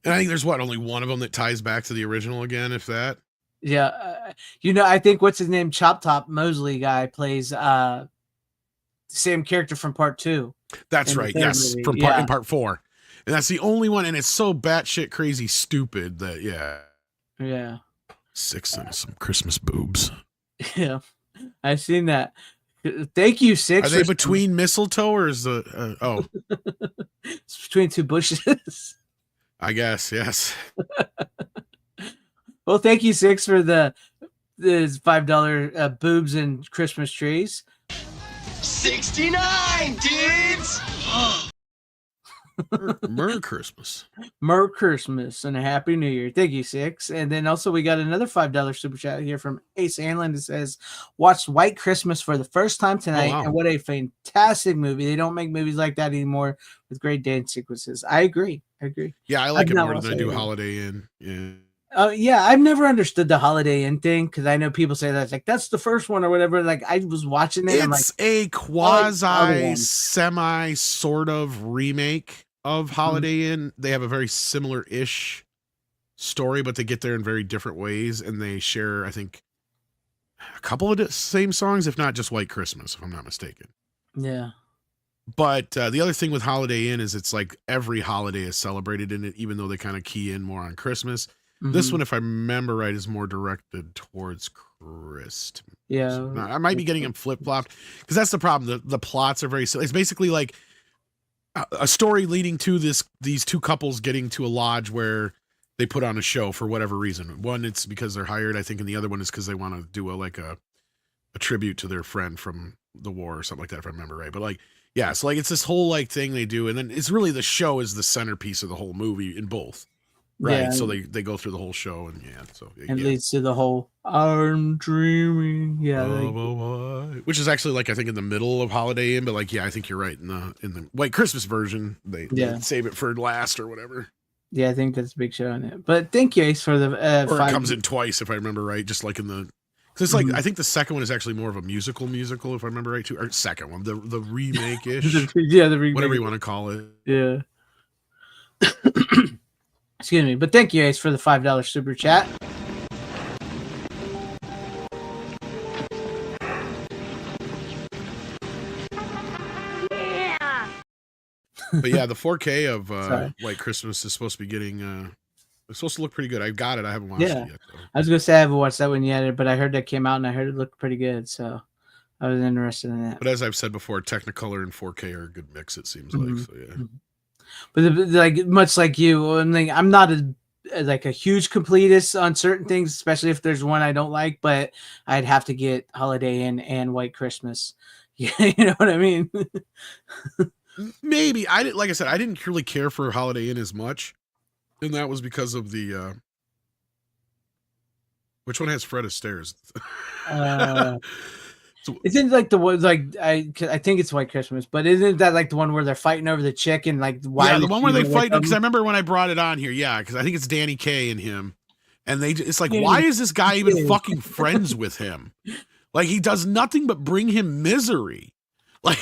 Speaker 5: And I think there's only one of them that ties back to the original again, if that.
Speaker 3: Yeah, I think what's his name, Chop Top Mosley guy plays the same character from part 2.
Speaker 5: That's right. Yes,
Speaker 3: movie.
Speaker 5: from in part 4, and that's the only one. And it's so batshit crazy stupid that
Speaker 3: yeah.
Speaker 5: 6 and some Christmas boobs.
Speaker 3: Yeah, I've seen that. Thank you, Six.
Speaker 5: Are they between mistletoe or is the
Speaker 3: It's between two bushes.
Speaker 5: I guess, yes.
Speaker 3: Well, thank you, Six, for the $5 boobs and Christmas trees.
Speaker 1: 69, dudes!
Speaker 5: Merry Christmas.
Speaker 3: Merry Christmas and a Happy New Year. Thank you, Six. And then also we got another $5 super chat here from Ace Anlin that says, watched White Christmas for the first time tonight, and what a fantastic movie. They don't make movies like that anymore with great dance sequences. I agree.
Speaker 5: Yeah, I like it more than I do Holiday Inn. Yeah.
Speaker 3: Yeah, I've never understood the Holiday Inn thing because I know people say that's like that's the first one or whatever. Like I was watching it,
Speaker 5: it's a quasi semi sort of remake of Holiday Inn. They have a very similar-ish story, but they get there in very different ways, and they share, I think, a couple of the same songs, if not just White Christmas, if I'm not mistaken.
Speaker 3: Yeah.
Speaker 5: But the other thing with Holiday Inn is it's like every holiday is celebrated in it, even though they kind of key in more on Christmas. This one, if I remember right, is more directed towards Christmas.
Speaker 3: Yeah.
Speaker 5: Now, I might be getting them flip-flopped because that's the problem. The plots are very silly. It's basically like a story leading to these two couples getting to a lodge where they put on a show for whatever reason. One, it's because they're hired, I think, and the other one is because they want to do a tribute to their friend from the war or something like that, if I remember right. But like, yeah, so like it's this whole like thing they do, and then it's really the show is the centerpiece of the whole movie in both. Right. Yeah. So they go through the whole show and it
Speaker 3: leads to the whole I'm dreaming. Yeah.
Speaker 5: Which is actually like I think in the middle of Holiday Inn, but like I think you're right in the White Christmas version, they save it for last or whatever.
Speaker 3: Yeah, I think that's a big show on it. But thank you, Ace, for the
Speaker 5: or it comes in twice if I remember right, just like in the because it's like I think the second one is actually more of a musical if I remember right too. Or second one, the remake ish.
Speaker 3: The remake.
Speaker 5: Whatever you want to call it.
Speaker 3: Yeah. Excuse me, but thank you, Ace, for the $5 super chat.
Speaker 9: Yeah.
Speaker 5: But yeah, the 4K of White Christmas is supposed to be getting. It's supposed to look pretty good. I've got it. I haven't watched it yet. Though.
Speaker 3: I was gonna say I haven't watched that one yet, but I heard that came out and I heard it looked pretty good, so I was interested in that.
Speaker 5: But as I've said before, Technicolor and 4K are a good mix. It seems like so. Yeah.
Speaker 3: But like much like you, I'm not like a huge completist on certain things, especially if there's one I don't like, but I'd have to get Holiday Inn and White Christmas. Yeah, you know what I mean?
Speaker 5: Maybe I didn't. Like I said, I didn't really care for Holiday Inn as much, and that was because of the. Which one has Fred Astaire's?
Speaker 3: Isn't like the one like I think it's White Christmas, but isn't that like the one where they're fighting over the chick and like why?
Speaker 5: Yeah, the one where they fight because I remember when I brought it on here. Yeah, because I think it's Danny Kaye and him, and it's like why is this guy even fucking friends with him? Like he does nothing but bring him misery. Like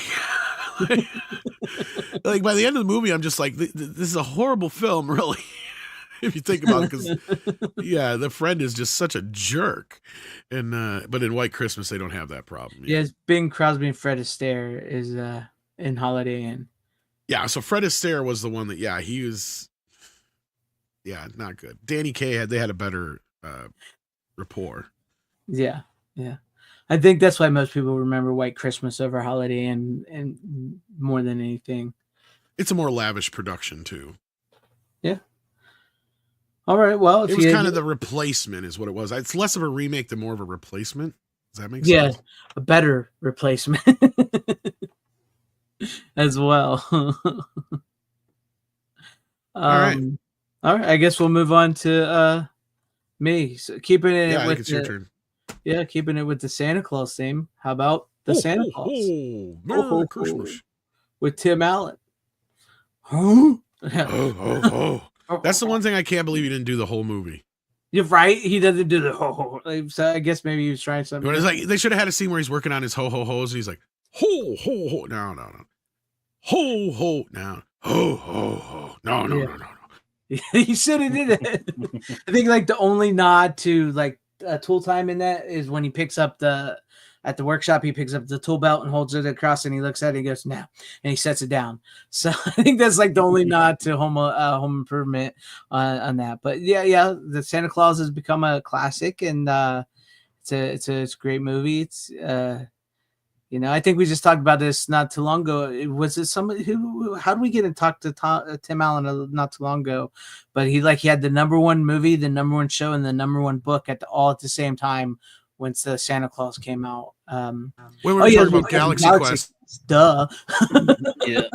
Speaker 5: by the end of the movie, I'm just like this is a horrible film, really. If you think about it, because the friend is just such a jerk, and but in White Christmas they don't have that problem.
Speaker 3: Yes, Bing Crosby and Fred Astaire is in Holiday Inn.
Speaker 5: Yeah, so Fred Astaire was the one that he was, not good. Danny Kaye they had a better rapport.
Speaker 3: Yeah. I think that's why most people remember White Christmas over Holiday Inn and more than anything.
Speaker 5: It's a more lavish production too.
Speaker 3: Yeah. All right. Well,
Speaker 5: it was kind of the replacement, is what it was. It's less of a remake than more of a replacement. Does that make sense?
Speaker 3: Yeah, a better replacement as well.
Speaker 5: All right.
Speaker 3: I guess we'll move on to me. So keeping it.
Speaker 5: I think it's your turn.
Speaker 3: Yeah, keeping it with the Santa Claus theme. How about the Santa Claus?
Speaker 5: Merry Christmas
Speaker 3: with Tim Allen. Huh?
Speaker 5: That's the one thing I can't believe he didn't do the whole movie.
Speaker 3: You're right. He doesn't do the ho. So I guess maybe he was trying something.
Speaker 5: It's like they should have had a scene where he's working on his ho-ho-hos and he's like, ho. No. Ho. No. Ho. No.
Speaker 3: He should have did it. I think like the only nod to like tool time in that is when he picks up at the workshop, he picks up the tool belt and holds it across and he looks at it, he goes, now, and he sets it down. So I think that's like the only nod to home improvement on that. But yeah, the Santa Claus has become a classic and it's a great movie. It's You know, I think we just talked about this not too long ago. Was it somebody who? How did we get in talk to Tim Allen not too long ago? But he had the #1 movie, the #1 show, and the #1 book all at the same time once the Santa Claus came out.
Speaker 5: When we were talking about Galaxy Quest,
Speaker 3: duh.
Speaker 6: Yeah.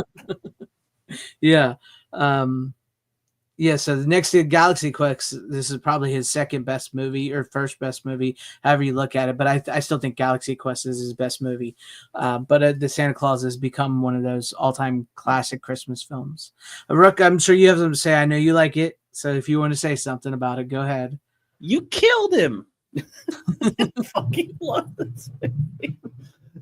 Speaker 3: Yeah. Yeah, so the next to Galaxy Quest, this is probably his second best movie or first best movie, however you look at it. But I still think Galaxy Quest is his best movie. But the Santa Claus has become one of those all-time classic Christmas films. Rook, I'm sure you have something to say. I know you like it. So if you want to say something about it, go ahead.
Speaker 6: You killed him. Fucking love this movie.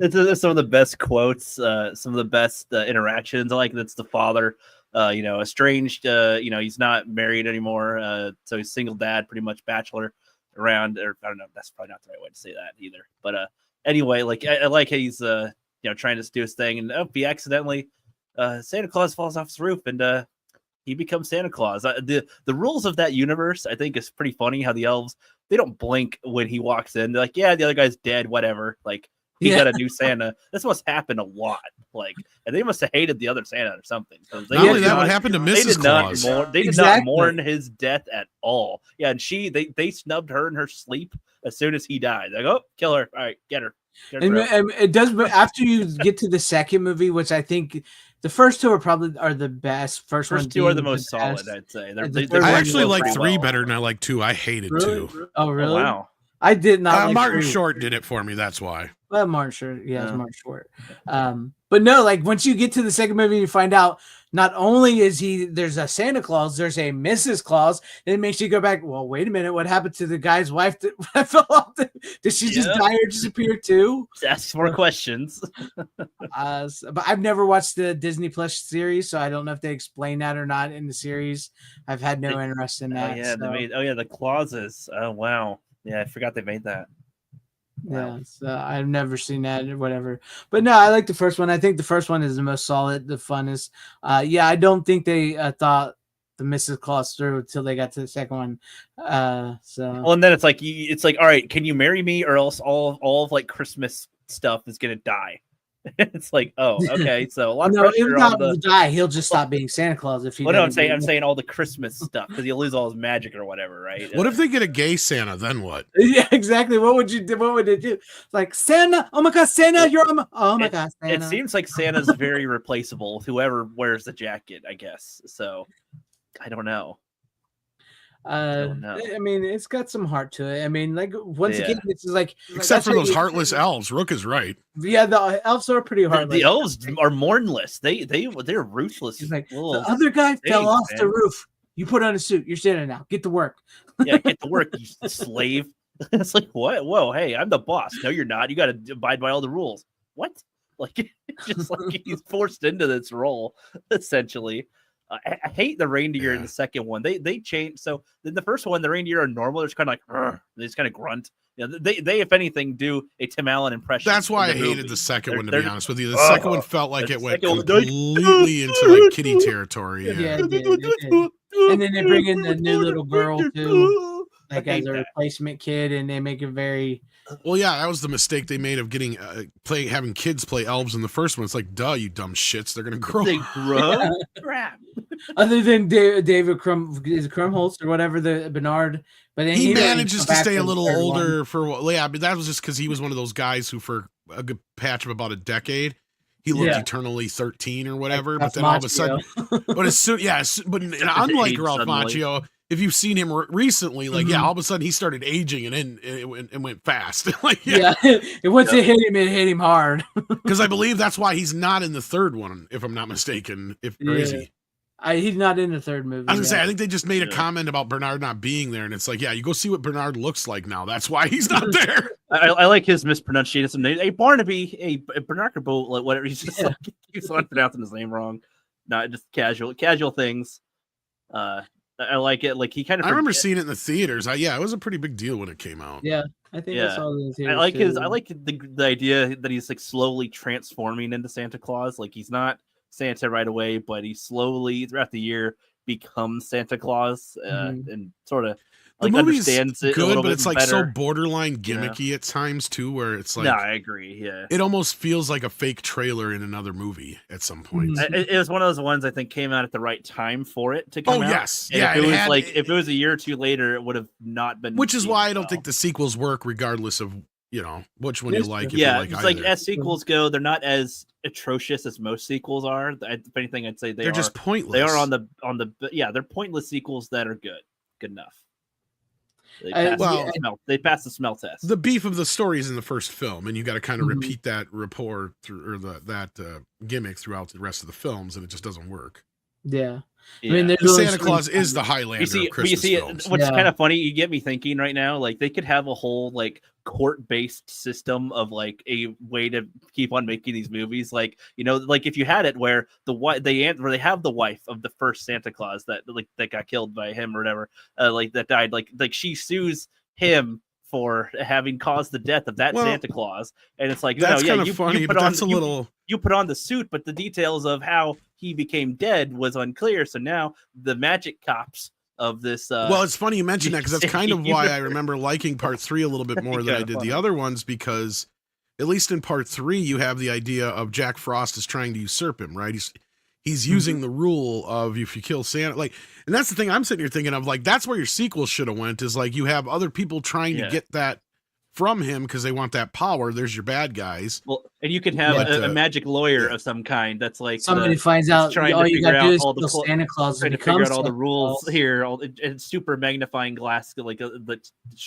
Speaker 6: It's some of the best quotes, some of the best interactions. I like that's the father. Estranged, he's not married anymore. So he's single dad, pretty much bachelor around, or I don't know, that's probably not the right way to say that either. But anyway, like I like how he's trying to do his thing, and he accidentally Santa Claus falls off his roof and he becomes Santa Claus. The rules of that universe, I think, is pretty funny how the elves, they don't blink when he walks in. They're like, yeah, the other guy's dead, whatever. Like, he got a new Santa. This must happen a lot. Like, and they must have hated the other Santa or something.
Speaker 5: Not only that, what happened to Mrs. Claus?
Speaker 6: They did not mourn his death at all. Yeah, and they snubbed her in her sleep as soon as he died. Like, oh, kill her. All right, get her.
Speaker 3: And it does, but after you get to the second movie, which I think the first two are the best. First two
Speaker 6: are the most solid, I'd say.
Speaker 5: I actually like 3 better than I like 2. I hated 2.
Speaker 3: Oh, really?
Speaker 6: Oh, wow.
Speaker 3: I did not.
Speaker 5: Martin Short did it for me. That's why.
Speaker 3: Well, Martin Short, yeah, it's Martin Short. But no, like once you get to the second movie, you find out not only there's a Santa Claus, there's a Mrs. Claus. And it makes you go back. Well, wait a minute, what happened to the guy's wife that fell off? Did she just die or disappear too?
Speaker 6: Ask more questions.
Speaker 3: But I've never watched the Disney Plus series, so I don't know if they explain that or not in the series. I've had no interest in that.
Speaker 6: The clauses. Oh wow. Yeah, I forgot they made that.
Speaker 3: Wow. Yeah, so I've never seen that or whatever. But no, I like the first one. I think the first one is the most solid, the funnest. I don't think they thought the Mrs. Claus through until they got to the second one.
Speaker 6: Well, and then it's like, all right, can you marry me or else all of like Christmas stuff is gonna die. It's like, oh, okay, so a lot of pressure on the
Speaker 3: die. He'll just stop being Santa Claus if he.
Speaker 6: Well, no, I'm saying all the Christmas stuff because he'll lose all his magic or whatever, right?
Speaker 5: What if they get a gay Santa? Then what?
Speaker 3: Yeah, exactly. What would you do? What would it do? Like Santa? Oh my God, Santa! Oh my God, Santa!
Speaker 6: It seems like Santa's very replaceable with whoever wears the jacket, I guess. So I don't know.
Speaker 3: I mean, it's got some heart to it. I mean, like once again, it's like
Speaker 5: except for those heartless elves. Rook is right.
Speaker 3: Yeah, the elves are pretty heartless.
Speaker 6: The elves are mournless. They're ruthless.
Speaker 3: He's like the other guy fell off the roof. You put on a suit. You're standing now. Get to work.
Speaker 6: Yeah, get to work, you slave. It's like what? Whoa, hey, I'm the boss. No, you're not. You got to abide by all the rules. What? Like just like he's forced into this role essentially. I hate the reindeer in the second one. They changed. So in the first one, the reindeer are normal. They're just kind of like, they just kind of grunt. You know, they if anything do a Tim Allen impression.
Speaker 5: That's why I hated the second one. To be honest with you, the second one felt like it went completely into like kitty territory.
Speaker 3: Yeah, it did. And then they bring in the new little girl too, like as a replacement kid, and they make it very.
Speaker 5: Well, yeah, that was the mistake they made of getting having kids play elves in the first one. It's like, duh, you dumb shits. They're gonna grow.
Speaker 6: They grow. Crap.
Speaker 3: Other than David Krumholtz or whatever, the Bernard, but then
Speaker 5: he manages to stay a little older but that was just because he was one of those guys who, for a good patch of about a decade, he looked eternally 13 or whatever. But then all of a sudden, but unlike Ralph Macchio. If you've seen him recently, like all of a sudden he started aging and it went fast. Like
Speaker 3: once it hit him hard.
Speaker 5: Because I believe that's why he's not in the third one, if I'm not mistaken. Is he?
Speaker 3: He's not in the third movie.
Speaker 5: I was gonna say, I think they just made a comment about Bernard not being there, and it's like, yeah, you go see what Bernard looks like now. That's why he's not there.
Speaker 6: I like his mispronunciation. A Barnaby, a Bernard, whatever. He's just like keeps on pronouncing his name wrong. Not just casual things. I like it. Like he kind of.
Speaker 5: I remember seeing it in the theaters. It was a pretty big deal when it came out.
Speaker 3: Yeah, I think I saw it in the theaters.
Speaker 6: I like the idea that he's like slowly transforming into Santa Claus. Like he's not Santa right away, but he slowly throughout the year becomes Santa Claus and sort of.
Speaker 5: The
Speaker 6: like
Speaker 5: movie's
Speaker 6: understands it a
Speaker 5: good,
Speaker 6: little
Speaker 5: but
Speaker 6: bit
Speaker 5: it's like
Speaker 6: better.
Speaker 5: so borderline gimmicky at times too, where it's like
Speaker 6: No, I agree. Yeah,
Speaker 5: it almost feels like a fake trailer in another movie at some point.
Speaker 6: it was one of those ones I think came out at the right time for it to come out.
Speaker 5: Yes,
Speaker 6: And
Speaker 5: yeah.
Speaker 6: if it was
Speaker 5: had,
Speaker 6: like if it was a year or two later, it would have not been.
Speaker 5: Which is why I don't
Speaker 6: well.
Speaker 5: think the sequels work, regardless of which one you like. If
Speaker 6: Yeah,
Speaker 5: you like
Speaker 6: it's
Speaker 5: either.
Speaker 6: like as sequels go, they're not as atrocious as most sequels are. If anything, I'd say
Speaker 5: they're just pointless.
Speaker 6: They are on the they're pointless sequels that are good enough. They pass the smell test.
Speaker 5: The beef of the story is in the first film, and you got to kind of repeat that rapport through, or that gimmick throughout the rest of the films, and it just doesn't work.
Speaker 3: Yeah. I
Speaker 6: Yeah.
Speaker 3: mean,
Speaker 5: Santa Claus is the Highlander of Christmas films.
Speaker 6: What's kind of funny, you get me thinking right now, like they could have a whole like court-based system of like a way to keep on making these movies. Like, like if you had it where they have the wife of the first Santa Claus that got killed by him or whatever, like that died, like she sues him for having caused the death of that Santa Claus, and it's like
Speaker 5: that's kind of funny, but that's a little.
Speaker 6: You put on the suit, but the details of how he became dead was unclear. So now the magic cops of this.
Speaker 5: Well, it's funny you mentioned that because that's kind of why I remember liking part 3 a little bit more than I did the other ones, because at least in part 3 you have the idea of Jack Frost is trying to usurp him, right? He's using the rule of if you kill Santa, like, and that's the thing I'm sitting here thinking of, like, that's where your sequel should have went, is like you have other people trying to get that from him because they want that power. There's your bad guys.
Speaker 6: Well, and you can have a magic lawyer of some kind that's like
Speaker 3: somebody finds out all you got to do is kill Santa Claus
Speaker 6: trying to figure out all the rules here, and super magnifying glass, like well,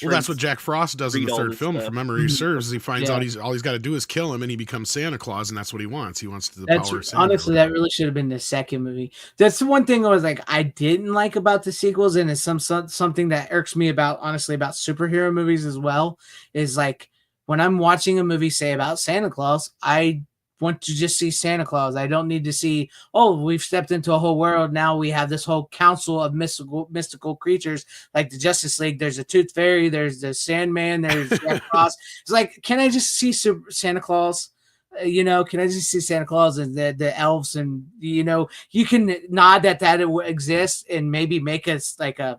Speaker 5: that's what Jack Frost does in the third film. If memory serves, he finds out all he's got to do is kill him, and he becomes Santa Claus, and that's what he wants. He wants the power of Santa.
Speaker 3: Honestly, that really should have been the second movie. That's the one thing I was like, I didn't like about the sequels, and it's something that irks me about superhero movies as well, is like when I'm watching a movie, say about Santa Claus, I want to just see Santa Claus. I don't need to see, we've stepped into a whole world. Now we have this whole council of mystical creatures like the Justice League. There's a Tooth Fairy. There's the Sandman. There's Jack Frost. It's like, can I just see Santa Claus? Can I just see Santa Claus and the elves? And, you can nod that exists and maybe make us like a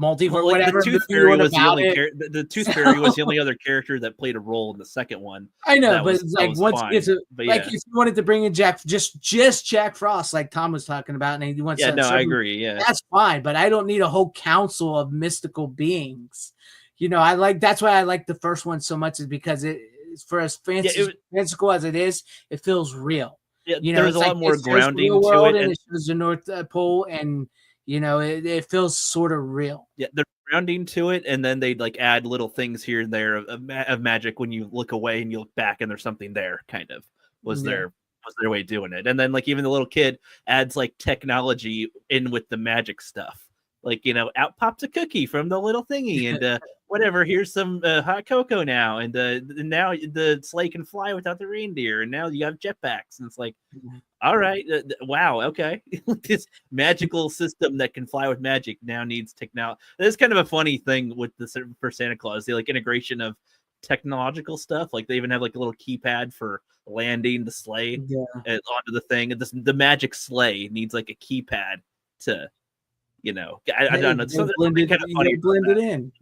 Speaker 3: multiverse, whatever.
Speaker 6: The Tooth Fairy was the Tooth Fairy was the only other character that played a role in the second one.
Speaker 3: I know, but it's like once if you wanted to bring in just Jack Frost, like Tom was talking about, and he wants
Speaker 6: I agree. Yeah,
Speaker 3: that's fine, but I don't need a whole council of mystical beings. That's why I like the first one so much, is because it's for as fanciful as it is, it feels real.
Speaker 6: Yeah, there's a lot more grounding to it,
Speaker 3: and it shows the North Pole, and it feels sort of real.
Speaker 6: Yeah, they're grounding to it, and then they like add little things here and there of magic when you look away and you look back and there's something there. Kind of was their way of doing it, and then like even the little kid adds like technology in with the magic stuff. Like, out pops a cookie from the little thingy, and whatever. Here's some hot cocoa now, and now the sleigh can fly without the reindeer, and now you have jetpacks, and it's like, all right, wow, okay, this magical system that can fly with magic now needs technology. That's kind of a funny thing with for Santa Claus, the like integration of technological stuff. Like they even have like a little keypad for landing the sleigh onto the thing, and the magic sleigh needs like a keypad to. I don't know.
Speaker 3: You gotta blend it in.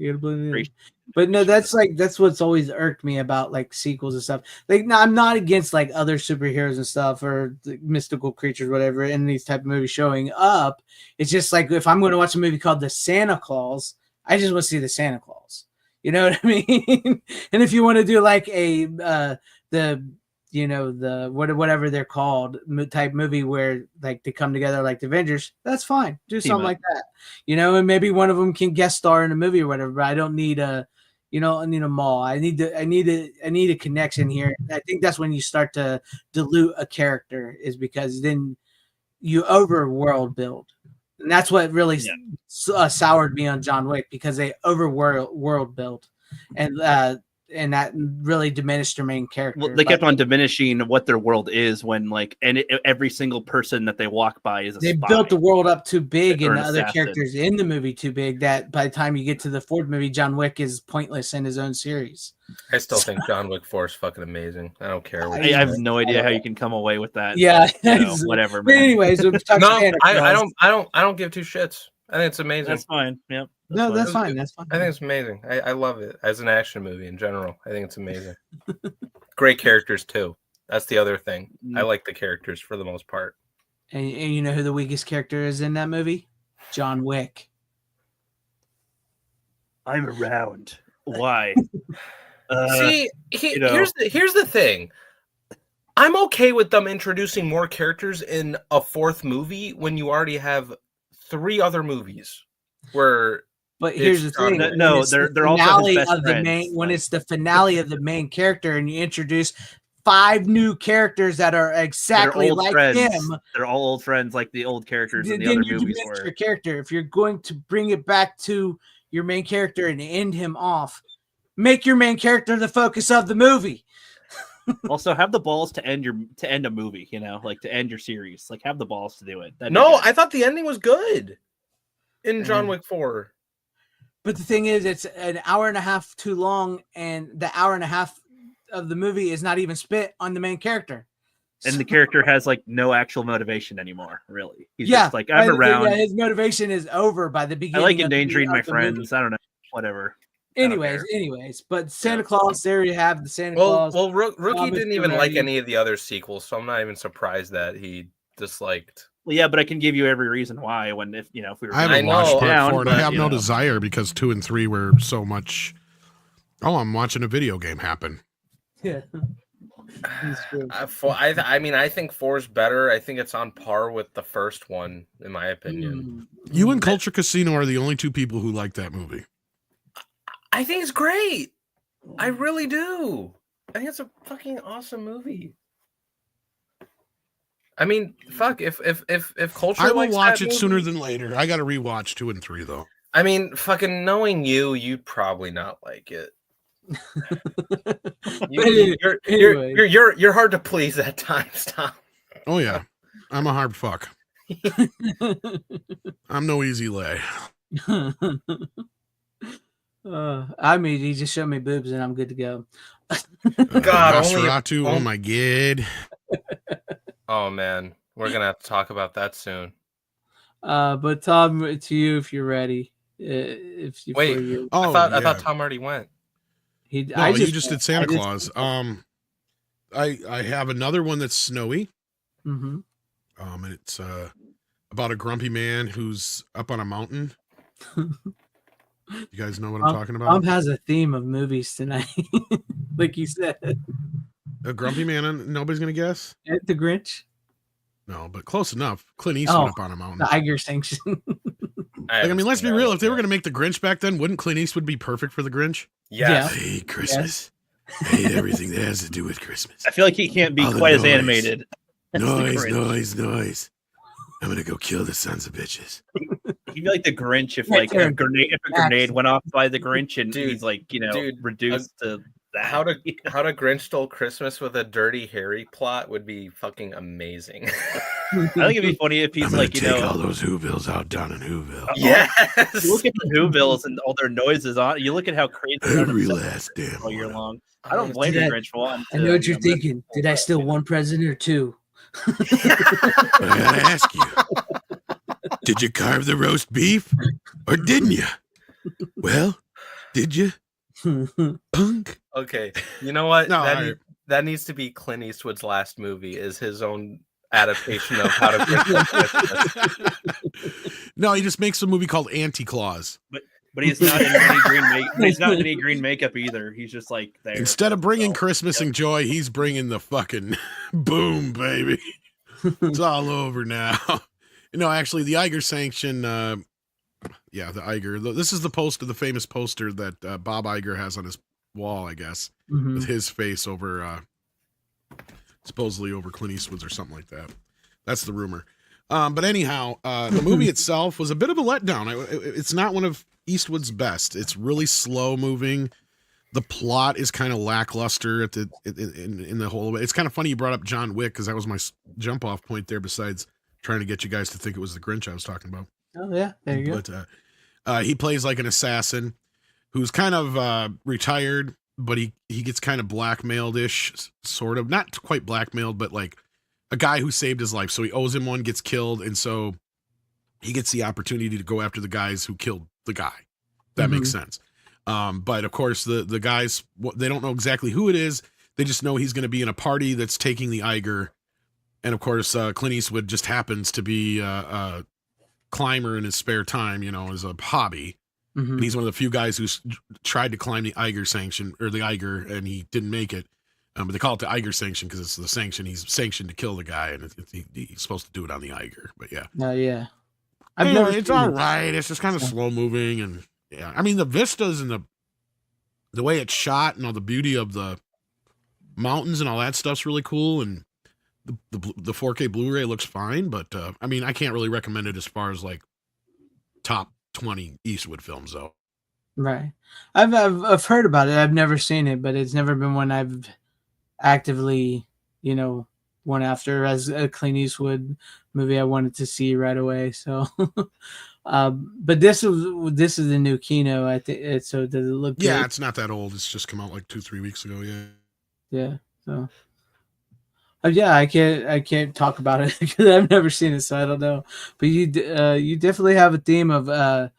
Speaker 3: But no, that's what's always irked me about like sequels and stuff. Like, no, I'm not against like other superheroes and stuff or mystical creatures, whatever, in these type of movies showing up. It's just like if I'm going to watch a movie called The Santa Claus, I just want to see the Santa Claus. You know what I mean? And if you want to do like whatever they're called type movie where like they come together like the Avengers, that's fine. Do something like that, and maybe one of them can guest star in a movie or whatever. But I don't need I need a mall. I need a connection here. I think that's when you start to dilute a character, is because then you over world build, and that's what really soured me on John Wick, because they over world build, and that really diminished their main character.
Speaker 6: Well, they kept on diminishing what their world is when every single person that they walk by is a spy.
Speaker 3: Built the world up too big and the other characters in the movie too big, that by the time you get to the fourth movie, John Wick is pointless in his own series.
Speaker 7: I still think John Wick 4 is fucking amazing. I don't care.
Speaker 6: I have no idea how you can come away with that.
Speaker 3: Yeah,
Speaker 6: whatever.
Speaker 3: But anyways,
Speaker 7: I don't give two shits. I think it's amazing.
Speaker 6: That's fine. Yep.
Speaker 3: No, that's fine. That's fine.
Speaker 7: I think it's amazing. I love it as an action movie in general. I think it's amazing. Great characters too. That's the other thing. I like the characters for the most part.
Speaker 3: And you know who the weakest character is in that movie? John Wick.
Speaker 6: I'm around. Why?
Speaker 7: See, here's the thing. I'm okay with them introducing more characters in a fourth movie when you already have 3 other movies where.
Speaker 3: But here's the thing.
Speaker 6: No, they're also his best
Speaker 3: of the main. When it's the finale of the main character, and you introduce 5 new characters that are exactly like
Speaker 6: friends.
Speaker 3: him.
Speaker 6: They're all old friends, like the old characters in the other movies.
Speaker 3: Your character. If you're going to bring it back to your main character and end him off, make your main character the focus of the movie.
Speaker 6: Also, have the balls to end a movie. You know, like to end your series. Like have the balls to do it.
Speaker 7: No, I thought the ending was good in John Wick 4.
Speaker 3: But the thing is, it's an hour and a half too long, and the hour and a half of the movie is not even spent on the main character.
Speaker 6: And the character has like no actual motivation anymore, really. He's just like, I'm around.
Speaker 3: Yeah, his motivation is over by the beginning.
Speaker 6: I like endangering my friends. I don't know. Whatever.
Speaker 3: Anyways, but Santa Claus, there you have the Santa Claus.
Speaker 7: Well, Rookie didn't even like any of the other sequels, so I'm not even surprised that he disliked.
Speaker 6: Well, yeah, but I can give you every reason why. If we were,
Speaker 5: I haven't watched part 4, and I have no desire because 2 and 3 were so much. Oh, I'm watching a video game happen.
Speaker 3: Yeah.
Speaker 7: I think 4 is better. I think it's on par with the first one, in my opinion.
Speaker 5: You and Culture Casino are the only 2 people who like that movie.
Speaker 7: I think it's great. I really do. I think it's a fucking awesome movie. I mean, fuck, if Culture
Speaker 5: I will
Speaker 7: likes
Speaker 5: watch
Speaker 7: that
Speaker 5: it
Speaker 7: movie,
Speaker 5: sooner than later. I got to rewatch 2 and 3 though.
Speaker 7: I mean, fucking knowing you'd probably not like it. You're hard to please at times, Tom.
Speaker 5: Oh yeah, I'm a hard fuck. I'm no easy lay.
Speaker 3: I mean, he just showed me boobs and I'm good to go.
Speaker 7: God,
Speaker 5: Nosferatu, oh my god.
Speaker 7: Oh man, we're gonna have to talk about that soon.
Speaker 3: But Tom, to you, if you're ready. I
Speaker 7: thought Tom already went.
Speaker 5: He just did Santa Claus. I have another one that's snowy.
Speaker 3: Mm-hmm.
Speaker 5: And it's about a grumpy man who's up on a mountain. You guys know what I'm talking about?
Speaker 3: Tom has a theme of movies tonight, like you said.
Speaker 5: A grumpy man, nobody's gonna guess?
Speaker 3: The Grinch?
Speaker 5: No, but close enough. Clint Eastwood up on a mountain.
Speaker 3: The Eiger Sanction.
Speaker 5: Let's be real. If they were gonna make the Grinch back then, wouldn't Clint Eastwood be perfect for the Grinch?
Speaker 7: Yeah.
Speaker 5: I hate Christmas. I hate everything that has to do with Christmas.
Speaker 6: I feel like he can't be quite as animated.
Speaker 5: Noise. I'm gonna go kill the sons of bitches.
Speaker 6: He'd be like the Grinch if a grenade went off by the Grinch and he's like, reduced to that.
Speaker 7: How to Grinch Stole Christmas with a Dirty Harry plot would be fucking amazing.
Speaker 6: I think it'd be funny if he's like,
Speaker 5: take all those Whovilles out down in Whoville.
Speaker 7: Yes.
Speaker 6: You look at the Whovilles and all their noises on. You look at how crazy
Speaker 5: every last damn
Speaker 6: all year long. I don't blame the Grinch for one.
Speaker 3: I know what you're thinking. Did I steal one present or 2?
Speaker 5: But I gotta ask you, did you carve the roast beef or didn't you? Well, did you? Punk.
Speaker 7: Okay, you know what?
Speaker 5: No,
Speaker 7: that needs to be Clint Eastwood's last movie. Is his own adaptation of How to Grinch.
Speaker 5: No, he just makes a movie called Anti-Claus.
Speaker 6: But he's not in any green he's not in any green makeup either. He's just like there.
Speaker 5: Instead of bringing Christmas and joy, he's bringing the fucking boom, baby. It's all over now. Actually, the Eiger Sanction. The Eiger. This is the famous poster that Bob Iger has on his wall, I guess, with his face over, supposedly over Clint Eastwood's or something like that. That's the rumor. But anyhow, the movie itself was a bit of a letdown. It's not one of Eastwood's best. It's really slow moving. The plot is kind of lackluster in the whole way. It's kind of funny you brought up John Wick because that was my jump off point there. Besides trying to get you guys to think it was the Grinch I was talking about.
Speaker 3: Oh yeah, there you
Speaker 5: go. But he plays like an assassin who's kind of retired, but he gets kind of blackmailed-ish, sort of. Not quite blackmailed, but like a guy who saved his life. So he owes him one, gets killed, and so he gets the opportunity to go after the guys who killed the guy. that makes sense. But of course, the guys, they don't know exactly who it is. They just know he's going to be in a party that's taking the Eiger. And of course, Clint Eastwood just happens to be a climber in his spare time, as a hobby. And he's one of the few guys who's tried to climb the Eiger Sanction, or the Eiger, and he didn't make it. But they call it the Eiger Sanction because it's the sanction. He's sanctioned to kill the guy, and he's supposed to do it on the Eiger. But yeah.
Speaker 3: Yeah.
Speaker 5: It's all right. It's just kind of slow moving. And yeah, I mean, the vistas and the way it's shot and all the beauty of the mountains and all that stuff's really cool. And the 4K Blu-ray looks fine. But I mean, I can't really recommend it as far as like top 20 Eastwood films, though.
Speaker 3: Right. I've heard about it. I've never seen it, but it's never been one I've actively, went after as a Clint Eastwood movie I wanted to see right away. So, but this is the new Kino. I think. So does it look?
Speaker 5: Yeah,
Speaker 3: good?
Speaker 5: it's not that old. It's just come out like 2-3 weeks ago. Yeah.
Speaker 3: Yeah. So. Yeah, I can't talk about it because I've never seen it, so I don't know. But you definitely have a theme of the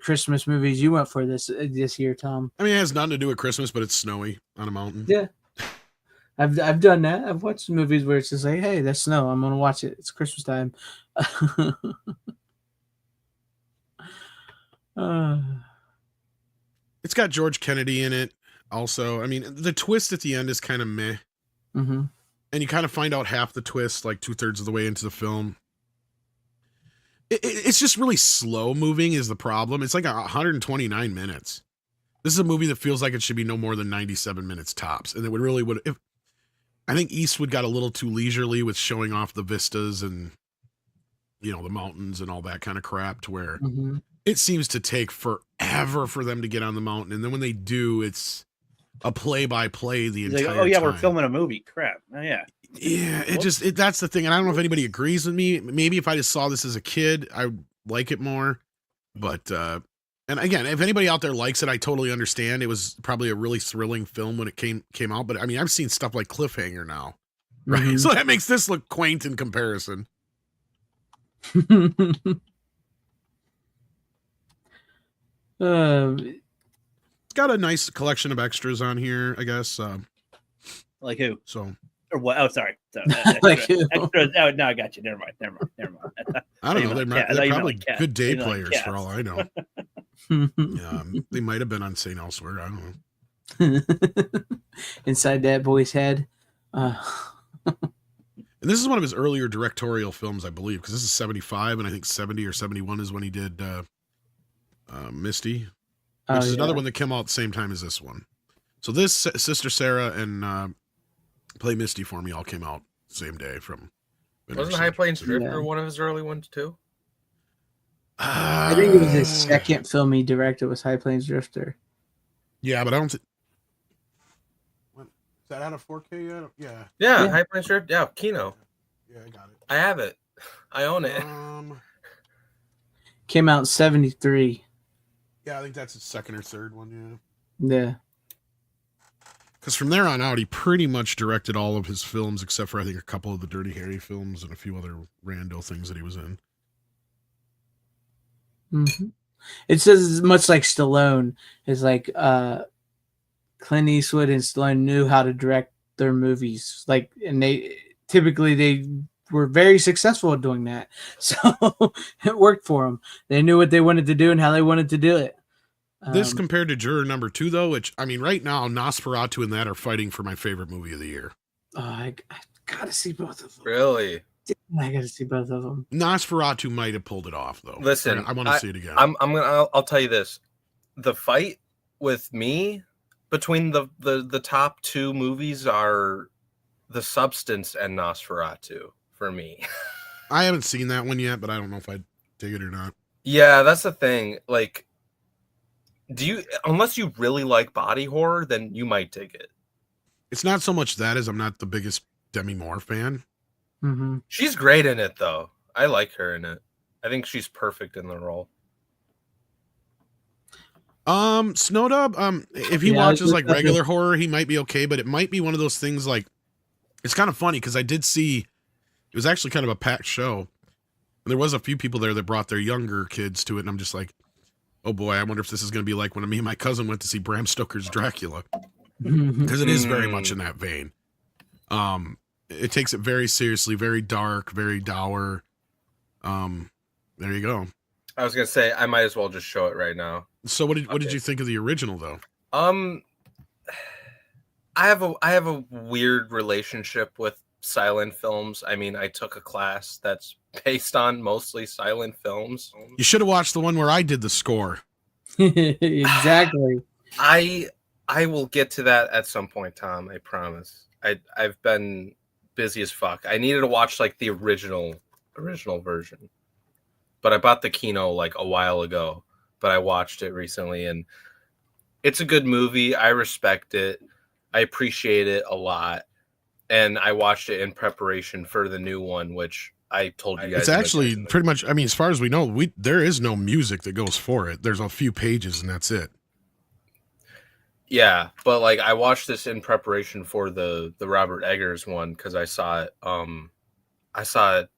Speaker 3: Christmas movies you went for this year, Tom.
Speaker 5: I mean, it has nothing to do with Christmas, but it's snowy on a mountain.
Speaker 3: Yeah, I've done that. I've watched movies where it's just like, hey, that's snow. I'm gonna watch it. It's Christmas time.
Speaker 5: It's got George Kennedy in it. Also, I mean, the twist at the end is kind of meh.
Speaker 3: Mm-hmm.
Speaker 5: And you kind of find out half the twist, like 2/3 of the way into the film. It's just really slow moving is the problem. It's like 129 minutes. This is a movie that feels like it should be no more than 97 minutes tops. And it would I think Eastwood got a little too leisurely with showing off the vistas and, the mountains and all that kind of crap to where it seems to take forever for them to get on the mountain. And then when they do, it's a play-by-play the entire time.
Speaker 6: Oh yeah, we're filming a movie. Crap. Oh yeah.
Speaker 5: Yeah, that's the thing. And I don't know if anybody agrees with me. Maybe if I just saw this as a kid, I would like it more. But and again, if anybody out there likes it, I totally understand. It was probably a really thrilling film when it came out. But I mean, I've seen stuff like Cliffhanger now. Right. So that makes this look quaint in comparison. It's got a nice collection of extras on here, I guess.
Speaker 6: Like who?
Speaker 5: So
Speaker 6: or what? Oh, sorry. So,
Speaker 3: Like who?
Speaker 6: extras. Oh no, I got you. Never mind.
Speaker 5: I don't know. They're probably good day players
Speaker 6: cats.
Speaker 5: for all I know. They might have been on St. Elsewhere. I don't know.
Speaker 3: Inside that boy's head.
Speaker 5: And this is one of his earlier directorial films, I believe, because this is 75, and I think 70 or 71 is when he did Misty, which is another one that came out at the same time as this one. So this, Sister Sarah, and Play Misty for Me all came out same day from.
Speaker 7: Wasn't High Plains Drifter one of his early ones too?
Speaker 3: I think it was his second film he directed was High Plains Drifter.
Speaker 5: Yeah, but I don't think. Is that out of 4K yet?
Speaker 7: Yeah, High Plains Drifter. Yeah, Kino.
Speaker 5: Yeah, I got it.
Speaker 7: I have it. I own it.
Speaker 3: Came out in 73.
Speaker 5: Yeah, I think that's his second or third one.
Speaker 3: Yeah.
Speaker 5: Because from there on out, he pretty much directed all of his films, except for I think a couple of the Dirty Harry films and a few other rando things that he was in.
Speaker 3: Mm-hmm. It says much like Stallone. It's like Clint Eastwood and Stallone knew how to direct their movies. And they were very successful at doing that. So it worked for them. They knew what they wanted to do and how they wanted to do it.
Speaker 5: This compared to Juror Number 2, though, which, I mean, right now, Nosferatu and that are fighting for my favorite movie of the year.
Speaker 3: I gotta see both of them.
Speaker 7: Really?
Speaker 3: I gotta see both of them.
Speaker 5: Nosferatu might have pulled it off, though.
Speaker 7: Listen,
Speaker 5: I want to see it again.
Speaker 7: I'll tell you this: the fight with me between the top two movies are The Substance and Nosferatu for me.
Speaker 5: I haven't seen that one yet, but I don't know if I'd dig it or not.
Speaker 7: Yeah, that's the thing. Like, unless you really like body horror, then you might dig it.
Speaker 5: It's not so much that as I'm not the biggest Demi Moore fan.
Speaker 3: Mm-hmm.
Speaker 7: She's great in it, though. I like her in it. I think she's perfect in the role.
Speaker 5: Snowdub, if he watches like regular horror, he might be okay, but it might be one of those things like, it's kind of funny because I did see, it was actually kind of a packed show. There was a few people there that brought their younger kids to it, and I'm just like, oh boy, I wonder if this is going to be like when me and my cousin went to see Bram Stoker's Dracula, because it is very much in that vein. It takes it very seriously, very dark, very dour. There you go.
Speaker 7: I was gonna say I might as well just show it right now.
Speaker 5: So what did you think of the original though?
Speaker 7: I have a weird relationship with silent films. I mean, I took a class that's based on mostly silent films.
Speaker 5: You should have watched the one where I did the score.
Speaker 3: Exactly.
Speaker 7: I will get to that at some point, Tom. I promise. I've been busy as fuck. I needed to watch like the original version, but I bought the Kino like a while ago. But I watched it recently, and it's a good movie. I respect it. I appreciate it a lot, and I watched it in preparation for the new one, which I told you guys.
Speaker 5: It's actually pretty much. I mean, as far as we know, there is no music that goes for it. There's a few pages, and that's it.
Speaker 7: Yeah, but like I watched this in preparation for the Robert Eggers one because I saw it. I saw it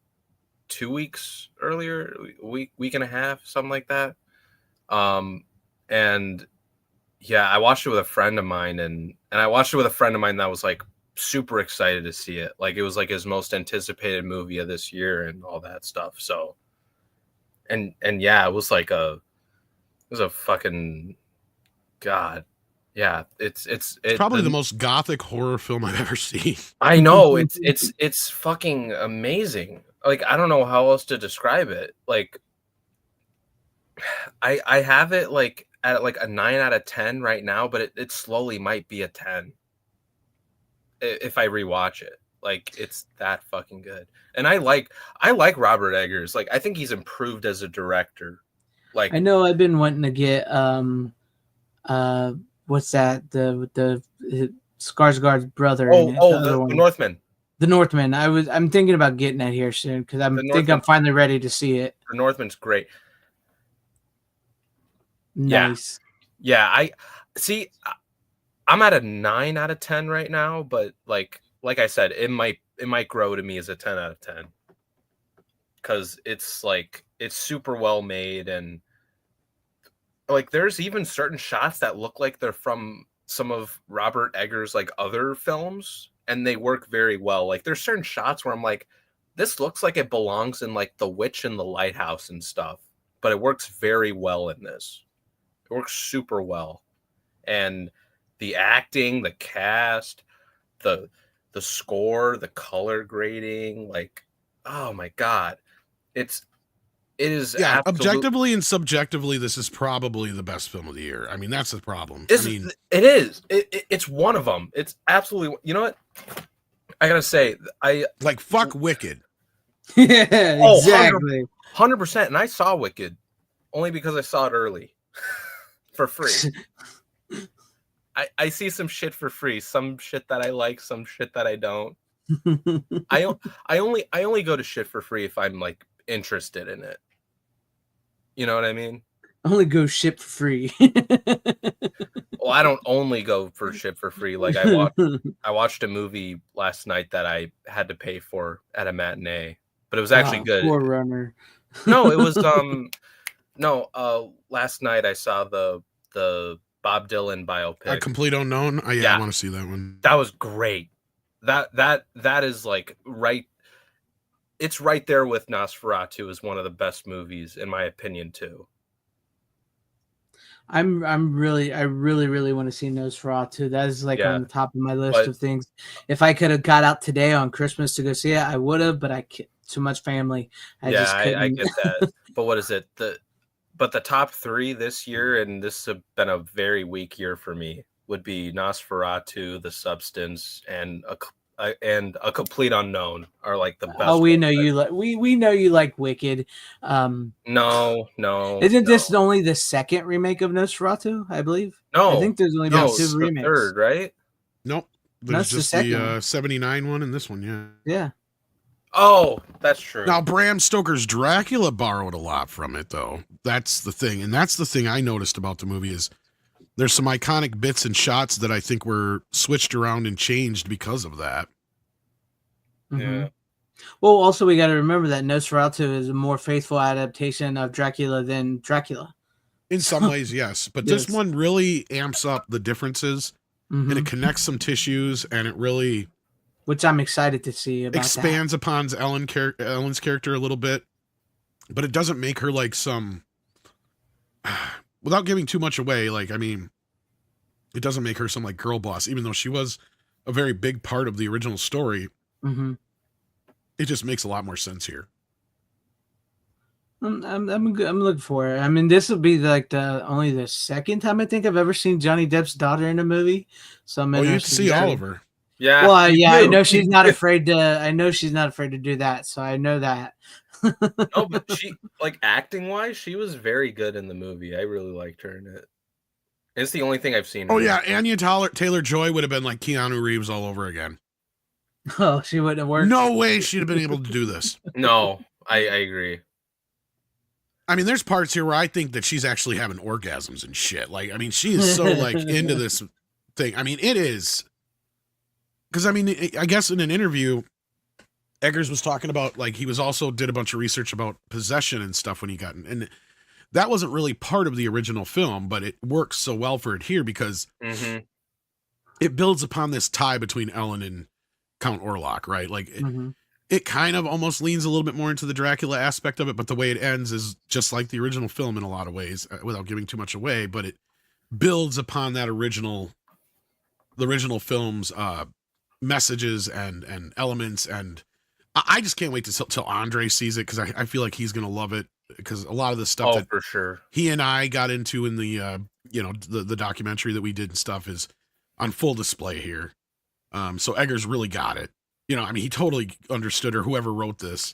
Speaker 7: 2 weeks earlier, week and a half, something like that. And yeah, I watched it with a friend of mine, and I watched it with a friend of mine that was like super excited to see it. Like it was like his most anticipated movie of this year and all that stuff. So, and yeah, it was a fucking God. Yeah, it's
Speaker 5: probably the most gothic horror film I've ever seen.
Speaker 7: I know it's fucking amazing. Like I don't know how else to describe it. Like I have it like at like a 9 out of 10 right now, but it slowly might be a 10 if I rewatch it. Like it's that fucking good. And I like Robert Eggers. Like I think he's improved as a director. Like
Speaker 3: I know I've been wanting to get what's that? The Skarsgård's brother.
Speaker 7: The Northman.
Speaker 3: The Northman. I'm thinking about getting that here soon because I'm finally ready to see it.
Speaker 7: The Northman's great.
Speaker 3: Nice.
Speaker 7: Yeah. I see. I'm at a 9 out of 10 right now, but like I said, it might grow to me as a 10 out of 10 because it's super well made, and like there's even certain shots that look like they're from some of Robert Eggers' like other films, and they work very well. Like there's certain shots where I'm like, this looks like it belongs in like The Witch and the Lighthouse and stuff, but it works very well in this. It works super well. And the acting, the cast, the score, the color grading, like, oh my God. It is
Speaker 5: objectively and subjectively, this is probably the best film of the year. I mean, that's the problem.
Speaker 7: It is. It's one of them. It's absolutely. You know what? I gotta say, I
Speaker 5: like fuck Wicked.
Speaker 3: Yeah, exactly.
Speaker 7: 100%. And I saw Wicked only because I saw it early for free. I see some shit for free. Some shit that I like. Some shit that I don't. I only go to shit for free if I'm like interested in it. You know what I mean?
Speaker 3: Only go shit for free.
Speaker 7: Well, I don't only go for shit for free. Like I watched a movie last night that I had to pay for at a matinee, but it was actually good.
Speaker 3: Poor runner.
Speaker 7: No, it was last night I saw the Bob Dylan biopic,
Speaker 5: A Complete Unknown. I want to see that one.
Speaker 7: That was great. That is like right. It's right there with Nosferatu as one of the best movies in my opinion too.
Speaker 3: I really want to see Nosferatu. That is like on the top of my list of things. If I could have got out today on Christmas to go see it, I would have. But too much family. I get
Speaker 7: that. But what is it? But the top three this year, and this has been a very weak year for me, would be Nosferatu, The Substance, and A Complete Unknown are like the best.
Speaker 3: Oh, we know you like we know you like Wicked.
Speaker 7: No.
Speaker 3: Isn't this only the second remake of Nosferatu? I believe.
Speaker 7: No,
Speaker 3: I think there's only been two remakes.
Speaker 7: The third, right?
Speaker 5: Nope. There's just the 79 one and this one.
Speaker 3: Yeah.
Speaker 7: Oh, that's true.
Speaker 5: Now, Bram Stoker's Dracula borrowed a lot from it, though. That's the thing. And that's the thing I noticed about the movie is there's some iconic bits and shots that I think were switched around and changed because of that.
Speaker 3: Mm-hmm.
Speaker 7: Yeah.
Speaker 3: Well, also, we got to remember that Nosferatu is a more faithful adaptation of Dracula than Dracula.
Speaker 5: In some ways, yes. But this one really amps up the differences and it connects some tissues and it really...
Speaker 3: Which I'm excited to see about
Speaker 5: expands upon Ellen's character a little bit. But it doesn't make her like some... Without giving too much away, like, I mean... It doesn't make her some like girl boss, even though she was a very big part of the original story. It just makes a lot more sense here.
Speaker 3: I'm looking for it. I mean, this will be like only the second time I think I've ever seen Johnny Depp's daughter in a movie. So I'm
Speaker 5: you get to see all of her.
Speaker 7: Yeah.
Speaker 3: Well, yeah, I know she's not afraid to. I know she's not afraid to do that. So I know that.
Speaker 7: No, but she, like, acting wise, she was very good in the movie. I really liked her in it. It's the only thing I've seen.
Speaker 5: Oh yeah, Anya Taylor-Joy would have been like Keanu Reeves all over again.
Speaker 3: Oh, she wouldn't have worked.
Speaker 5: No way she'd have been able to do this.
Speaker 7: No, I agree.
Speaker 5: I mean, there's parts here where I think that she's actually having orgasms and shit. Like, I mean, she is so like into this thing. I mean, it is. Because I mean, I guess in an interview, Eggers was talking about like he was also did a bunch of research about possession and stuff when he got in, and that wasn't really part of the original film, but it works so well for it here because it builds upon this tie between Ellen and Count Orlok, right? Like it kind of almost leans a little bit more into the Dracula aspect of it, but the way it ends is just like the original film in a lot of ways, without giving too much away, but it builds upon that the original film's messages and elements, and I just can't wait till Andre sees it because I feel like he's gonna love it. Because a lot of the stuff that
Speaker 7: for sure
Speaker 5: he and I got into in the the documentary that we did and stuff is on full display here. So Eggers really got it. I mean, he totally understood, or whoever wrote this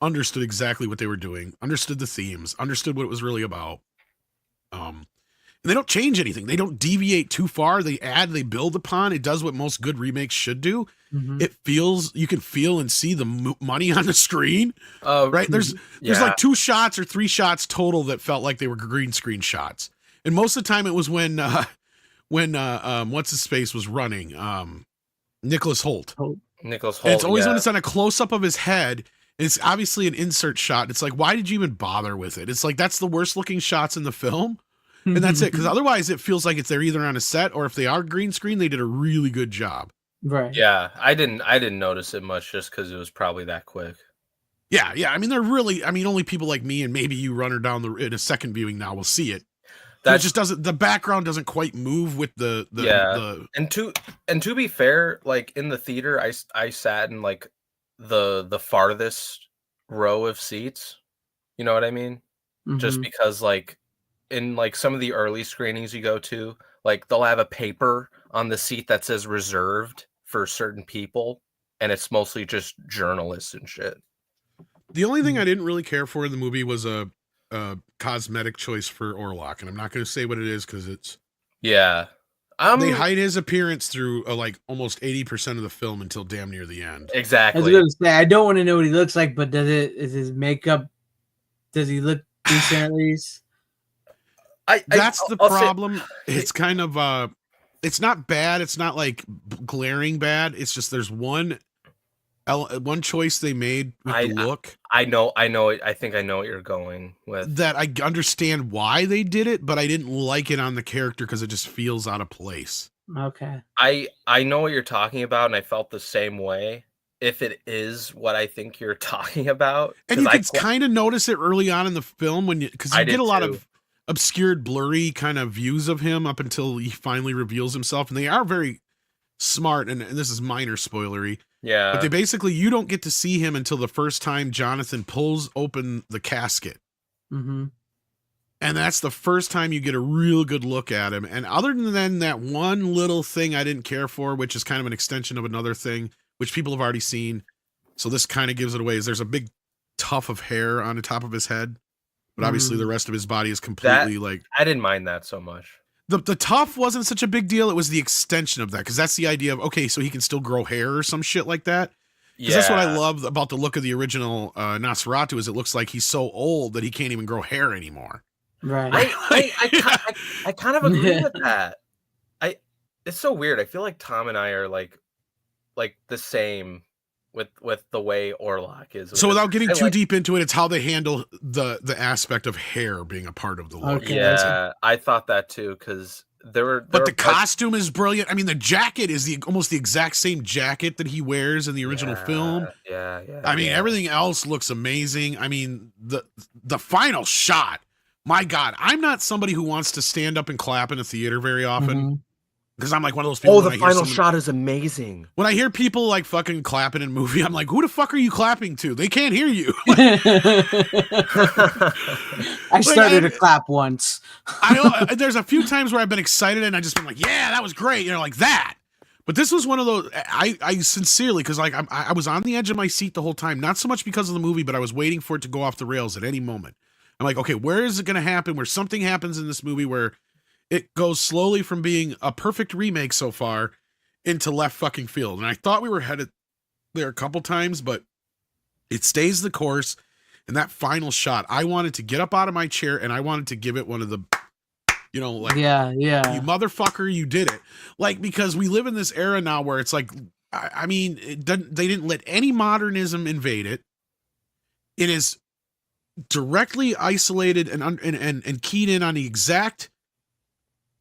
Speaker 5: understood exactly what they were doing, understood the themes, understood what it was really about. And they don't change anything. They don't deviate too far. They add, they build upon. It does what most good remakes should do. It feels, you can feel and see the money on the screen, right? There's like 2 shots or 3 shots total that felt like they were green screen shots. And most of the time it was when what's his face was running, Nicholas Hoult.
Speaker 7: Nicholas Hoult.
Speaker 5: And it's always when it's on a close up of his head. And it's obviously an insert shot. It's like, why did you even bother with it? It's like, that's the worst looking shots in the film. And that's it. Because otherwise it feels like they're either on a set, or if they are green screen, they did a really good job.
Speaker 3: Right.
Speaker 7: Yeah, I didn't notice it much just because it was probably that quick.
Speaker 5: Yeah. I mean, only people like me and maybe you run her down in a second viewing now will see it. That just doesn't. The background doesn't quite move with the.
Speaker 7: And to be fair, like in the theater, I sat in like the farthest row of seats. You know what I mean? Just because like in like some of the early screenings you go to, like they'll have a paper on the seat that says reserved for certain people, and it's mostly just journalists and shit.
Speaker 5: The only thing I didn't really care for in the movie was a cosmetic choice for Orlok, and I'm not going to say what it is because it's they hide his appearance through like almost 80% of the film until damn near the end.
Speaker 7: Exactly.
Speaker 3: I was going to say, I don't want to know what he looks like, but is his makeup? Does he look decent at least?
Speaker 5: That's the problem. It's kind of it's not bad. It's not like glaring bad. It's just there's one choice they made with the look.
Speaker 7: I know it. I think I know what you're going with.
Speaker 5: That I understand why they did it, but I didn't like it on the character because it just feels out of place.
Speaker 3: Okay.
Speaker 7: I know what you're talking about, and I felt the same way. If it is what I think you're talking about,
Speaker 5: and you can kind of notice it early on in the film because you get a lot of obscured, blurry kind of views of him up until he finally reveals himself, and they are very smart. And this is minor spoilery.
Speaker 7: Yeah.
Speaker 5: But they basically, you don't get to see him until the first time Jonathan pulls open the casket. And that's the first time you get a real good look at him. And other than that one little thing I didn't care for, which is kind of an extension of another thing, which people have already seen. So this kind of gives it away, is there's a big tuft of hair on the top of his head. But obviously the rest of his body is completely
Speaker 7: I didn't mind that so much.
Speaker 5: The tuft wasn't such a big deal. It was the extension of that, because that's the idea of, okay, so he can still grow hair or some shit like that. Because that's what I love about the look of the original Nosferatu, is it looks like he's so old that he can't even grow hair anymore.
Speaker 3: Right.
Speaker 7: I kind of agree with that. It's so weird. I feel like Tom and I are like the same with the way Orlok is.
Speaker 5: So without getting too deep into it, it's how they handle the aspect of hair being a part of the look.
Speaker 3: Okay.
Speaker 7: Yeah, I thought that too, because
Speaker 5: but the costume is brilliant. I mean, the jacket is almost the exact same jacket that he wears in the original film.
Speaker 7: Yeah.
Speaker 5: I mean, everything else looks amazing. I mean, the final shot. My God, I'm not somebody who wants to stand up and clap in a theater very often. Because I'm like one of those people.
Speaker 7: Oh, the final shot is amazing.
Speaker 5: When I hear people like fucking clapping in a movie, I'm like, who the fuck are you clapping to? They can't hear you.
Speaker 3: I started to clap once.
Speaker 5: There's a few times where I've been excited and I just been like, yeah, that was great. You know, like that. But this was one of those, I sincerely, because like I was on the edge of my seat the whole time. Not so much because of the movie, but I was waiting for it to go off the rails at any moment. I'm like, okay, where is it going to happen? Where something happens in this movie where it goes slowly from being a perfect remake so far into left fucking field. And I thought we were headed there a couple times, but it stays the course. And that final shot, I wanted to get up out of my chair and I wanted to give it one of the, you know, like,
Speaker 3: yeah,
Speaker 5: you motherfucker, you did it. Like, because we live in this era now where it's like, I mean, they didn't let any modernism invade it. It is directly isolated and keyed in on the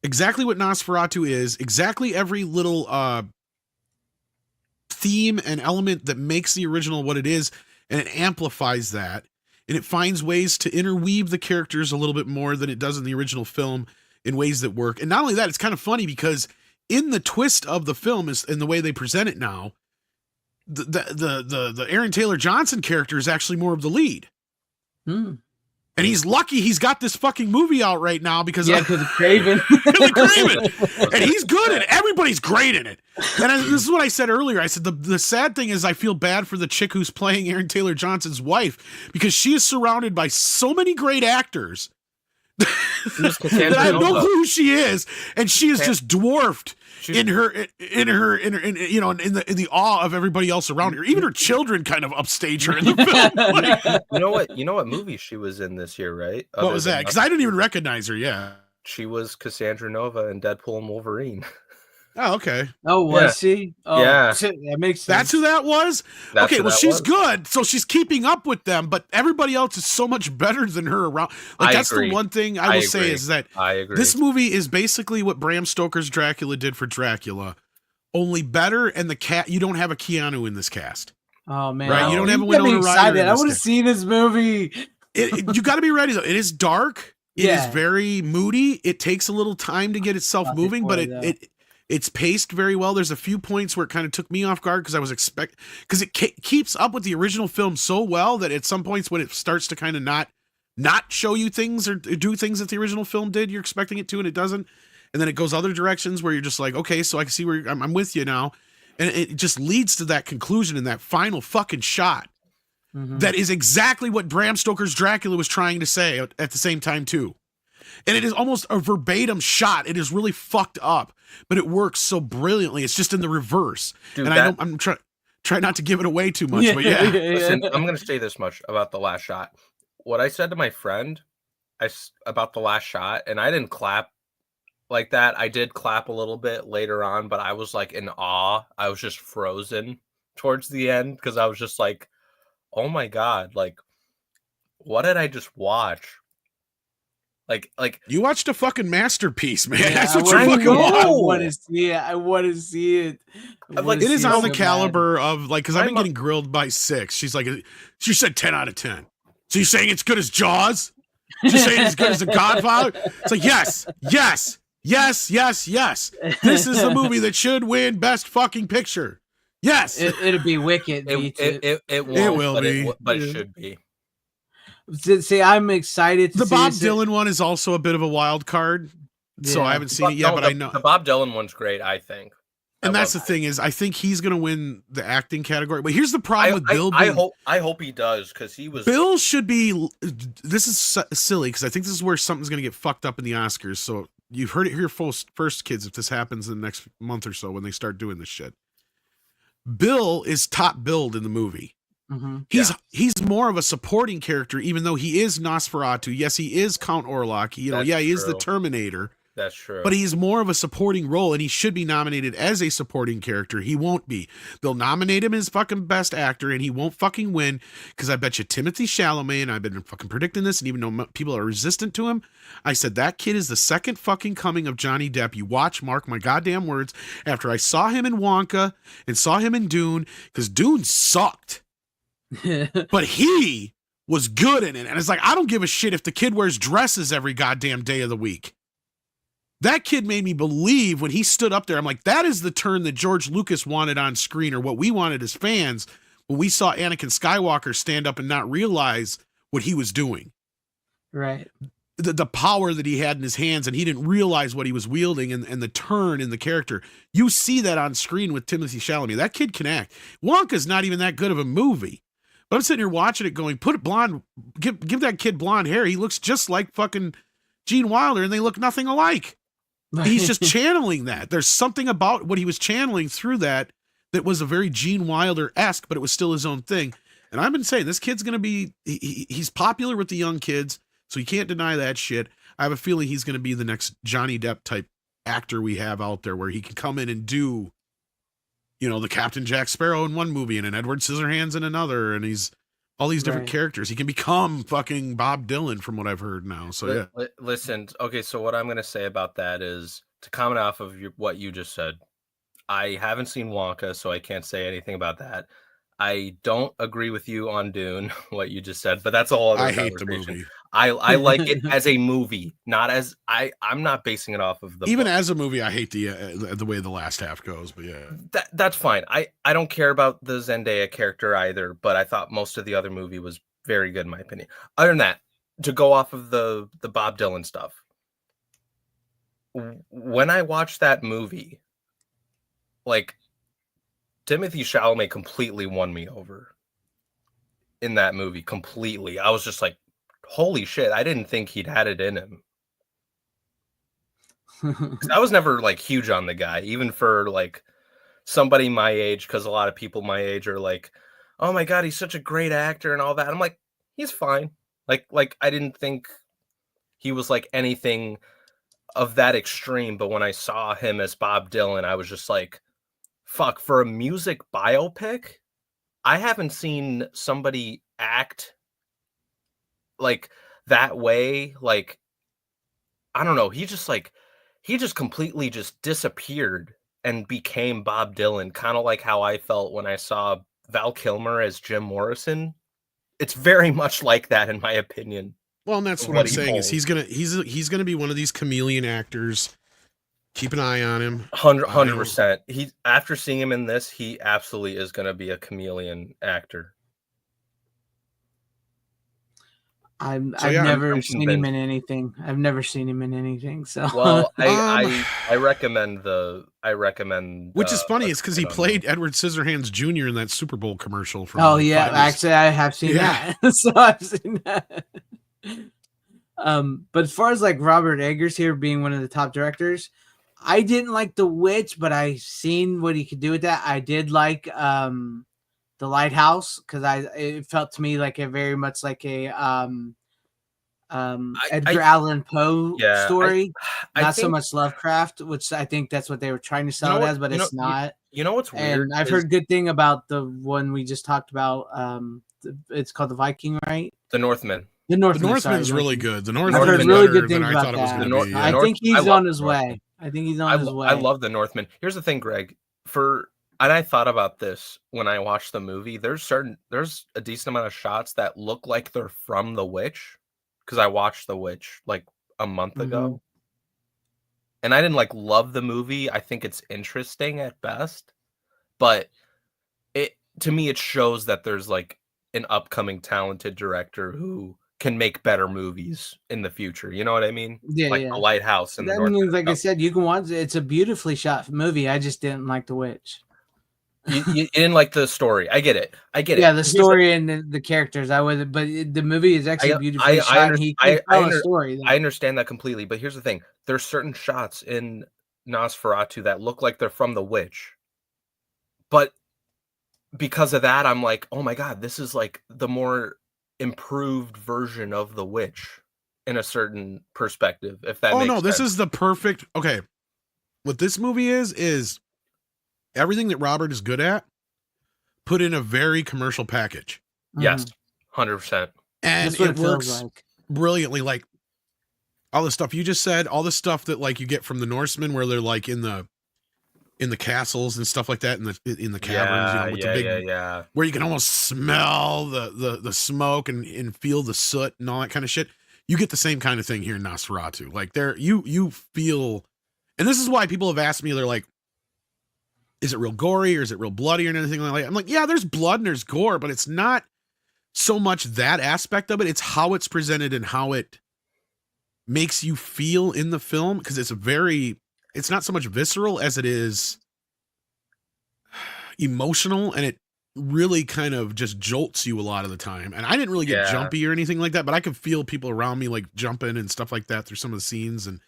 Speaker 5: exactly what Nosferatu is, exactly every little theme and element that makes the original what it is, and it amplifies that, and it finds ways to interweave the characters a little bit more than it does in the original film in ways that work. And not only that, it's kind of funny because in the twist of the film is in the way they present it now, the Aaron Taylor Johnson character is actually more of the lead. And he's lucky he's got this fucking movie out right now because
Speaker 3: of Craven.
Speaker 5: And he's good at it. Everybody's great in it. And this is what I said earlier. I said the sad thing is I feel bad for the chick who's playing Aaron Taylor Johnson's wife because she is surrounded by so many great actors that I have no clue who she is, and she is just dwarfed in the awe of everybody else around her. Even her children kind of upstage her in the film.
Speaker 7: You know what movie she was in this year, right?
Speaker 5: What was that? Because I didn't even recognize her. Yeah,
Speaker 7: she was Cassandra Nova in Deadpool and Wolverine.
Speaker 5: Oh, okay.
Speaker 3: Oh, was she? Oh,
Speaker 7: yeah,
Speaker 3: that makes sense.
Speaker 5: That's who that was. Okay, well, she's good, so she's keeping up with them. But everybody else is so much better than her around. Like that's the one thing I will say is that
Speaker 7: I agree.
Speaker 5: This movie is basically what Bram Stoker's Dracula did for Dracula, only better. And you don't have a Keanu in this cast.
Speaker 3: Oh man,
Speaker 5: right? You don't have a Winona Ryder.
Speaker 3: I want to see this movie.
Speaker 5: You got to be ready though. It is dark. It is very moody. It takes a little time to get itself moving, but it's paced very well. There's a few points where it kind of took me off guard because I was because it keeps up with the original film so well that at some points when it starts to kind of not show you things or do things that the original film did, you're expecting it to, and it doesn't. And then it goes other directions where you're just like, okay, so I can see where I'm with you now. And it just leads to that conclusion in that final fucking shot. That is exactly what Bram Stoker's Dracula was trying to say at the same time too. And it is almost a verbatim shot. It is really fucked up, but it works so brilliantly. It's just in the reverse. Dude, and I'm trying not to give it away too much, but yeah.
Speaker 7: Listen, I'm going to say this much about the last shot. What I said to my friend about the last shot, and I didn't clap like that. I did clap a little bit later on, but I was like in awe. I was just frozen towards the end because I was just like, oh my God, like, what did I just watch? Like
Speaker 5: you watched a fucking masterpiece, man.
Speaker 3: Yeah,
Speaker 5: that's what you fucking watch.
Speaker 3: I want to see it. I want to see it.
Speaker 5: Like it is on the caliber of like because I've been getting grilled by 6. She's like, she said 10 out of 10. So you're saying it's good as Jaws? She's saying it's good as The Godfather? It's like yes. This is the movie that should win Best Fucking Picture. Yes,
Speaker 3: it'll be Wicked.
Speaker 7: It will be, but it should be.
Speaker 3: See, I'm excited to
Speaker 5: see
Speaker 3: the
Speaker 5: Bob Dylan one is also a bit of a wild card, so I haven't seen it yet, but I know
Speaker 7: the Bob Dylan one's great. I think,
Speaker 5: and that's the thing is, I think he's going to win the acting category. But here's the problem with Bill.
Speaker 7: I hope he does because he was.
Speaker 5: Bill should be. This is silly because I think this is where something's going to get fucked up in the Oscars. So you've heard it here first, kids. If this happens in the next month or so, when they start doing this shit, Bill is top billed in the movie. He's more of a supporting character, even though he is Nosferatu. Yes, he is Count Orlok. He is the Terminator.
Speaker 7: That's true.
Speaker 5: But he's more of a supporting role, and he should be nominated as a supporting character. He won't be. They'll nominate him as fucking best actor, and he won't fucking win, because I bet you Timothy Chalamet, and I've been fucking predicting this, and even though people are resistant to him, I said that kid is the second fucking coming of Johnny Depp. You watch, mark my goddamn words, after I saw him in Wonka and saw him in Dune, because Dune sucked. But he was good in it. And it's like, I don't give a shit if the kid wears dresses every goddamn day of the week. That kid made me believe when he stood up there. I'm like, that is the turn that George Lucas wanted on screen, or what we wanted as fans when we saw Anakin Skywalker stand up and not realize what he was doing.
Speaker 3: Right.
Speaker 5: The power that he had in his hands, and he didn't realize what he was wielding, and the turn in the character. You see that on screen with Timothy Chalamet. That kid can act. Wonka's not even that good of a movie. But I'm sitting here watching it going, put it blonde, give that kid blonde hair. He looks just like fucking Gene Wilder, and they look nothing alike. He's just channeling that. There's something about what he was channeling through that was a very Gene Wilder-esque, but it was still his own thing. And I've been saying, this kid's going to be, he's popular with the young kids, so you can't deny that shit. I have a feeling he's going to be the next Johnny Depp type actor we have out there, where he can come in and do, you know, the Captain Jack Sparrow in one movie and an Edward Scissorhands in another, and he's all these different characters. He can become fucking Bob Dylan from what I've heard now. So yeah.
Speaker 7: Listen, okay, so what I'm going to say about that is, to comment off of what you just said, I haven't seen Wonka, so I can't say anything about that. I don't agree with you on Dune, what you just said, but that's a whole other
Speaker 5: I hate the movie.
Speaker 7: I like it as a movie, not as I'm not basing it off of the
Speaker 5: even
Speaker 7: book.
Speaker 5: As a movie. I hate the way the last half goes, but yeah,
Speaker 7: that's fine. I don't care about the Zendaya character either, but I thought most of the other movie was very good in my opinion. Other than that, to go off of the Bob Dylan stuff, when I watched that movie, like, Timothy Chalamet completely won me over in that movie. Completely. I was just like, holy shit, I didn't think he'd had it in him. I was never like huge on the guy, even for like somebody my age, because a lot of people my age are like, oh my god, he's such a great actor and all that. I'm like, he's fine. Like I didn't think he was like anything of that extreme, but when I saw him as Bob Dylan, I was just like, fuck, for a music biopic, I haven't seen somebody act like that way. Like, I don't know, he just completely just disappeared and became Bob Dylan, kind of like how I felt when I saw Val Kilmer as Jim Morrison. It's very much like that, in my opinion.
Speaker 5: Well, and that's what I'm saying is he's gonna be one of these chameleon actors. Keep an eye on him.
Speaker 7: 100%. He, after seeing him in this, he absolutely is going to be a chameleon actor.
Speaker 3: I've never seen him in anything. I've never seen him in anything. So
Speaker 7: well, I recommend
Speaker 5: which is funny, is because he played Edward Scissorhands Jr. in that Super Bowl commercial. From
Speaker 3: actually, I have seen that. So I've seen that. But as far as like Robert Eggers here being one of the top directors, I didn't like The Witch, but I seen what he could do with that. I did like The Lighthouse, because it felt to me like a very much like a Edgar Allan Poe story, not so much Lovecraft, which I think that's what they were trying to sell it as, but it's not.
Speaker 7: You know what's weird?
Speaker 3: And I've heard good thing about the one we just talked about. It's called The Viking, right?
Speaker 7: The Northman.
Speaker 3: The
Speaker 5: Northman's really good. The Northman's
Speaker 3: I've heard really good
Speaker 5: than
Speaker 3: things
Speaker 5: I
Speaker 3: about
Speaker 5: thought it was
Speaker 3: that.
Speaker 5: going to be.
Speaker 3: I think he's on his way. I think he's on his way.
Speaker 7: I love The Northman. Here's the thing, Greg. And I thought about this when I watched the movie. There's a decent amount of shots that look like they're from The Witch, because I watched The Witch like a month ago, and I didn't like love the movie. I think it's interesting at best, but to me it shows that there's like an upcoming talented director who can make better movies in the future. You know what I mean?
Speaker 3: Yeah,
Speaker 7: like The Lighthouse and
Speaker 3: that means, like I said, you can watch it. It's a beautifully shot movie. I just didn't like The Witch.
Speaker 7: You didn't like the story. I get it.
Speaker 3: Yeah, the story and the characters. I would, but the movie is actually beautifully shot.
Speaker 7: I understand that completely. But here's the thing: there's certain shots in Nosferatu that look like they're from The Witch, but because of that, I'm like, oh my god, this is like the more improved version of The Witch. in a certain perspective. If that
Speaker 5: Oh
Speaker 7: makes
Speaker 5: no,
Speaker 7: sense.
Speaker 5: this is the perfect. Okay, what this movie is everything that Robert is good at, put in a very commercial package.
Speaker 7: Yes, 100%.
Speaker 5: And
Speaker 3: That's what
Speaker 5: it
Speaker 3: it feels
Speaker 5: works
Speaker 3: like.
Speaker 5: brilliantly. Like all the stuff you just said, all the stuff that like you get from the Norsemen, where they're like in the castles and stuff like that, in the caverns, you know, with the big, where you can almost smell the smoke and feel the soot and all that kind of shit. You get the same kind of thing here in Nosferatu. Like there, you feel, and this is why people have asked me, they're like, is it real gory or is it real bloody or anything like that? I'm like, yeah, there's blood and there's gore, but it's not so much that aspect of it. It's how it's presented and how it makes you feel in the film, because it's not so much visceral as it is emotional, and it really kind of just jolts you a lot of the time. And I didn't really get jumpy or anything like that, but I could feel people around me like jumping and stuff like that through some of the scenes. And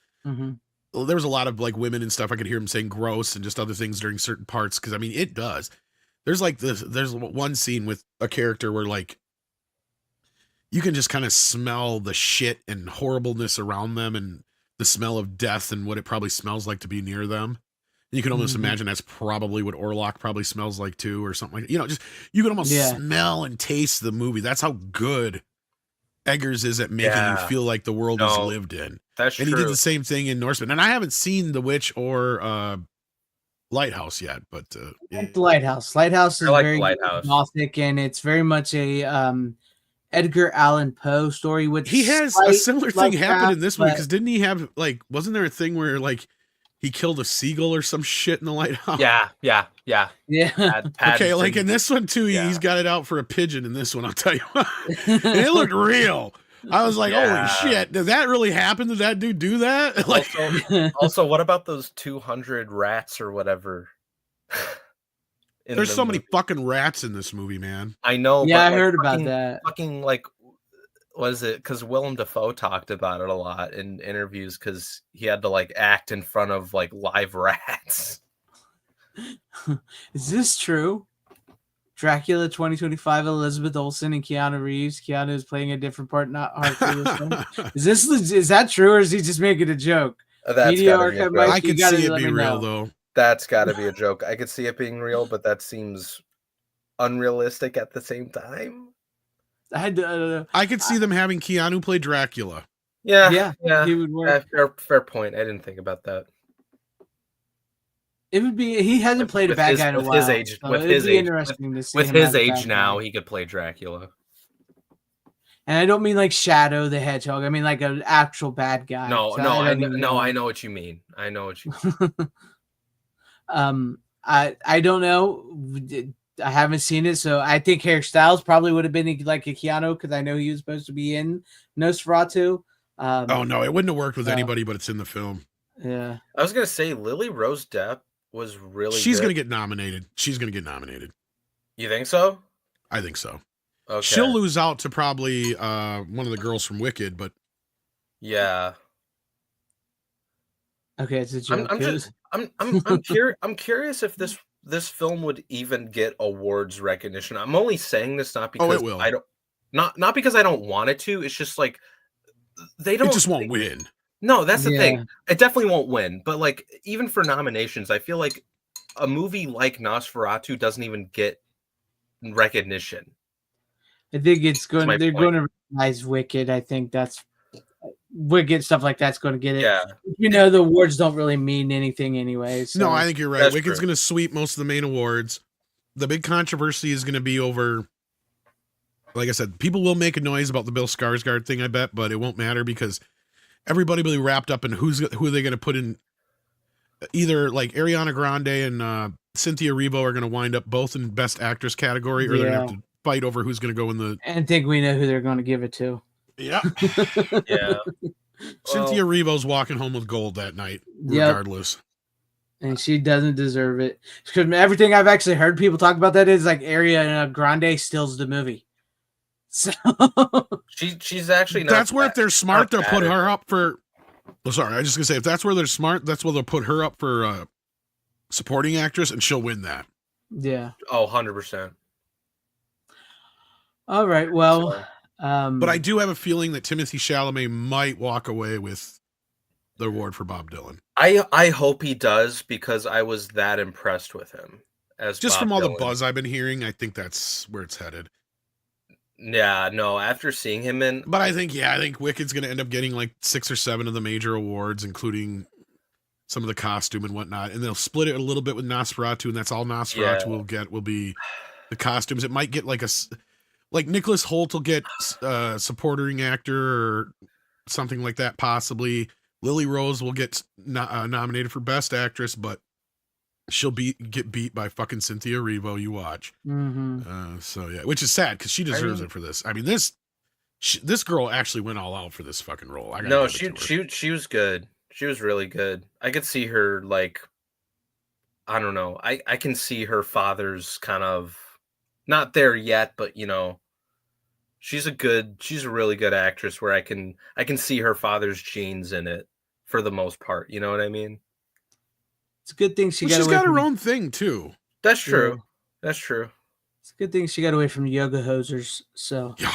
Speaker 5: there was a lot of like women and stuff. I could hear them saying gross and just other things during certain parts. Cause I mean, it does. There's like there's one scene with a character where like you can just kind of smell the shit and horribleness around them and the smell of death and what it probably smells like to be near them. You can almost imagine that's probably what Orlok probably smells like too, or something like, you know, just, you can almost smell and taste the movie. That's how good Eggers is at making you feel like the world is lived in.
Speaker 7: That's true.
Speaker 5: And he did the same thing in Norseman. And I haven't seen The Witch or Lighthouse yet, but
Speaker 3: the Lighthouse. Lighthouse is very gothic, and it's very much a Edgar Allan Poe story. With
Speaker 5: he has a similar thing happen in this movie, because didn't he have like, wasn't there a thing where like he killed a seagull or some shit in the lighthouse?
Speaker 7: Yeah.
Speaker 5: Okay, like in this one too, he's got it out for a pigeon in this one, I'll tell you what. And it looked real. I was like, holy shit, did that really happen? Did that dude do that? Like,
Speaker 7: also, what about those 200 rats or whatever?
Speaker 5: There's so many fucking rats in this movie, man.
Speaker 7: I know.
Speaker 3: Yeah, I
Speaker 7: like,
Speaker 3: heard about that.
Speaker 7: Fucking like, was it because Willem Dafoe talked about it a lot in interviews, because he had to like act in front of like live rats.
Speaker 3: Is this true? Dracula 2025, Elizabeth Olsen and Keanu Reeves. Keanu is playing a different part, not Harker. Is that true, or is he just making a joke?
Speaker 7: That's gotta be
Speaker 5: I could see it be real though.
Speaker 7: That's got to be a joke. I could see it being real, but that seems unrealistic at the same time.
Speaker 5: I could see them having Keanu play Dracula.
Speaker 7: Yeah.
Speaker 3: He would work.
Speaker 7: Fair point. I didn't think about that.
Speaker 3: It would be. He hasn't played a bad guy in a while.
Speaker 7: With his age now, he could play Dracula.
Speaker 3: And I don't mean like Shadow the Hedgehog. I mean like an actual bad guy.
Speaker 7: I know what you mean. I
Speaker 3: don't know. I haven't seen it, so I think Harry Styles probably would have been like a Keanu, because I know he was supposed to be in Nosferatu.
Speaker 5: Oh no, it wouldn't have worked with anybody, but it's in the film.
Speaker 3: Yeah,
Speaker 7: I was gonna say Lily Rose Depp was really.
Speaker 5: She's gonna get nominated.
Speaker 7: You think so?
Speaker 5: I think so.
Speaker 7: Okay.
Speaker 5: She'll lose out to probably one of the girls from Wicked, but
Speaker 7: yeah.
Speaker 3: Okay, it's a joke.
Speaker 7: I'm curious if this film would even get awards recognition. I'm only saying this not because
Speaker 5: it will.
Speaker 7: I don't not because I don't want it to. It's just like they don't.
Speaker 5: It just won't win.
Speaker 7: No, that's the thing. It definitely won't win. But like, even for nominations, I feel like a movie like Nosferatu doesn't even get recognition.
Speaker 3: I think they're going to recognize Wicked. I think that's Wicked, stuff like that's going to get it.
Speaker 7: Yeah.
Speaker 3: You know, the awards don't really mean anything anyway. So.
Speaker 5: No, I think you're right. Wicked's going to sweep most of the main awards. The big controversy is going to be over, like I said, people will make a noise about the Bill Skarsgård thing, I bet, but it won't matter because everybody will be wrapped up in who are they going to put in. Either like Ariana Grande and Cynthia Erivo are going to wind up both in Best Actress category, or they're going to have to fight over who's going to go in the.
Speaker 3: And I think we know who they're going to give it to.
Speaker 5: Yeah.
Speaker 7: Yeah.
Speaker 5: Cynthia Erivo's walking home with gold that night, regardless.
Speaker 3: And she doesn't deserve it. Because everything I've actually heard people talk about that is like Ariana Grande steals the movie. So
Speaker 7: she's actually not.
Speaker 5: That's where if they're smart, they'll put her up for. Oh, sorry, I was just gonna say if that's where they're smart, that's where they'll put her up for supporting actress, and she'll win that.
Speaker 3: Yeah.
Speaker 7: Oh, 100%.
Speaker 3: All right. Well,
Speaker 5: But I do have a feeling that Timothy Chalamet might walk away with the award for Bob Dylan.
Speaker 7: I hope he does, because I was that impressed with him as
Speaker 5: just
Speaker 7: Bob
Speaker 5: from all
Speaker 7: Dylan.
Speaker 5: the buzz I've been hearing. I think that's where it's headed.
Speaker 7: Yeah, no, after seeing him in,
Speaker 5: but I think Wicked's going to end up getting like 6 or 7 of the major awards, including some of the costume and whatnot, and they'll split it a little bit with Nosferatu, and that's all Nosferatu will be the costumes. It might get like Nicholas Hoult will get supporting actor or something like that, possibly. Lily Rose will get nominated for Best Actress, but she'll get beat by fucking Cynthia Erivo. You watch.
Speaker 3: Mm-hmm.
Speaker 5: So yeah, which is sad because she deserves it for this. I mean, this girl actually went all out for this fucking role.
Speaker 7: She was good. She was really good. I could see her, like, I don't know. I can see her father's kind of not there yet, but you know, she's a really good actress where I can see her father's genes in it for the most part. You know what I mean?
Speaker 3: It's a good thing she's
Speaker 5: got her own thing too.
Speaker 7: That's true. Yeah. That's true.
Speaker 3: It's a good thing she got away from yoga hosers. So
Speaker 5: yeah.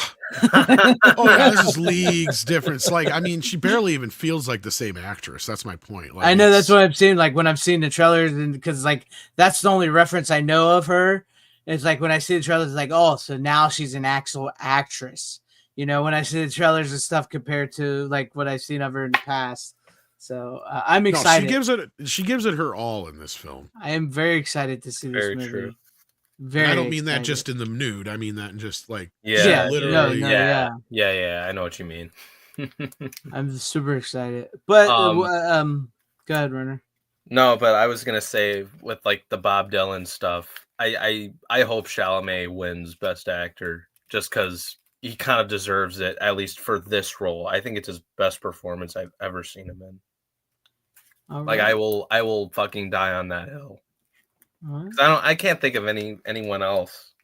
Speaker 5: Oh yeah, this is leagues difference. Like, I mean, she barely even feels like the same actress. That's my point. Like,
Speaker 3: I know that's what I'm seeing. Like when I'm seeing the trailers, and because like that's the only reference I know of her. It's like when I see the trailers, it's like, oh, so now she's an actual actress. You know, when I see the trailers and stuff compared to like what I've seen of her in the past. So I'm excited.
Speaker 5: She gives it her all in this film.
Speaker 3: I am very excited to see this movie.
Speaker 7: True.
Speaker 3: Very.
Speaker 5: I don't mean that just in the nude. I mean that in just like
Speaker 3: literally.
Speaker 7: Yeah. I know what you mean.
Speaker 3: I'm super excited. But go ahead, Renner.
Speaker 7: No, but I was gonna say with like the Bob Dylan stuff, I hope Chalamet wins Best Actor just because he kind of deserves it, at least for this role. I think it's his best performance I've ever seen him in. Like I will fucking die on that hill. Right. I can't think of anyone else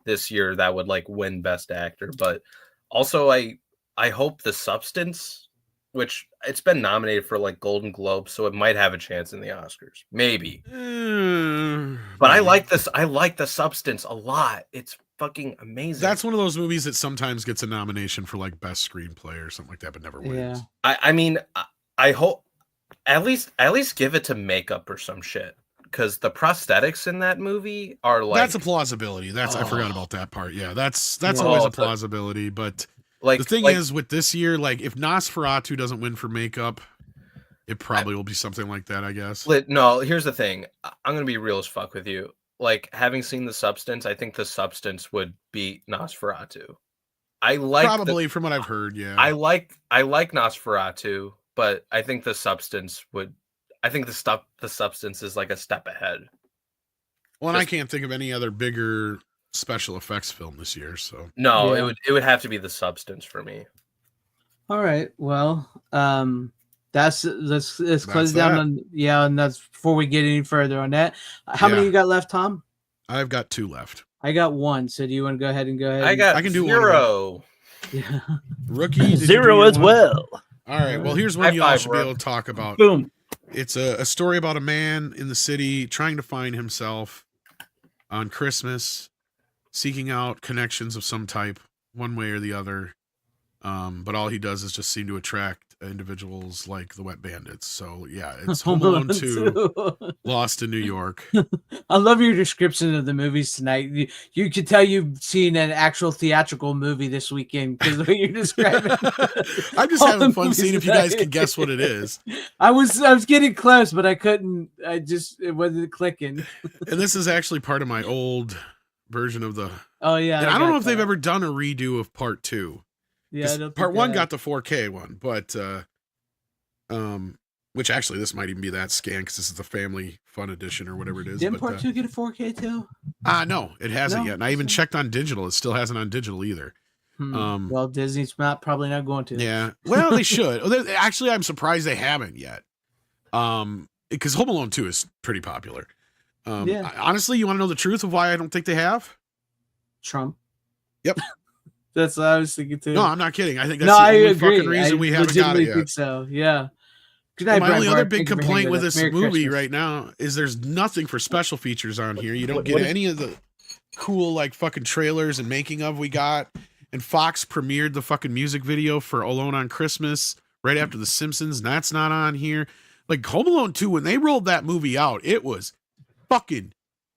Speaker 7: this year that would like win Best Actor, but also I hope The Substance, which it's been nominated for like Golden Globe, so it might have a chance in the Oscars, maybe. But I like this. I like The Substance a lot. It's fucking amazing.
Speaker 5: That's one of those movies that sometimes gets a nomination for like best screenplay or something like that, but never wins.
Speaker 3: Yeah.
Speaker 7: I mean, I hope at least give it to makeup or some shit, because the prosthetics in that movie are like,
Speaker 5: that's a plausibility. I forgot about that part. Yeah, that's always a plausibility, but. Like, the thing is, with this year, like, if Nosferatu doesn't win for makeup, it probably will be something like that, I guess.
Speaker 7: No, here's the thing. I'm going to be real as fuck with you. Like, having seen The Substance, I think The Substance would beat Nosferatu.
Speaker 5: Probably, from what I've heard, yeah.
Speaker 7: I like Nosferatu, but I think The Substance would... I think The Substance is like a step ahead.
Speaker 5: Well, and I can't think of any other bigger... special effects film this year, so
Speaker 7: no, it would have to be The Substance for me.
Speaker 3: All right, well, let's close it down and that's before we get any further on that. How many you got left, Tom?
Speaker 5: I've got 2 left.
Speaker 3: I got 1. So do you want to go ahead?
Speaker 7: I can do 0.
Speaker 3: Yeah.
Speaker 5: Rookie
Speaker 4: 0 as well.
Speaker 5: All right, well, here's one you all should be able to talk about.
Speaker 4: Boom.
Speaker 5: It's a story about a man in the city trying to find himself on Christmas, seeking out connections of some type, one way or the other. But all he does is just seem to attract individuals like the Wet Bandits. So yeah, it's Home Alone 2, Lost in New York.
Speaker 3: I love your description of the movies tonight. You could tell you've seen an actual theatrical movie this weekend because the way you're describing.
Speaker 5: I'm just having fun seeing if you guys can guess what it is.
Speaker 3: I was getting close, but I couldn't. It wasn't clicking.
Speaker 5: And this is actually part of my old version of the
Speaker 3: and
Speaker 5: I don't know if they've ever done a redo of part 2.
Speaker 3: Yeah,
Speaker 5: part 1 got the 4K one, but which actually this might even be that scan because this is the family fun edition or whatever it is.
Speaker 3: Didn't part 2 get a 4K too?
Speaker 5: No, it hasn't yet. And I even checked on digital; it still hasn't on digital either.
Speaker 3: Well, Disney's probably not going to.
Speaker 5: Yeah, well, they should. Actually, I'm surprised they haven't yet. Because Home Alone 2 is pretty popular. Honestly, you want to know the truth of why I don't think they have?
Speaker 3: Trump.
Speaker 5: Yep.
Speaker 3: That's what I was thinking too.
Speaker 5: No, I'm not kidding. I think that's the only fucking reason we haven't got it yet.
Speaker 3: Think so, yeah.
Speaker 5: My only other big complaint with this movie right now is there's nothing for special features on here. You don't get any of the cool like fucking trailers and making of we got. and Fox premiered the fucking music video for Alone on Christmas right after The Simpsons. And that's not on here. Like Home Alone 2, when they rolled that movie out, it was fucking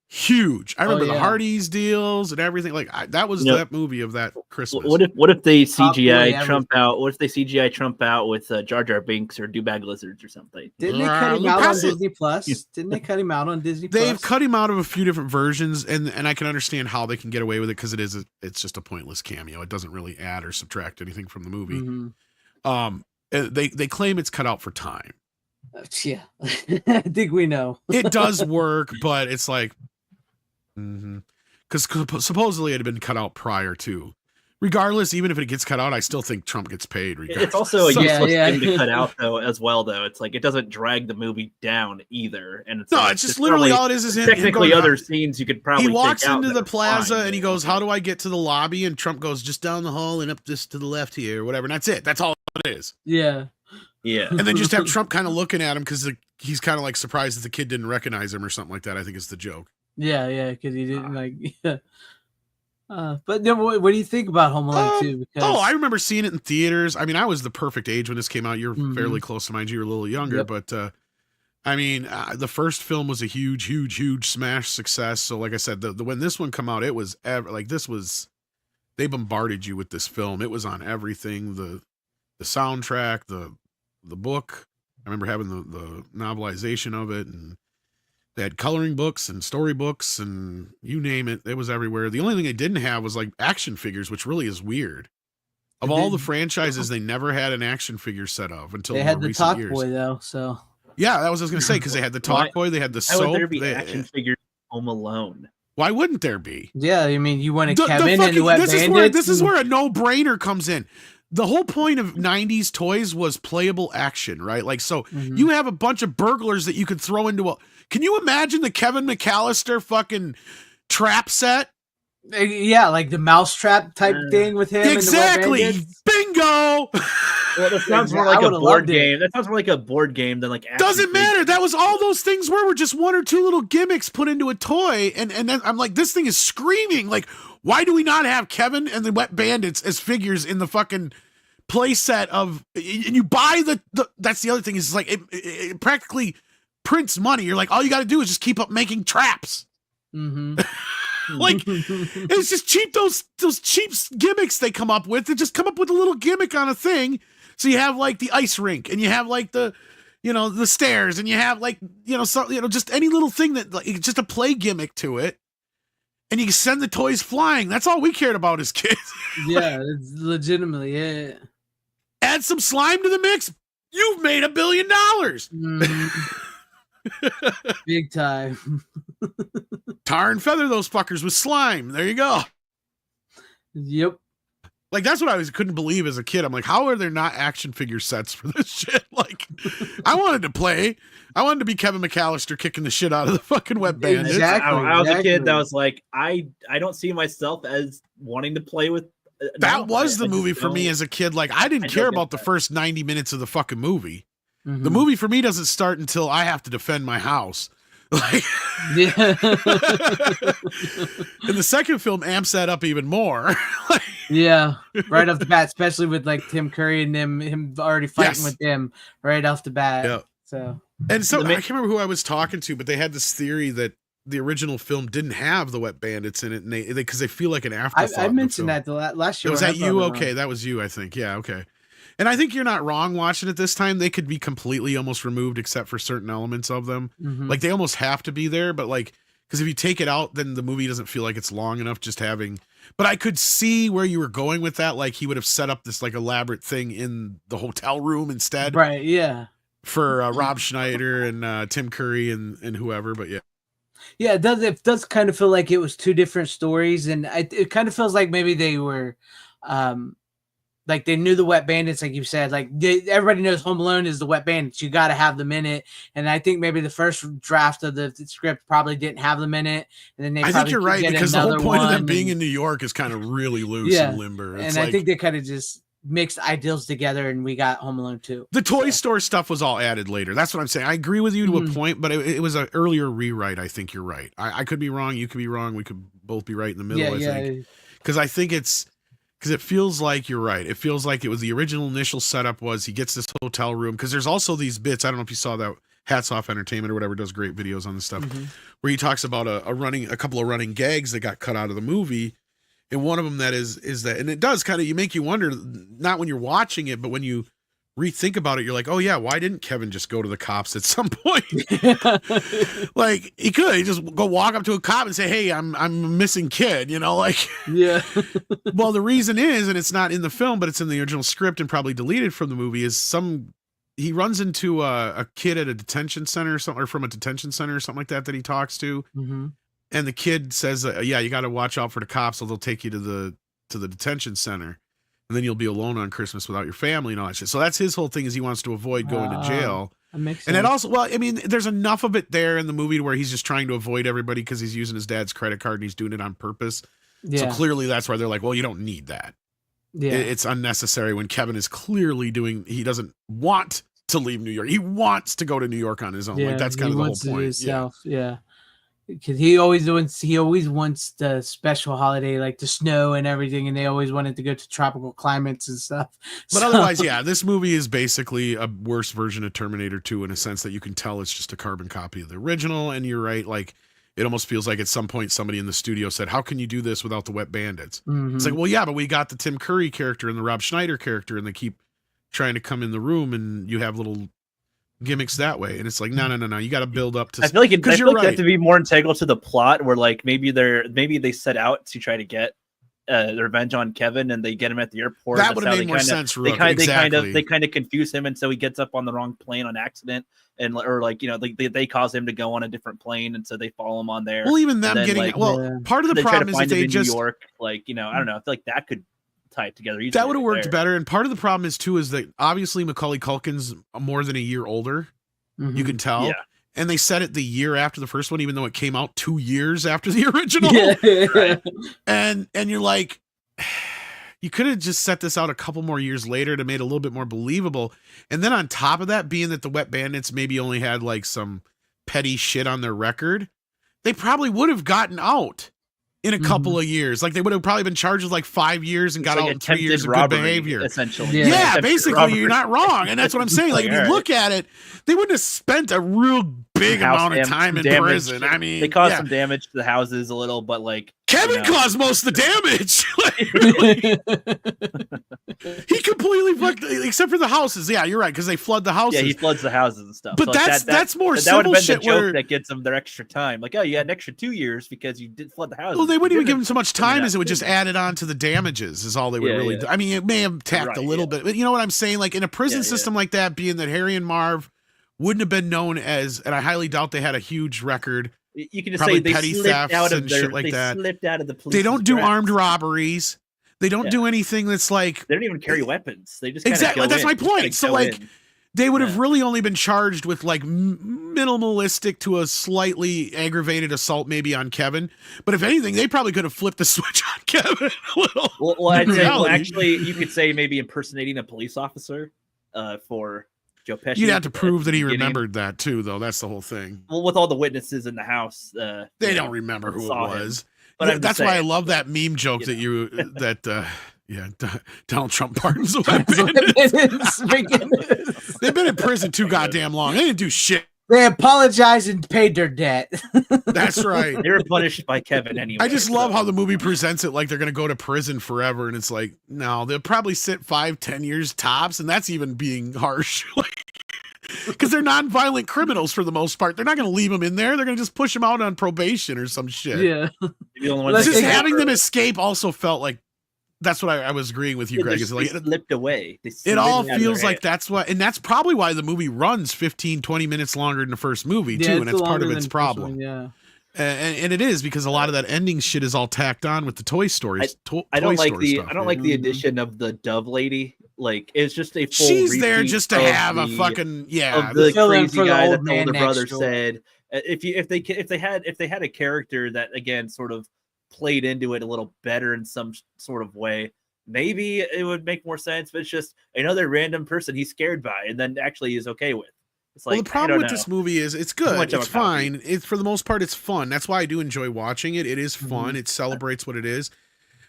Speaker 5: huge. I remember the Hardee's deals and everything. Like that was that movie of that Christmas.
Speaker 6: What if they CGI Trump out? What if they CGI Trump out with Jar Jar Binks or Dewbag Lizards or something?
Speaker 3: Didn't they cut him out on Disney Plus? Didn't they cut him out on Disney Plus?
Speaker 5: They've cut him out of a few different versions, and I can understand how they can get away with it because it's just a pointless cameo. It doesn't really add or subtract anything from the movie. They claim it's cut out for time.
Speaker 3: Yeah, I think we know.
Speaker 5: It does work, but it's like, because supposedly it had been cut out prior to. Regardless, even if it gets cut out, I still think Trump gets paid. Regardless.
Speaker 6: It's also a useless thing to cut out, though, as well. Though it's like it doesn't drag the movie down either, and it's
Speaker 5: it's just literally all it is
Speaker 6: technically other scenes you could probably.
Speaker 5: He walks into the plaza and he goes, "How do I get to the lobby?" And Trump goes, "Just down the hall and up this to the left here, or whatever." And that's it. That's all it is.
Speaker 3: Yeah.
Speaker 5: And then just have Trump kind of looking at him because he's kind of like surprised that the kid didn't recognize him or something like that. I think is the joke.
Speaker 3: Yeah, because he didn't but then what do you think about Home Alone 2? Because
Speaker 5: I remember seeing it in theaters. I mean, I was the perfect age when this came out. You're fairly close to mine. You were a little younger, but I mean, the first film was a huge smash success. So, like I said, when this one come out, it was they bombarded you with this film. It was on everything. The soundtrack, the book. I remember having the novelization of it, and they had coloring books and storybooks and you name it. It was everywhere. The only thing they didn't have was like action figures, which really is weird. Of all the franchises, they never had an action figure set of until
Speaker 3: they had the Talk
Speaker 5: years.
Speaker 3: Boy though. So
Speaker 5: yeah, that was what I was going to say because they had the Talk Boy, they had the soap.
Speaker 6: Why would there be action figures Home Alone?
Speaker 5: Why wouldn't there be?
Speaker 3: Yeah, I mean, you wanted Kevin and the Wet Bandits.
Speaker 5: This is where a no-brainer comes in. The whole point of 90s toys was playable action, right? Like, so you have a bunch of burglars that you could throw into a... Can you imagine the Kevin McAllister fucking trap set?
Speaker 3: Yeah, like the mousetrap type thing with him.
Speaker 5: Exactly.
Speaker 3: And the Wet
Speaker 5: Bingo.
Speaker 6: Well, that sounds more like a board game. That sounds more like a board game than like action.
Speaker 5: Doesn't matter. That was all those things were just one or two little gimmicks put into a toy. And then I'm like, this thing is screaming. Like, why do we not have Kevin and the Wet Bandits as figures in the fucking play set of, and you buy that's the other thing is like, it practically prints money. You're like, all you got to do is just keep up making traps. Like, it's just cheap. Those cheap gimmicks they come up with. They just come up with a little gimmick on a thing. So you have like the ice rink, and you have like the stairs, and you have like just any little thing that like just a play gimmick to it, and you can send the toys flying. That's all we cared about as kids.
Speaker 3: Yeah, it's legitimately it.
Speaker 5: Add some slime to the mix. You've made $1 billion.
Speaker 3: Big time.
Speaker 5: Tar and feather those fuckers with slime. There you go.
Speaker 3: Yep.
Speaker 5: Like, that's what I couldn't believe as a kid. I'm like, how are there not action figure sets for this shit? Like, I wanted to play. I wanted to be Kevin McAllister kicking the shit out of the fucking Wet Bandits.
Speaker 3: Exactly.
Speaker 6: I was a kid that was like, I don't see myself as wanting to play with.
Speaker 5: That was the movie for me as a kid. Like, I didn't care about the first 90 minutes of the fucking movie. The movie for me doesn't start until I have to defend my house. Like,
Speaker 3: yeah.
Speaker 5: And the second film amps that up even more.
Speaker 3: Yeah, right off the bat, especially with like Tim Curry and him already fighting with them right off the bat.
Speaker 5: Yeah.
Speaker 3: So
Speaker 5: I can't remember who I was talking to, but they had this theory that the original film didn't have the Wet Bandits in it, and they because they feel like an afterthought.
Speaker 3: I mentioned that the last year.
Speaker 5: Was that you? Okay, that was you, I think. Yeah, okay. And I think you're not wrong watching it this time. They could be completely almost removed except for certain elements of them. Like, they almost have to be there, but like, because if you take it out, then the movie doesn't feel like it's long enough just having. But I could see where you were going with that. Like, he would have set up this like elaborate thing in the hotel room instead.
Speaker 3: Right, yeah.
Speaker 5: For Rob Schneider and Tim Curry and whoever, but yeah.
Speaker 3: Yeah, it does kind of feel like it was two different stories, and it kind of feels like maybe they were like they knew the Wet Bandits, like you said. Like everybody knows Home Alone is the Wet Bandits. You got to have them in it, and I think maybe the first draft of the script probably didn't have them in it. And then
Speaker 5: I think you're right because the whole point of them being in New York is kind of really loose and limber.
Speaker 3: It's I think they kind of just mixed ideals together, and we got Home Alone 2.
Speaker 5: The toy store stuff was all added later. That's what I'm saying. I agree with you to a point, but it was an earlier rewrite. I think you're right. I could be wrong. You could be wrong. We could both be right in the middle. I think because because it feels like you're right. It feels like it was the original initial setup was he gets this hotel room, because there's also these bits. I don't know if you saw that. Hats Off Entertainment or whatever does great videos on this stuff, where he talks about a couple of running gags that got cut out of the movie, and one of them that is that, and it does kind of, you make you wonder, not when you're watching it, but when you rethink about it, you're like, oh yeah, why didn't Kevin just go to the cops at some point? Like he could, he just go walk up to a cop and say, hey, I'm a missing kid, you know, like
Speaker 3: Yeah.
Speaker 5: Well, the reason is, and it's not in the film, but it's in the original script and probably deleted from the movie, is he runs into a kid at a detention center or something, or from a detention center or something like that he talks to. And the kid says, yeah, you got to watch out for the cops, or they'll take you to the detention center. And then you'll be alone on Christmas without your family and all that shit. So that's his whole thing, is he wants to avoid going to jail.
Speaker 3: That makes sense.
Speaker 5: And it also, well, I mean, there's enough of it there in the movie where he's just trying to avoid everybody because he's using his dad's credit card and he's doing it on purpose.
Speaker 3: Yeah.
Speaker 5: So clearly that's why they're like, well, you don't need that.
Speaker 3: Yeah.
Speaker 5: It's unnecessary when Kevin is clearly he doesn't want to leave New York. He wants to go to New York on his own. Like that's kind of the whole point.
Speaker 3: Yeah. Because he always wants the special holiday, like the snow and everything, and they always wanted to go to tropical climates and stuff.
Speaker 5: But otherwise, yeah, this movie is basically a worse version of Terminator 2 in a sense that you can tell it's just a carbon copy of the original. And you're right, like it almost feels like at some point somebody in the studio said, how can you do this without the wet bandits? It's like, well, yeah, but we got the Tim Curry character and the Rob Schneider character, and they keep trying to come in the room, and you have little gimmicks that way, and it's like no, you got to build up to.
Speaker 6: I feel like you have to be more integral to the plot, where like maybe they set out to try to get revenge on Kevin, and they get him at the airport.
Speaker 5: That would have made more sense.
Speaker 6: They kind of confuse him, and so he gets up on the wrong plane on accident, or like, you know, they cause him to go on a different plane, and so they follow him on there.
Speaker 5: Well, even them getting part of the problem is that they just
Speaker 6: New York, like, you know, I don't know. I feel like that could tie it together.
Speaker 5: That would have worked better. And part of the problem is that obviously Macaulay Culkin's more than a year older. You can tell. Yeah. And they said it the year after the first one, even though it came out 2 years after the original.
Speaker 3: Yeah.
Speaker 5: And you're like, you could have just set this out a couple more years later to make it a little bit more believable. And then on top of that, being that the Wet Bandits maybe only had like some petty shit on their record, they probably would have gotten out in a couple of years. Like they would have probably been charged with like 5 years and got out in 3 years of good behavior.
Speaker 6: Essentially.
Speaker 5: Yeah, basically robbery. You're not wrong. And that's what I'm saying. Like if you look at it, they wouldn't have spent a real big amount of time in prison. I mean,
Speaker 6: they caused some damage to the houses a little, but like
Speaker 5: Kevin caused most of the damage. He completely fucked, except for the houses. Yeah, you're right, because they flood the houses.
Speaker 6: Yeah, he floods the houses and stuff.
Speaker 5: But so that's more
Speaker 6: that would have been
Speaker 5: shit
Speaker 6: the joke that gets them their extra time. Like, oh, you had an extra 2 years because you did flood the houses.
Speaker 5: Well, they wouldn't even give them so much time as it would just add it on to the damages is all they would really do. I mean, it may have tacked a little bit, but you know what I'm saying? Like in a prison system like that, being that Harry and Marv wouldn't have been known as, and I highly doubt they had a huge record.
Speaker 6: You can just say they
Speaker 5: petty
Speaker 6: slipped
Speaker 5: thefts
Speaker 6: out of
Speaker 5: and
Speaker 6: their,
Speaker 5: shit like
Speaker 6: they
Speaker 5: that.
Speaker 6: Slipped out of the police.
Speaker 5: They don't do armed robberies. They don't do anything that's like.
Speaker 6: They don't even carry weapons. They just
Speaker 5: exactly. That's my point. So like, they would have really only been charged with like minimalistic to a slightly aggravated assault, maybe on Kevin. But if anything, they probably could have flipped the switch on Kevin a little.
Speaker 6: Well, I'd say, actually, you could say maybe impersonating a police officer for Joe Pesci.
Speaker 5: You'd have to prove that he remembered that too, though. That's the whole thing.
Speaker 6: Well, with all the witnesses in the house,
Speaker 5: they don't remember who it was.
Speaker 6: But
Speaker 5: that's why I love that meme joke that Donald Trump pardons the Wet Bandits. They've been in prison too goddamn long. They didn't do shit.
Speaker 3: They apologized and paid their debt.
Speaker 5: That's right.
Speaker 6: They were punished by Kevin anyway.
Speaker 5: I just love how the movie presents it like they're going to go to prison forever. And it's like, no, they'll probably sit 5-10 years tops. And that's even being harsh. Because they're non-violent criminals for the most part. They're not going to leave them in there. They're going to just push them out on probation or some shit.
Speaker 3: Yeah.
Speaker 5: Just having them escape also felt like, that's what I was agreeing with you, Greg. Is like,
Speaker 6: they slipped away.
Speaker 5: It all feels like that's what, and that's probably why the movie runs 15-20 minutes longer than the first movie too, and that's part of its problem. And it is because a lot of that ending shit is all tacked on with the Toy Story.
Speaker 6: I don't like the addition of the Dove lady. Like it's just a full.
Speaker 5: She's there just to have a fucking
Speaker 6: of the crazy guy that the older brother said. If they had a character that again sort of played into it a little better in some sort of way, maybe it would make more sense. But it's just another random person he's scared by, and then actually is okay with. It's like,
Speaker 5: well, the problem with this movie is it's good. It's fine. It's for the most part, it's fun. That's why I do enjoy watching it. It is fun. It celebrates what it is.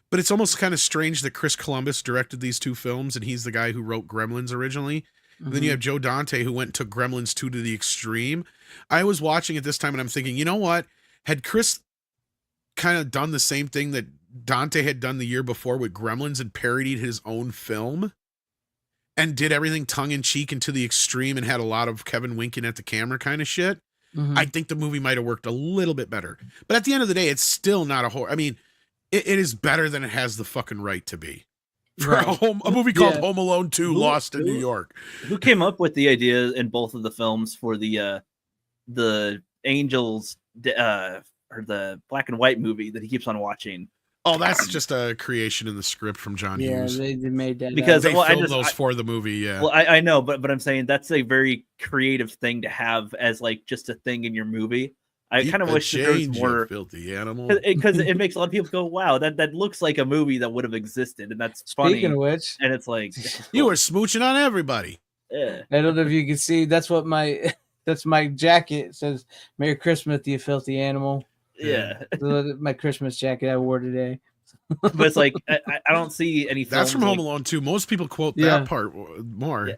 Speaker 5: But it's almost kind of strange that Chris Columbus directed these two films, and he's the guy who wrote Gremlins originally. And then you have Joe Dante, who went and took Gremlins 2 to the extreme. I was watching it this time, and I'm thinking, you know what? Had Chris kind of done the same thing that Dante had done the year before with Gremlins and parodied his own film and did everything tongue-in-cheek and to the extreme and had a lot of Kevin winking at the camera kind of shit, I think the movie might have worked a little bit better. But at the end of the day, it's still not a horror. I mean, it is better than it has the fucking right to be. For a movie called Home Alone 2, Lost in New York.
Speaker 6: Who came up with the idea in both of the films for the Angels or the black and white movie that he keeps on watching?
Speaker 5: Oh, that's just a creation in the script from John Hughes.
Speaker 3: Yeah, they made that
Speaker 6: because
Speaker 5: they filmed those for the movie. Yeah.
Speaker 6: Well, I know, but I'm saying that's a very creative thing to have as like just a thing in your movie. I kind of wish that there was more,
Speaker 5: filthy animal,
Speaker 6: because it makes a lot of people go, "Wow, that looks like a movie that would have existed," and that's funny.
Speaker 3: Speaking of which,
Speaker 6: and it's like
Speaker 5: you were smooching on everybody.
Speaker 6: Yeah.
Speaker 3: I don't know if you can see. That's what my jacket it says. "Merry Christmas, you filthy animal."
Speaker 6: Yeah,
Speaker 3: my Christmas jacket I wore today.
Speaker 6: But it's like I don't see any.
Speaker 5: That's from Home Alone 2. Most people quote that part more,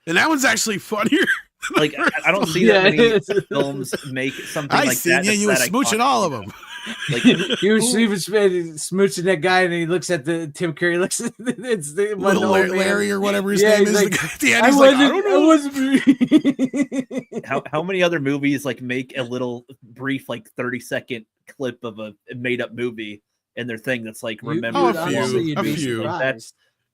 Speaker 5: and that one's actually funnier.
Speaker 6: Like I don't see that many films make something like that.
Speaker 5: You were smooching all of them.
Speaker 6: Like
Speaker 3: you were smooching that guy, and he looks at Tim Curry. Looks at it's the
Speaker 5: little Larry or whatever his name is.
Speaker 3: Like,
Speaker 5: the guy at the end, he's like, I
Speaker 3: don't know.
Speaker 6: How many other movies like make a little brief like 30-second clip of a made up movie in their thing that's like remembered?
Speaker 5: A few.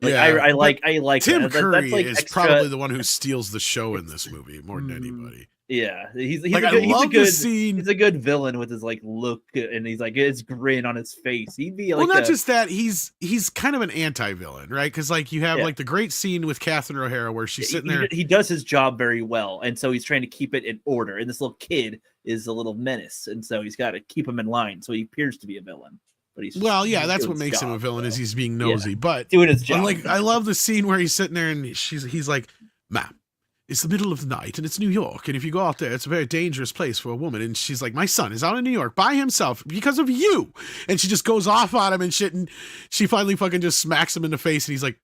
Speaker 6: Like, I like
Speaker 5: Tim
Speaker 6: that.
Speaker 5: Curry
Speaker 6: that's like
Speaker 5: is
Speaker 6: extra...
Speaker 5: probably the one who steals the show in this movie more than anybody.
Speaker 6: Yeah, he's
Speaker 5: like,
Speaker 6: he's a good villain with his like look and he's like his grin on his face. He'd be like,
Speaker 5: well, not just that, he's kind of an anti-villain, right? Because like you have like the great scene with Catherine O'Hara where she's sitting there.
Speaker 6: He does his job very well, and so he's trying to keep it in order. And this little kid is a little menace, and so he's got to keep him in line. So he appears to be a villain. He's
Speaker 5: that's what makes him a villain is he's being nosy, but
Speaker 6: doing his job.
Speaker 5: Like I love the scene where he's sitting there and he's like, "Ma'am, it's the middle of the night and it's New York, and if you go out there, it's a very dangerous place for a woman." And she's like, "My son is out in New York by himself because of you." And she just goes off on him and shit, and she finally fucking just smacks him in the face, and he's like,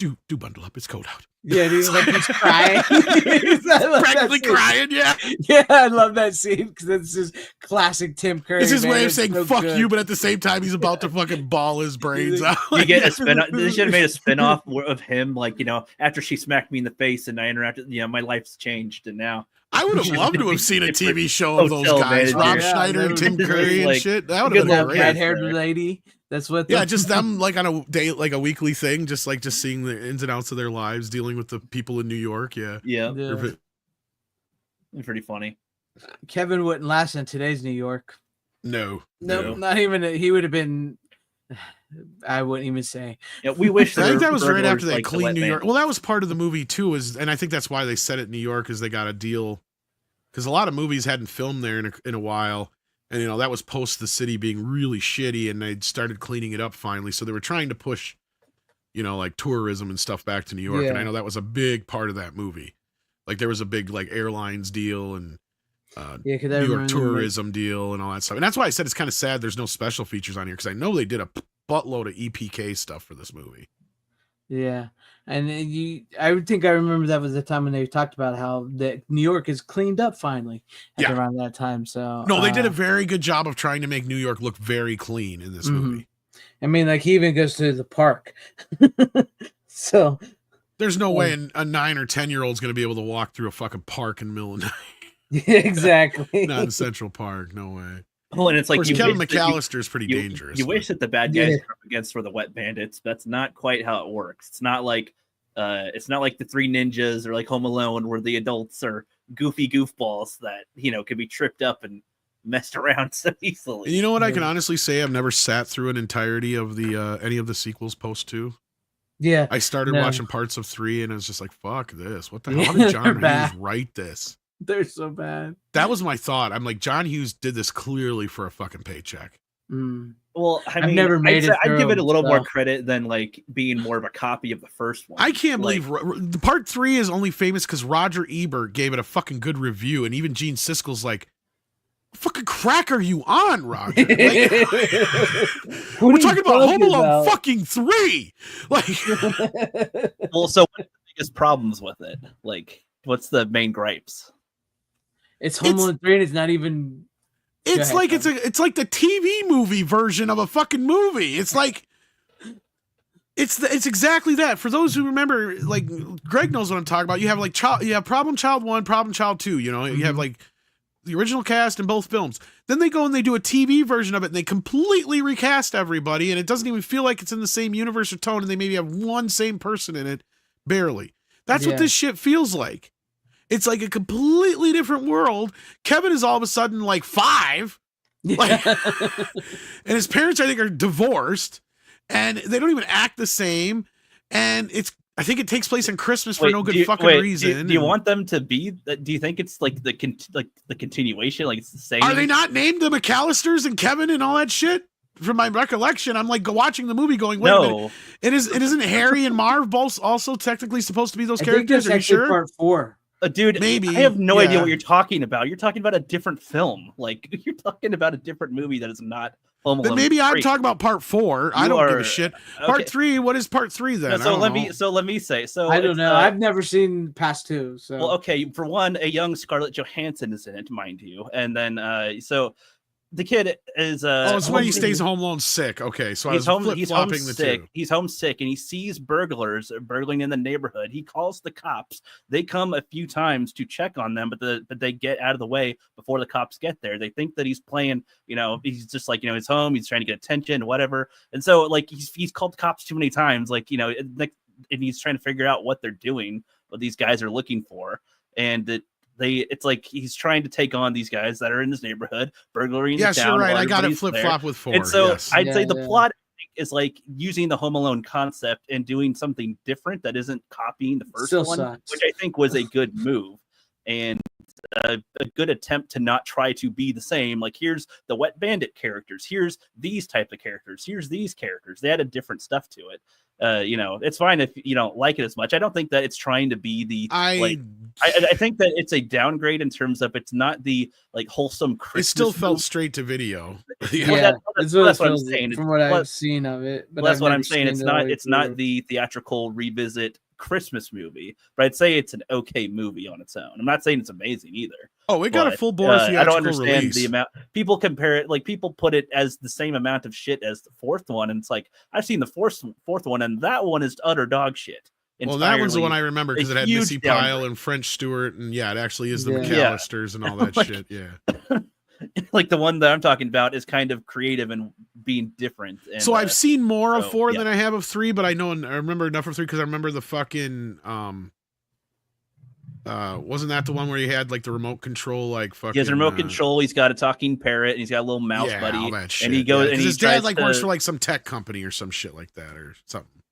Speaker 5: "Do bundle up, it's cold out."
Speaker 3: Yeah, he's crying.
Speaker 5: Practically crying, yeah.
Speaker 3: Yeah, I love that scene because it's just classic Tim Curry.
Speaker 5: It's his way of saying "fuck you," but at the same time, he's about to fucking ball his brains out.
Speaker 6: You get a spin. They should have made a spin-off of him, like, after she smacked me in the face and I interacted. My life's changed, and now
Speaker 5: I would have loved to have seen a TV show of those guys, Rob Schneider and Tim Curry and shit. That would have been great.
Speaker 3: Red-haired lady. That's what.
Speaker 5: Just them like on a day, like a weekly thing, just seeing the ins and outs of their lives, dealing with the people in New York. Yeah.
Speaker 6: Pretty funny.
Speaker 3: Kevin wouldn't last in today's New York.
Speaker 5: No,
Speaker 3: not even. He would have been. I wouldn't even say.
Speaker 6: Yeah, we wish.
Speaker 5: I think that was right after they cleaned New York. Well, that was part of the movie too, and I think that's why they set it in New York, is they got a deal, because a lot of movies hadn't filmed there in a while. And, that was post the city being really shitty, and they started cleaning it up finally. So they were trying to push, like tourism and stuff back to New York. Yeah. And I know that was a big part of that movie. Like there was a big like airlines deal and New York tourism deal and all that stuff. And that's why I said it's kind of sad there's no special features on here, because I know they did a buttload of EPK stuff for this movie.
Speaker 3: Yeah. And I would think I remember that was the time when they talked about how that New York is cleaned up finally around that time. So
Speaker 5: no, they did a very good job of trying to make New York look very clean in this movie.
Speaker 3: I mean, like he even goes to the park. So
Speaker 5: there's no way a 9 or 10-year-old is going to be able to walk through a fucking park in the middle of the night.
Speaker 3: Yeah, exactly.
Speaker 5: Not in Central Park. No way.
Speaker 6: Oh, and it's like
Speaker 5: Kevin McAllister is pretty dangerous.
Speaker 6: You wish that the bad guys were up against for the wet bandits. That's not quite how it works. It's not like the Three Ninjas or like Home Alone, where the adults are goofy goofballs that can be tripped up and messed around so easily.
Speaker 5: You know what? I can honestly say I've never sat through an entirety of the any of the sequels post 2.
Speaker 3: Yeah,
Speaker 5: I started watching parts of 3 and I was just like, "Fuck this! What the hell did John Hughes write this?"
Speaker 3: They're so bad.
Speaker 5: That was my thought. I'm like, John Hughes did this clearly for a fucking paycheck.
Speaker 6: Well, I've never made it. I'd give it a little more credit than like being more of a copy of the first one.
Speaker 5: I can't believe the part 3 is only famous because Roger Ebert gave it a fucking good review, and even Gene Siskel's like, fucking crack are you on, Roger? Like, we're talking about Home Alone fucking 3. Like,
Speaker 6: well, so what's the biggest problems with it? Like, what's the main gripes?
Speaker 3: It's Home Alone 3 and it's not even.
Speaker 5: It's like it's like the TV movie version of a fucking movie. It's like it's exactly that. For those who remember, like Greg knows what I'm talking about. You have like Problem Child 1, Problem Child 2, you know. You have like the original cast in both films. Then they go and they do a TV version of it and they completely recast everybody and it doesn't even feel like it's in the same universe or tone and they maybe have one same person in it, barely. That's what this shit feels like. It's like a completely different world. Kevin is all of a sudden like 5. Like, and his parents, I think, are divorced and they don't even act the same. And I think it takes place on Christmas for no good fucking reason.
Speaker 6: Do you want them to be? Do you think it's like the continuation? Like it's the same?
Speaker 5: Are they not named the McAllisters and Kevin and all that shit? From my recollection, I'm like watching the movie going, wait a minute. It isn't Harry and Marv both also technically supposed to be those characters? Are you sure?
Speaker 3: Part 4.
Speaker 6: Dude,
Speaker 5: maybe.
Speaker 6: I have no idea what you're talking about. You're talking about a different film. Like you're talking about a different movie that is not Home Alone.
Speaker 5: Then maybe I'm talking about part 4. I don't give a shit. Part
Speaker 6: okay.
Speaker 5: 3. What is part 3 then?
Speaker 6: So let me say. So
Speaker 3: I don't know. I've never seen past 2. So
Speaker 6: well, okay. For one, a young Scarlett Johansson is in it, mind you, and then so. The kid is
Speaker 5: it's when he stays home alone sick. Okay, so
Speaker 6: he's
Speaker 5: flip-flopping the two.
Speaker 6: He's homesick and he sees burglars burgling in the neighborhood. He calls the cops. They come a few times to check on them, but they get out of the way before the cops get there. They think that he's playing, he's just like, he's home, he's trying to get attention, whatever. And so like he's called the cops too many times, like, and he's trying to figure out what they're doing, what these guys are looking for. And it's like he's trying to take on these guys that are in this neighborhood, burglaring.
Speaker 5: Yes, you're right. I got it flip-flop with 4.
Speaker 6: And so I'd say the plot is like using the Home Alone concept and doing something different that isn't copying the first one, which I think was a good move and a good attempt to not try to be the same. Like, here's the Wet Bandit characters. Here's these type of characters. Here's these characters. They added different stuff to it. It's fine if you don't like it as much. I don't think that it's trying to be the I think that it's a downgrade in terms of it's not the like wholesome Christmas.
Speaker 5: It still felt straight to video.
Speaker 6: That's what I'm saying.
Speaker 3: From what I've seen of it,
Speaker 6: but that's what I'm saying. It's not the theatrical revisit Christmas movie, but I'd say it's an okay movie on its own. I'm not saying it's amazing either.
Speaker 5: Oh, it got a full bore theatrical
Speaker 6: I don't understand
Speaker 5: release.
Speaker 6: the amount people compare it. Like people put it as the same amount of shit as the fourth one, and it's like I've seen the fourth one, and that one is utter dog shit.
Speaker 5: Well, that one's the one I remember because it had Missy Pyle and French Stewart, and it actually is the McAllisters and all that shit. Yeah.
Speaker 6: Like the one that I'm talking about is kind of creative and being different. And,
Speaker 5: so I've seen more of 4 than I have of 3, but I remember enough of 3 because I remember the fucking wasn't that the one where he had like the remote control, like fucking?
Speaker 6: He has a remote control. He's got a talking parrot, and he's got a little mouse buddy.
Speaker 5: All that shit.
Speaker 6: And he goes, and
Speaker 5: his dad like works for like some tech company or some shit like that or something.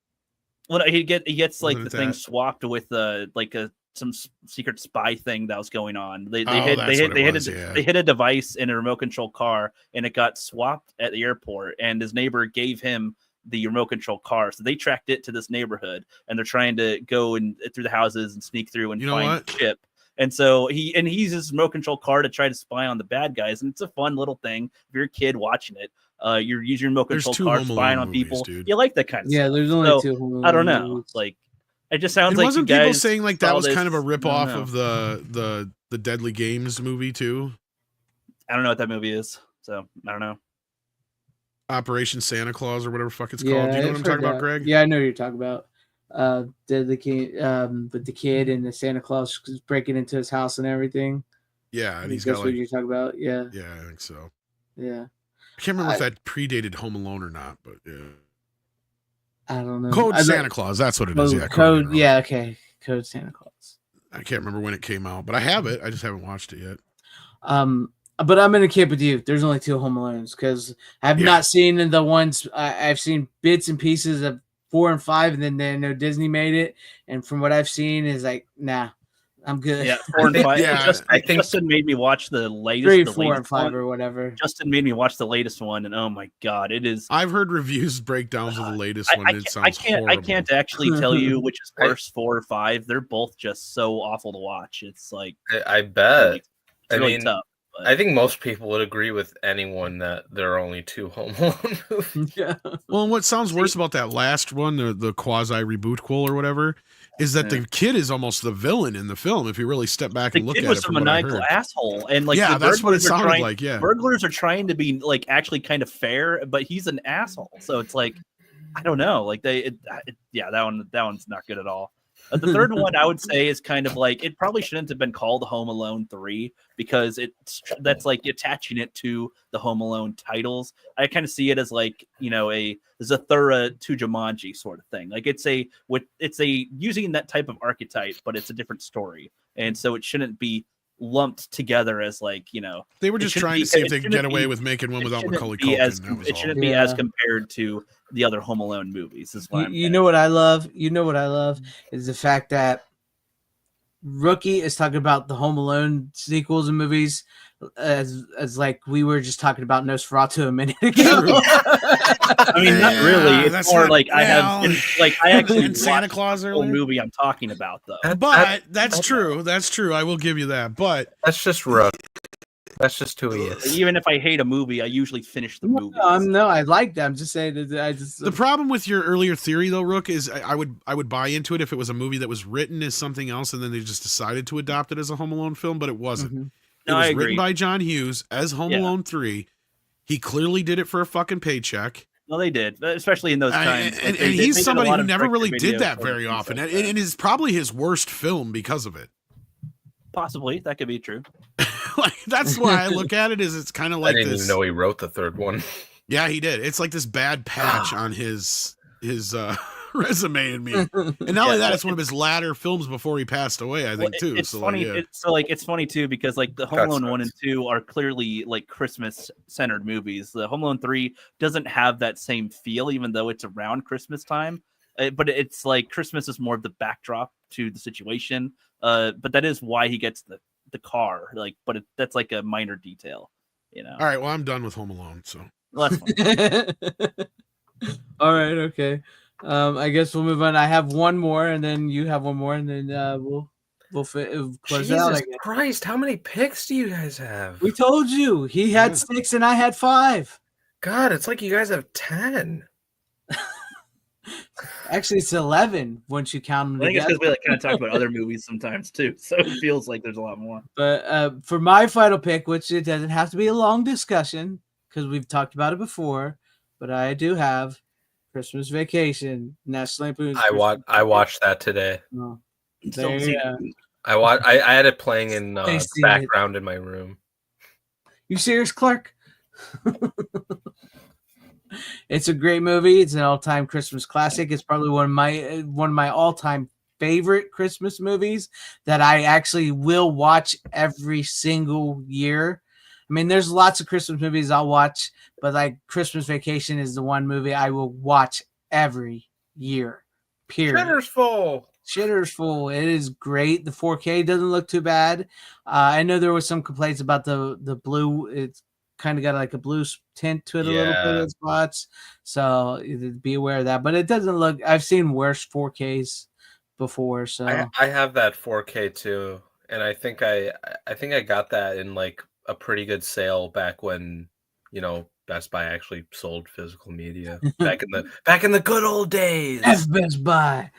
Speaker 6: Well, he gets like the thing swapped with like some secret spy thing that was going on. They hit a device in a remote control car, and it got swapped at the airport. And his neighbor gave him the remote control car, so they tracked it to this neighborhood, and they're trying to go and through the houses and sneak through and find the chip. And so he uses his remote control car to try to spy on the bad guys, and it's a fun little thing. If you're a kid watching it, you're using your remote control car spying on people.
Speaker 5: Dude.
Speaker 6: You like that kind of stuff.
Speaker 3: Yeah, there's only 2 Home Alone
Speaker 6: I don't know.
Speaker 3: movies.
Speaker 6: Like it just sounds like
Speaker 5: wasn't
Speaker 6: you guys
Speaker 5: people saying like that was kind of a rip off
Speaker 6: know.
Speaker 5: of the Deadly Games movie too?
Speaker 6: I don't know what that movie is, so I don't know.
Speaker 5: Operation Santa Claus or whatever fuck it's called. Do you know what I'm talking about, Greg?
Speaker 3: Yeah, I know what you're talking about. The kid, with the kid and the Santa Claus breaking into his house and everything.
Speaker 5: Yeah, and he's
Speaker 3: that's
Speaker 5: got
Speaker 3: what
Speaker 5: like,
Speaker 3: you're talking about. Yeah.
Speaker 5: Yeah, I think so.
Speaker 3: Yeah.
Speaker 5: I can't remember if that predated Home Alone or not, but yeah.
Speaker 3: I don't know.
Speaker 5: Code Santa Claus, that's what it is. Yeah,
Speaker 3: Code. Yeah, okay. Code Santa Claus.
Speaker 5: I can't remember when it came out, but I have it. I just haven't watched it yet.
Speaker 3: But I'm in a camp with you. There's only 2 Home Alones because I've not seen the ones. I've seen bits and pieces of 4 and 5, and then I know Disney made it. And from what I've seen, is like, nah, I'm good.
Speaker 6: Yeah, 4 and 5.
Speaker 5: Yeah,
Speaker 6: I think Justin made me watch the latest.
Speaker 3: 3,
Speaker 6: the
Speaker 3: 4,
Speaker 6: latest
Speaker 3: and 5
Speaker 6: one.
Speaker 3: or whatever.
Speaker 6: Justin made me watch the latest one, and oh my god, it is.
Speaker 5: I've heard reviews breakdowns of the latest one. It sounds horrible.
Speaker 6: I can't actually tell you which is worse, 4 or 5. They're both just so awful to watch. It's like
Speaker 7: I bet.
Speaker 6: It's really tough.
Speaker 7: I think most people would agree with anyone that there are only 2 Home Alone movies.
Speaker 3: Yeah.
Speaker 5: Well, and what sounds worse about that last one, the quasi reboot quel or whatever, is that the kid is almost the villain in the film. If you really step back and look at it,
Speaker 6: the kid was a maniacal asshole, and like
Speaker 5: yeah, that's what it sounded like. Yeah,
Speaker 6: burglars are trying to be like actually kind of fair, but he's an asshole. So it's like, I don't know, like that one's not good at all. The third one I would say is kind of like, it probably shouldn't have been called Home Alone 3 because that's like attaching it to the Home Alone titles. I kind of see it as like, you know, a Zathura to Jumanji sort of thing. Like it's a using that type of archetype, but it's a different story, and so it shouldn't be lumped together as like, you know,
Speaker 5: they were just trying to see if they could get away with making one without Macaulay Culkin.
Speaker 6: It shouldn't be as compared to the other Home Alone movies. Is what
Speaker 3: you know what I love? You know what I love is the fact that Rookie is talking about the Home Alone sequels and movies as like we were just talking about Nosferatu a minute ago.
Speaker 6: I mean, not really. It's more like I actually
Speaker 5: and Santa Claus
Speaker 6: the whole movie I'm talking about though.
Speaker 5: But that's true. That's true. I will give you that. But
Speaker 7: that's just Rook. That's just who he is.
Speaker 6: Even if I hate a movie, I usually finish the movie.
Speaker 3: No, I like that. I'm just saying that
Speaker 5: the problem with your earlier theory though, Rook, is I would buy into it if it was a movie that was written as something else and then they just decided to adopt it as a Home Alone film, but it wasn't.
Speaker 3: Mm-hmm.
Speaker 5: It was written by John Hughes as Home Alone 3. He clearly did it for a fucking paycheck.
Speaker 6: Well, they did, especially in those times.
Speaker 5: And he's somebody who never really did that very often. And it is probably his worst film because of it.
Speaker 6: Possibly. That could be true.
Speaker 5: Like that's why I look at it as it's kind of like
Speaker 7: I didn't even know he wrote the third one.
Speaker 5: Yeah, he did. It's like this bad patch on his resume and me. And not only that, it's one of his latter films before he passed away, I think, too.
Speaker 6: It's
Speaker 5: so
Speaker 6: funny. It's funny too because like the Home Alone 1 and 2 are clearly like Christmas centered movies. The Home Alone 3 doesn't have that same feel, even though it's around Christmas time. But it's like Christmas is more of the backdrop to the situation. But that is why he gets the car. Like, but that's like a minor detail, you know.
Speaker 5: All right. Well, I'm done with Home Alone. So.
Speaker 6: Well, that's
Speaker 3: all right. Okay. I guess we'll move on. I have one more, and then you have one more, and then we'll close it out.
Speaker 7: Jesus Christ! How many picks do you guys have?
Speaker 3: We told you he had 6 and I had 5.
Speaker 7: God, it's like you guys have 10.
Speaker 3: Actually, it's 11 once you count them
Speaker 6: I think
Speaker 3: together.
Speaker 6: it's because we like kind of talk about other movies sometimes too, so it feels like there's a lot more.
Speaker 3: But for my final pick, which it doesn't have to be a long discussion because we've talked about it before, but I do have Christmas Vacation, National Lampoon's.
Speaker 7: I watched that today.
Speaker 3: Oh,
Speaker 7: I had it playing in the background in my room.
Speaker 3: You serious, Clark? It's a great movie. It's an all-time Christmas classic. It's probably one of my all-time favorite Christmas movies that I actually will watch every single year. I mean, there's lots of Christmas movies I'll watch, but like Christmas Vacation is the one movie I will watch every year. Period. Shitter's full. It is great. The 4K doesn't look too bad. I know there was some complaints about the blue. It's kind of got like a blue tint to it a little bit in spots, so be aware of that. But it doesn't look. I've seen worse 4Ks before, so
Speaker 7: I have that 4K too, and I think I got that in like a pretty good sale back when Best Buy actually sold physical media back in the good old days.
Speaker 3: F Best Buy.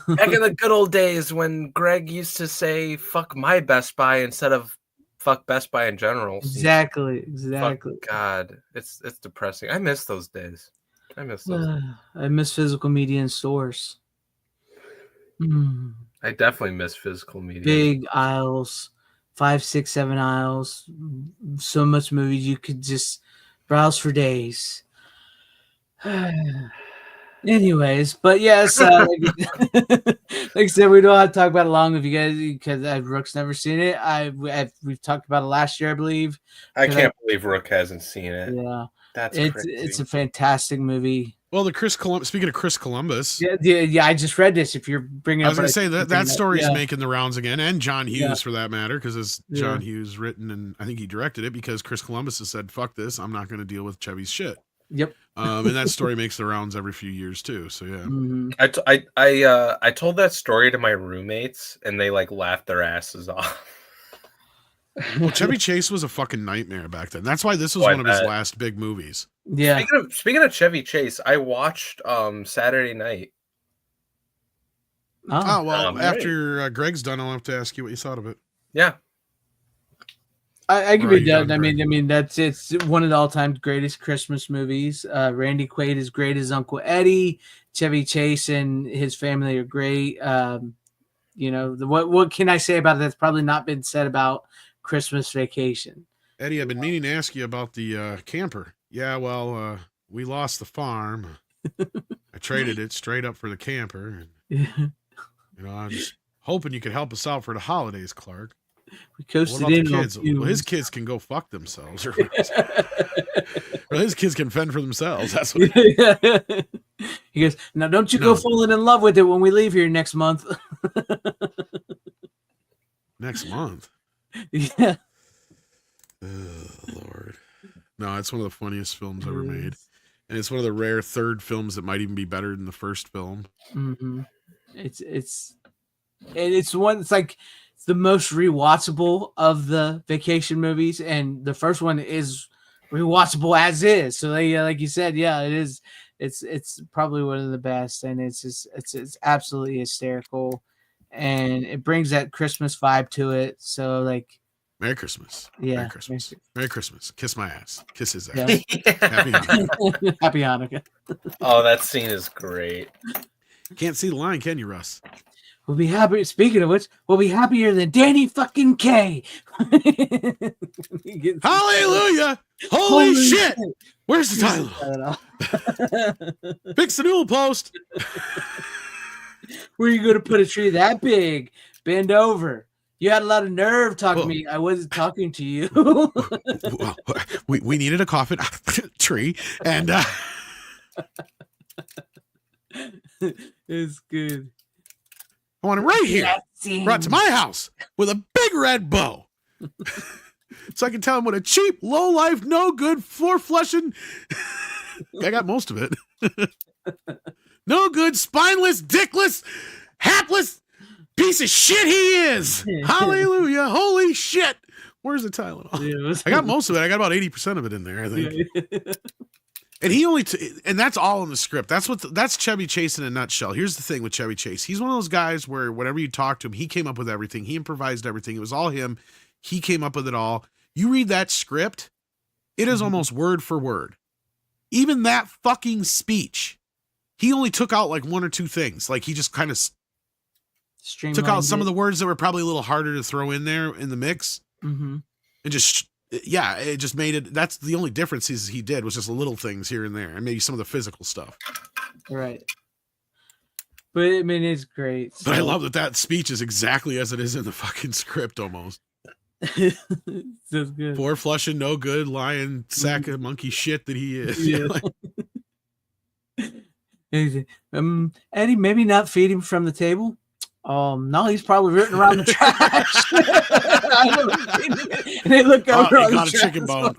Speaker 7: Back in the good old days when Greg used to say "fuck my Best Buy" instead of "fuck Best Buy" in general.
Speaker 3: Exactly.
Speaker 7: Fuck, God, it's depressing. I miss those days. I
Speaker 3: miss physical media in stores.
Speaker 7: I definitely miss physical media.
Speaker 3: Big aisles, 5, 6, 7 aisles. So much movies you could just browse for days. Anyways, but yes, like I said, we don't have to talk about it long with you guys because Rook's never seen it. We've talked about it last year, I believe.
Speaker 7: I can't believe Rook hasn't seen it.
Speaker 3: Yeah,
Speaker 7: that's crazy.
Speaker 3: It's a fantastic movie.
Speaker 5: Well, speaking of Chris Columbus,
Speaker 3: yeah, I just read this. If you're bringing,
Speaker 5: I was going to say that story's making the rounds again, and John Hughes for that matter, because it's John Hughes written and I think he directed it because Chris Columbus has said, "Fuck this, I'm not going to deal with Chevy's shit."
Speaker 3: Yep.
Speaker 5: And that story makes the rounds every few years too. So yeah.
Speaker 3: Mm-hmm.
Speaker 7: I told that story to my roommates and they like laughed their asses off.
Speaker 5: Well, Chevy Chase was a fucking nightmare back then. That's why this was one of his last big movies.
Speaker 3: Yeah.
Speaker 7: Speaking of Chevy Chase, I watched Saturday Night.
Speaker 5: Oh well, after Greg's done, I'll have to ask you what you thought of it.
Speaker 7: Yeah.
Speaker 3: I can be done. I mean, it's one of the all-time greatest Christmas movies. Randy Quaid is great as Uncle Eddie. Chevy Chase and his family are great. You know, what can I say about it that's probably not been said about Christmas Vacation?
Speaker 5: Eddie, I've been meaning to ask you about the camper. Yeah, well, we lost the farm. I traded it straight up for the camper. And, you know, I'm just hoping you could help us out for the holidays, Clark.
Speaker 3: We coasted in on
Speaker 5: kids? Well, his kids can go fuck themselves. Or his kids can fend for themselves. That's what
Speaker 3: he goes, now don't you go falling in love with it when we leave here next month.
Speaker 5: Next month?
Speaker 3: Yeah.
Speaker 5: Oh, Lord. No, it's one of the funniest films ever made. And it's one of the rare third films that might even be better than the first film.
Speaker 3: Mm-hmm. It's like it's the most rewatchable of the vacation movies, and the first one is rewatchable as is. So like you said, yeah, it is. It's probably one of the best, and it's absolutely hysterical, and it brings that Christmas vibe to it. So like,
Speaker 5: Merry Christmas.
Speaker 3: Yeah.
Speaker 5: Merry Christmas. Merry Christmas. Kiss my ass. Kiss his ass.
Speaker 3: Yeah.
Speaker 5: Happy Hanukkah.
Speaker 3: Happy Hanukkah.
Speaker 7: Oh, that scene is great.
Speaker 5: Can't see the line, can you, Russ?
Speaker 3: We'll be happy. Speaking of which, we'll be happier than Danny fucking K.
Speaker 5: Hallelujah! Holy shit! Where's the Tylenol? Fix the newel post.
Speaker 3: Where are you going to put a tree that big? Bend over. You had a lot of nerve talking to me. I wasn't talking to you.
Speaker 5: Well, we needed a coffin tree, and
Speaker 3: it's good.
Speaker 5: I want it right here, brought to my house with a big red bow, so I can tell him what a cheap, low life, no good, floor flushing. I got most of it. No good, spineless, dickless, hapless piece of shit he is. Hallelujah! Holy shit! Where's the Tylenol? I got most of it. I got about 80% of it in there, I think. And he only, and that's all in the script. That's Chevy Chase in a nutshell. Here's the thing with Chevy Chase. He's one of those guys where whenever you talk to him, he came up with everything. He improvised everything. It was all him. He came up with it all. You read that script, it is almost word for word. Even that fucking speech, he only took out like one or two things. Like he just kind of took out some of the words that were probably a little harder to throw in there in the mix.
Speaker 3: Mm-hmm.
Speaker 5: And just, yeah, it just made it. That's the only difference he did was just little things here and there, and maybe some of the physical stuff.
Speaker 3: Right. But I mean, it's great. So.
Speaker 5: But I love that speech is exactly as it is in the fucking script almost.
Speaker 3: That's good.
Speaker 5: Poor flushing, no good, lying sack of monkey shit that he is.
Speaker 3: Yeah. Eddie, maybe not feed him from the table. No, he's probably rooting around the trash. And they look over on
Speaker 5: got
Speaker 3: the
Speaker 5: a chicken bone.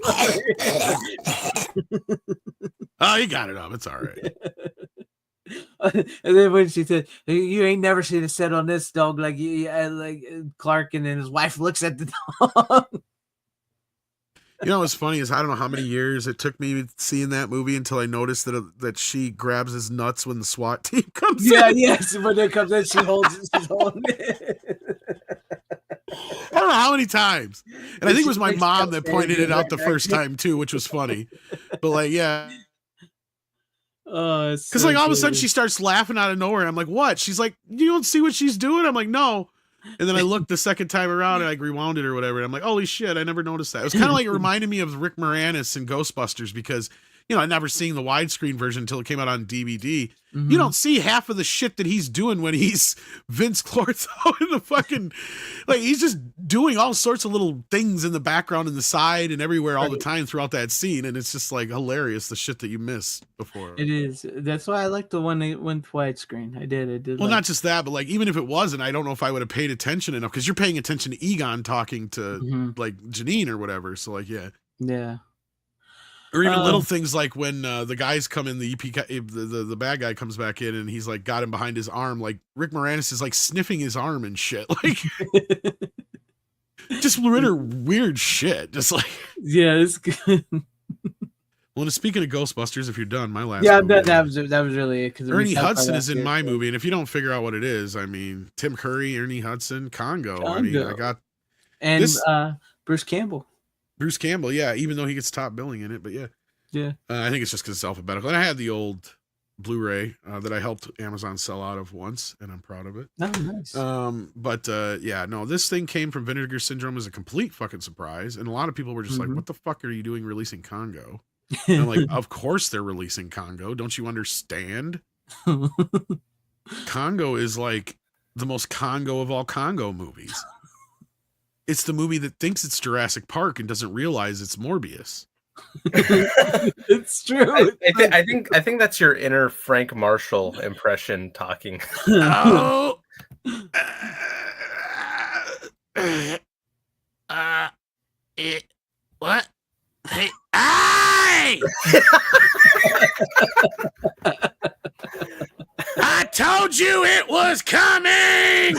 Speaker 5: Oh, he got it up. It's all right.
Speaker 3: And then when she said, "You ain't never seen a set on this dog," like Clark, and then his wife looks at the dog.
Speaker 5: You know what's funny is I don't know how many years it took me seeing that movie until I noticed that she grabs his nuts when the SWAT team comes in.
Speaker 3: Yes, when it comes in, she holds it. She's holding it.
Speaker 5: I don't know how many times. And I think it was my mom that pointed it out the first time too, which was funny. But like, yeah.
Speaker 3: Oh,
Speaker 5: because like all of a sudden she starts laughing out of nowhere. And I'm like, what? She's like, you don't see what she's doing? I'm like, no. And then I looked the second time around and I rewound it or whatever. And I'm like, holy shit, I never noticed that. It was kind of like it reminded me of Rick Moranis in Ghostbusters because, you know, I'd never seen the widescreen version until it came out on DVD. Mm-hmm. You don't see half of the shit that he's doing when he's Vince Clortho in the fucking, like he's just doing all sorts of little things in the background and the side and everywhere all the time throughout that scene. And it's just like hilarious, the shit that you miss before.
Speaker 3: It is. That's why I like the one that went widescreen. I did.
Speaker 5: Well, not just that, but like, even if it wasn't, I don't know if I would have paid attention enough because you're paying attention to Egon talking to like Janine or whatever. So like, yeah.
Speaker 3: Yeah.
Speaker 5: Or even little things like when the guys come in, the bad guy comes back in and he's like got him behind his arm. Like Rick Moranis is like sniffing his arm and shit. Like Just weird shit. Just like
Speaker 3: Yeah, it's good.
Speaker 5: Well, and speaking of Ghostbusters, if you're done, my last
Speaker 3: Yeah,
Speaker 5: movie,
Speaker 3: that was really it.
Speaker 5: Ernie Hudson is in my movie, and if you don't figure out what it is, I mean, Tim Curry, Ernie Hudson, Congo. I mean, I got
Speaker 3: this, Bruce Campbell.
Speaker 5: Bruce Campbell, yeah, even though he gets top billing in it, but yeah. I think it's just because it's alphabetical. And I had the old Blu-ray that I helped Amazon sell out of once, and I'm proud of it.
Speaker 3: Oh, nice.
Speaker 5: Yeah, no, this thing came from Vinegar Syndrome as a complete fucking surprise, and a lot of people were just like, "What the fuck are you doing releasing Congo?" And I'm like, "Of course they're releasing Congo. Don't you understand? Congo is like the most Congo of all Congo movies. It's the movie that thinks it's Jurassic Park and doesn't realize it's Morbius."
Speaker 3: It's true.
Speaker 7: I think that's your inner Frank Marshall impression talking.
Speaker 5: Oh, what? Hey, I told you it was coming.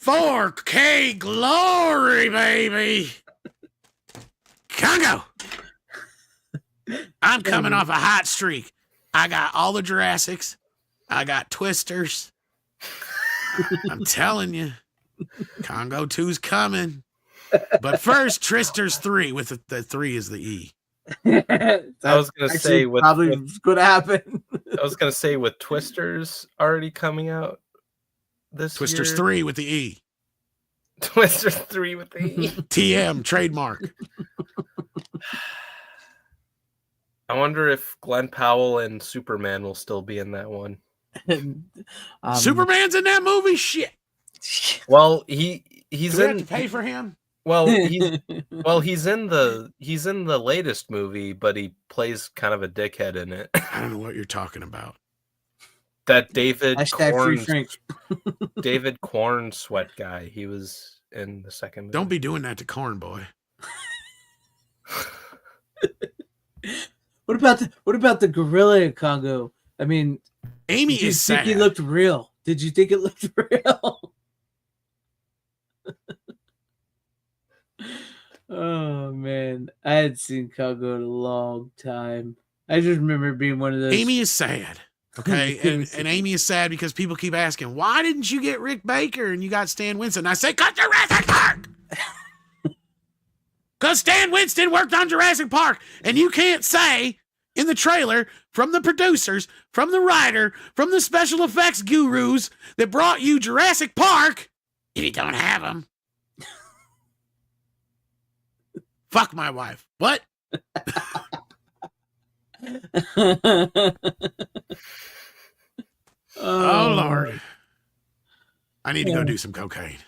Speaker 5: 4K glory, baby. Congo. I'm coming off a hot streak. I got all the Jurassics. I got Twisters. I'm telling you, Congo 2's coming. But first, Tristers 3 with the 3 is the E.
Speaker 7: I was gonna say with
Speaker 3: could happen.
Speaker 7: I was gonna say with Twisters already coming out this
Speaker 5: Twisters
Speaker 7: year.
Speaker 5: 3 with the E.
Speaker 7: Twisters 3 with the E.
Speaker 5: TM trademark.
Speaker 7: I wonder if Glenn Powell and Superman will still be in that one.
Speaker 5: Superman's in that movie. Shit.
Speaker 7: Well, he's
Speaker 5: Do we have
Speaker 7: in.
Speaker 5: to pay for him?
Speaker 7: Well, he's in the latest movie, but he plays kind of a dickhead in it.
Speaker 5: I don't know what you're talking about.
Speaker 7: That David
Speaker 3: Corn
Speaker 7: sweat guy. He was in the second movie.
Speaker 5: Don't be doing that to Corn Boy.
Speaker 3: What about the gorilla in Congo? I mean,
Speaker 5: Amy
Speaker 3: did you
Speaker 5: is
Speaker 3: think
Speaker 5: sad.
Speaker 3: he looked real? Did you think it looked real? Oh man, I had seen Congo in a long time. I just remember being one of those.
Speaker 5: Amy is sad. Okay, and Amy is sad because people keep asking, why didn't you get Rick Baker and you got Stan Winston? I say, cut Jurassic Park! Because Stan Winston worked on Jurassic Park, and you can't say in the trailer from the producers, from the writer, from the special effects gurus that brought you Jurassic Park, if you don't have them. Fuck my wife. What? Oh, Lord. I need to go do some cocaine.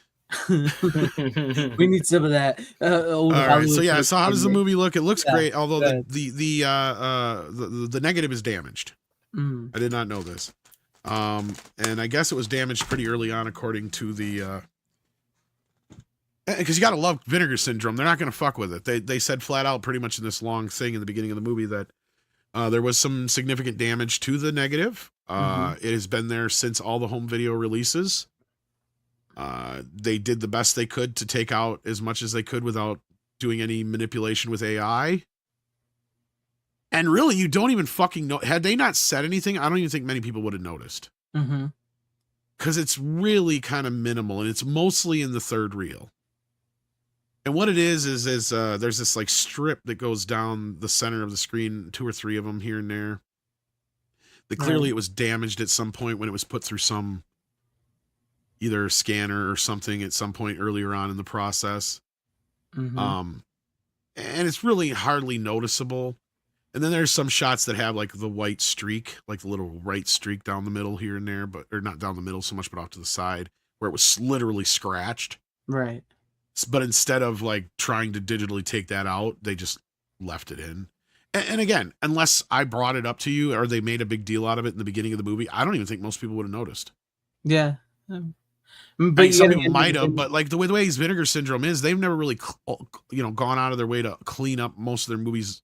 Speaker 3: We need some of that.
Speaker 5: All right. So yeah. So how does the movie look? It looks great, although the negative is damaged. I did not know this. And I guess it was damaged pretty early on, according to the. Because you got to love Vinegar Syndrome. They're not going to fuck with it. They said flat out, pretty much in this long thing in the beginning of the movie, that there was some significant damage to the negative. It has been there since all the home video releases. They did the best they could to take out as much as they could without doing any manipulation with AI. And really, you don't even fucking know. Had they not said anything, I don't even think many people would have noticed. Because it's really kind of minimal, and it's mostly in the third reel. And what it is there's this like strip that goes down the center of the screen, 2 or 3 of them here and there. That clearly it was damaged at some point when it was put through some either scanner or something at some point earlier on in the process. And it's really hardly noticeable. And then there's some shots that have like the white streak, like the little white streak down the middle here and there, or not down the middle so much, but off to the side where it was literally scratched.
Speaker 3: Right.
Speaker 5: But instead of like trying to digitally take that out, they just left it in. And again, unless I brought it up to you or they made a big deal out of it in the beginning of the movie, I don't even think most people would have noticed.
Speaker 3: Yeah.
Speaker 5: But I mean, some people might have, but like the way Vinegar Syndrome is, they've never really, gone out of their way to clean up most of their movies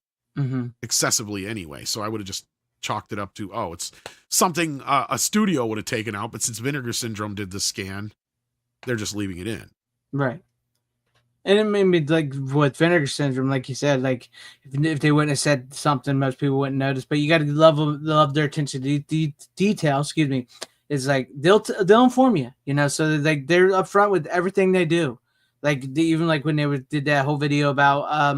Speaker 5: excessively anyway. So I would have just chalked it up to, it's something a studio would have taken out. But since Vinegar Syndrome did the scan, they're just leaving it in.
Speaker 3: Right. And it made me like with Vinegar Syndrome, like you said, like if they wouldn't have said something, most people wouldn't notice. But you got to love their attention to detail. Excuse me. Is like they'll inform you, you know. So they're upfront with everything they do. Like even like when they did that whole video about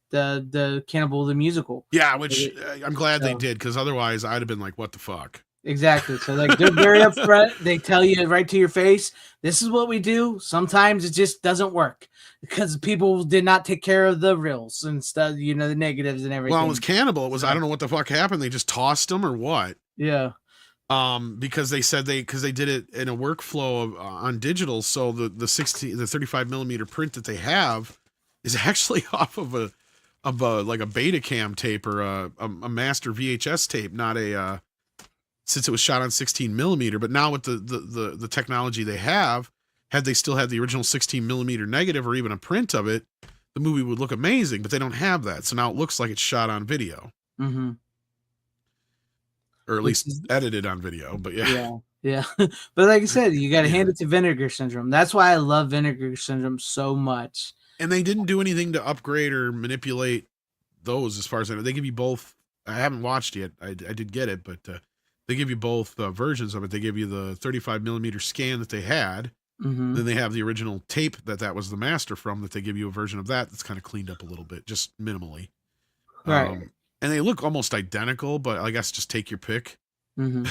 Speaker 3: the Cannibal the musical.
Speaker 5: Yeah, which I'm glad they did, because otherwise I'd have been like, what the fuck?
Speaker 3: Exactly. So like they're very upfront. They tell you right to your face, this is what we do. Sometimes it just doesn't work because people did not take care of the reels and stuff, you know, the negatives and everything.
Speaker 5: Well, it was Cannibal. It was, I don't know what the fuck happened. They just tossed them or what?
Speaker 3: Yeah.
Speaker 5: Because they said they did it in a workflow on digital. So the 35 millimeter print that they have is actually off of a like a Betacam tape or a master VHS tape, not a, since it was shot on 16 millimeter. But now with the technology they have, had they still had the original 16 millimeter negative or even a print of it, the movie would look amazing, but they don't have that. So now it looks like it's shot on video.
Speaker 3: Mm-hmm.
Speaker 5: Or at least edited on video, but yeah.
Speaker 3: But like I said, you got to hand it to Vinegar Syndrome. That's why I love Vinegar Syndrome so much.
Speaker 5: And they didn't do anything to upgrade or manipulate those, as far as I know. They give you both. I haven't watched yet. I did get it, but they give you both versions of it. They give you the 35 millimeter scan that they had.
Speaker 3: Mm-hmm.
Speaker 5: Then they have the original tape that was the master from, that they give you a version of that's kind of cleaned up a little bit, just minimally.
Speaker 3: Right.
Speaker 5: And they look almost identical, but I guess just take your pick.
Speaker 3: Mm-hmm.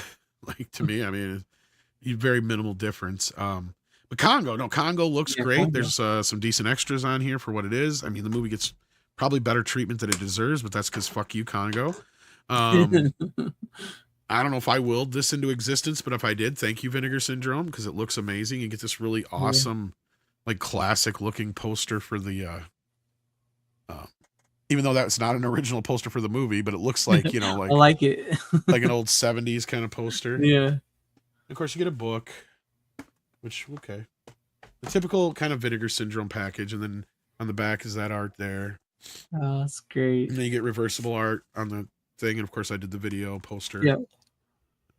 Speaker 5: Like, to me, I mean, very minimal difference. But Congo looks great.
Speaker 3: Congo.
Speaker 5: There's some decent extras on here for what it is. I mean, the movie gets probably better treatment than it deserves, but that's because fuck you, Congo. I don't know if I willed this into existence, but if I did, thank you, Vinegar Syndrome, because it looks amazing. You get this really awesome, like classic looking poster for the even though that's not an original poster for the movie, but it looks like, you know, like
Speaker 3: I like it.
Speaker 5: like an old 70s kind of poster.
Speaker 3: Yeah.
Speaker 5: Of course, you get a book, which, okay. The typical kind of Vinegar Syndrome package, and then on the back is that art there.
Speaker 3: Oh, that's great.
Speaker 5: And then you get reversible art on the thing, and of course I did the video poster.
Speaker 3: Yep.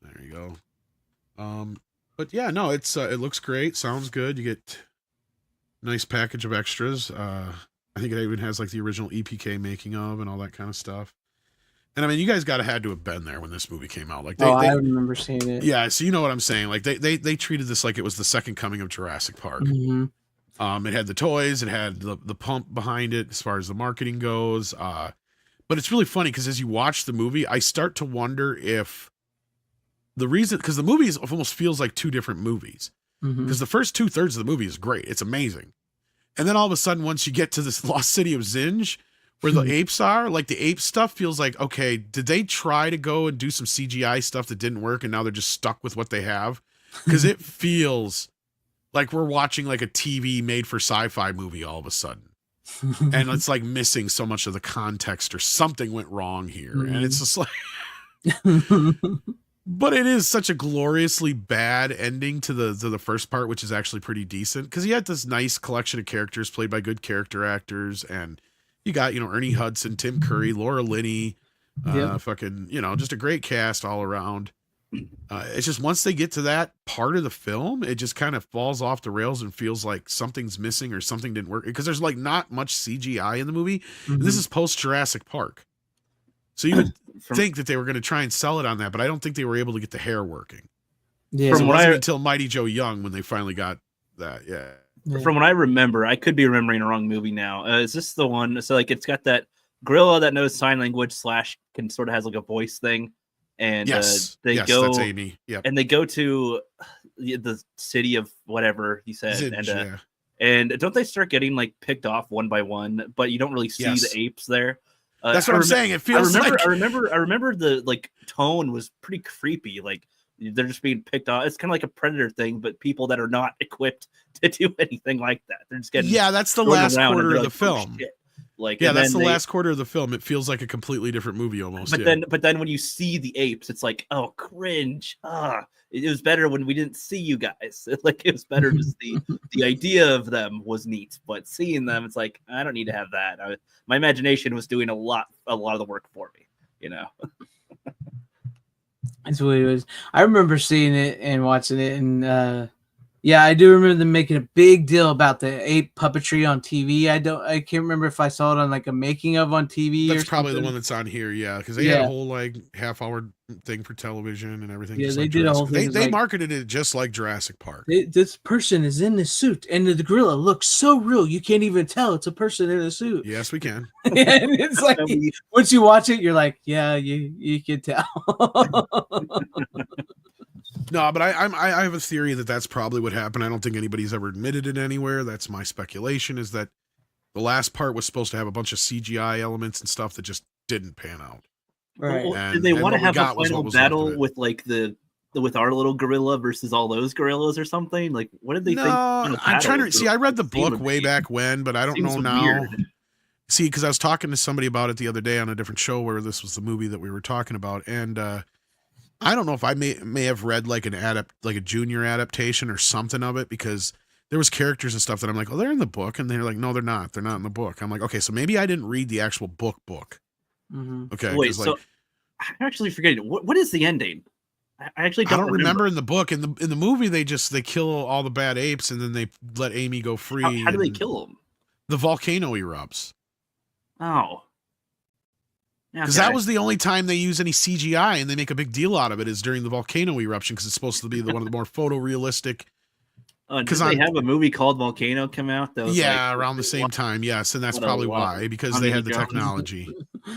Speaker 5: There you go. But yeah, no, it looks great, sounds good. You get nice package of extras. I think it even has like the original EPK making of and all that kind of stuff. And I mean, you guys had to have been there when this movie came out. Like,
Speaker 3: I remember seeing it.
Speaker 5: Yeah, so you know what I'm saying. Like, they treated this like it was the second coming of Jurassic Park.
Speaker 3: Mm-hmm.
Speaker 5: It had the toys, it had the pump behind it as far as the marketing goes. But it's really funny because as you watch the movie, I start to wonder if the reason, because the movie almost feels like two different movies. Because the first 2/3 of the movie is great, it's amazing. And then all of a sudden, once you get to this lost city of Zinj, where the apes are, like the ape stuff feels like, okay, did they try to go and do some CGI stuff that didn't work and now they're just stuck with what they have? Because it feels like we're watching like a TV made for sci-fi movie all of a sudden. And it's like missing so much of the context, or something went wrong here. And it's just like... But it is such a gloriously bad ending to the first part, which is actually pretty decent, because you had this nice collection of characters played by good character actors, and you got, you know, Ernie Hudson, Tim Curry, Laura Linney, fucking, you know, just a great cast all around. It's just once they get to that part of the film, it just kind of falls off the rails and feels like something's missing or something didn't work, because there's like not much CGI in the movie. And this is post Jurassic Park. So you would think that they were going to try and sell it on that, but I don't think they were able to get the hair working.
Speaker 3: Yeah.
Speaker 5: From what until Mighty Joe Young when they finally got that. Yeah.
Speaker 6: From what I remember, I could be remembering a wrong movie now. Is this the one? So like it's got that gorilla that knows sign language / can sort of has like a voice thing, and
Speaker 5: yes,
Speaker 6: go.
Speaker 5: That's Amy. Yeah.
Speaker 6: And they go to the city of whatever he said,
Speaker 5: Zinj,
Speaker 6: and don't they start getting like picked off one by one? But you don't really see the apes there.
Speaker 5: That's what I'm saying. It feels
Speaker 6: I remember the like tone was pretty creepy. Like they're just being picked off. It's kind of like a Predator thing, but people that are not equipped to do anything like that. They're just getting
Speaker 5: that's the last quarter of the film.
Speaker 6: Oh, like
Speaker 5: that's the last quarter of the film. It feels like a completely different movie almost.
Speaker 6: But then when you see the apes, it's like, oh, cringe. It was better when we didn't see you guys. Like it was better just the idea of them was neat, but seeing them, it's like I don't need to have that. My imagination was doing a lot of the work for me, you know.
Speaker 3: That's what it was. I remember seeing it and watching it, and Yeah, I do remember them making a big deal about the ape puppetry on TV. I can't remember if I saw it on like a making of on TV.
Speaker 5: That's
Speaker 3: or
Speaker 5: probably
Speaker 3: something.
Speaker 5: the one that's on here, yeah, because they had a whole like half-hour thing for television and everything.
Speaker 3: Yeah,
Speaker 5: just
Speaker 3: they
Speaker 5: like
Speaker 3: did a whole
Speaker 5: Jurassic.
Speaker 3: thing.
Speaker 5: They
Speaker 3: Like,
Speaker 5: marketed it just like Jurassic Park.
Speaker 3: This person is in the suit, and the gorilla looks so real you can't even tell it's a person in a suit.
Speaker 5: Yes, we can.
Speaker 3: And it's like once you watch it, you're like, yeah, you can tell.
Speaker 5: No, but I have a theory that that's probably what happened. I don't think anybody's ever admitted it anywhere. That's my speculation, is that the last part was supposed to have a bunch of CGI elements and stuff that just didn't pan out.
Speaker 3: Right.
Speaker 6: Well, did they want to have a final battle with like with our little gorilla versus all those gorillas or something? Like, what did they think?
Speaker 5: No, I'm trying to see. I read the book way back when, but I don't know now.
Speaker 6: Weird.
Speaker 5: See, because I was talking to somebody about it the other day on a different show where this was the movie that we were talking about, and I don't know if I may have read like a junior adaptation or something of it, because there was characters and stuff that I'm like, oh, they're in the book, and they're like, no, they're not in the book. I'm like, okay, so maybe I didn't read the actual book.
Speaker 3: Mm-hmm.
Speaker 5: Okay,
Speaker 6: wait, so I'm actually forgetting what is the ending? I actually don't
Speaker 5: remember in the book. In the movie, they kill all the bad apes, and then they let Amy go free.
Speaker 6: How do they kill them?
Speaker 5: The volcano erupts.
Speaker 6: Oh.
Speaker 5: Because that was the only time they use any CGI, and they make a big deal out of it, is during the volcano eruption, because it's supposed to be one of the more photorealistic.
Speaker 6: Because they have a movie called Volcano come out, though.
Speaker 5: Yeah, around the same time, yes, and that's probably why, because they had the technology.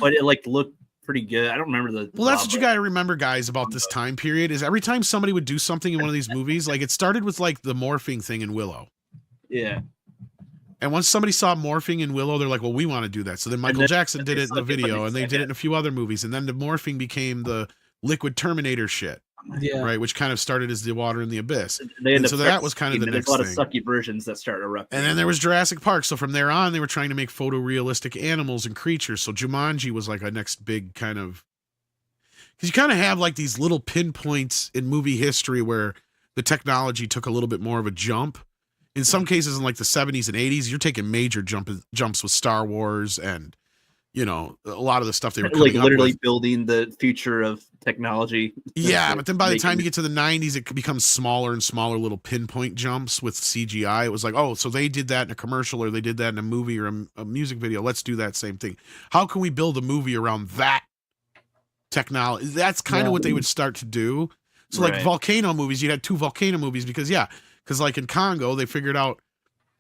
Speaker 6: But it looked pretty good. I don't remember the.
Speaker 5: Well, that's what you got to remember, guys, about this time period, is every time somebody would do something in one of these movies, like it started with like the morphing thing in Willow.
Speaker 6: Yeah.
Speaker 5: And once somebody saw morphing in Willow, they're like, well, we want to do that. So then Michael Jackson did it in the video, and they did it in a few other movies. And then the morphing became the liquid Terminator shit. Yeah. Right, which kind of started as The Water in the Abyss. And so that was kind of the next thing.
Speaker 6: There's a lot of sucky versions that started erupting.
Speaker 5: And then there was Jurassic Park. So from there on, they were trying to make photorealistic animals and creatures. So Jumanji was like a next big kind of... Because you kind of have like these little pinpoints in movie history where the technology took a little bit more of a jump. In some cases, in like the 70s and 80s, you're taking major jumps with Star Wars and, a lot of the stuff they were coming
Speaker 6: like literally
Speaker 5: up with.
Speaker 6: Building the future of technology.
Speaker 5: Yeah, but then by the time you get to the 90s, it becomes smaller and smaller little pinpoint jumps with CGI. It was like, oh, so they did that in a commercial, or they did that in a movie or a music video. Let's do that same thing. How can we build a movie around that technology? That's kind of what they would start to do. So like volcano movies, you'd have 2 volcano movies because like in Congo, they figured out,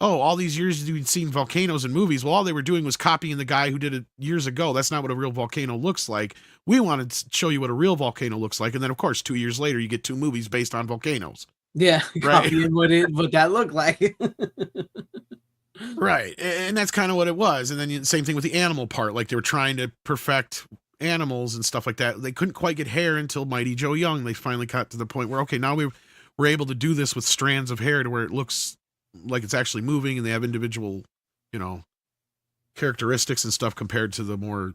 Speaker 5: oh, all these years you'd seen volcanoes in movies. Well, all they were doing was copying the guy who did it years ago. That's not what a real volcano looks like. We wanted to show you what a real volcano looks like. And then, of course, 2 years later, you get 2 movies based on volcanoes.
Speaker 3: Yeah,
Speaker 5: right.
Speaker 3: Copying what that looked like.
Speaker 5: Right. And that's kind of what it was. And then same thing with the animal part. Like they were trying to perfect animals and stuff like that. They couldn't quite get hair until Mighty Joe Young. They finally got to the point where, okay, now we're able to do this with strands of hair to where it looks like it's actually moving, and they have individual, characteristics and stuff compared to the more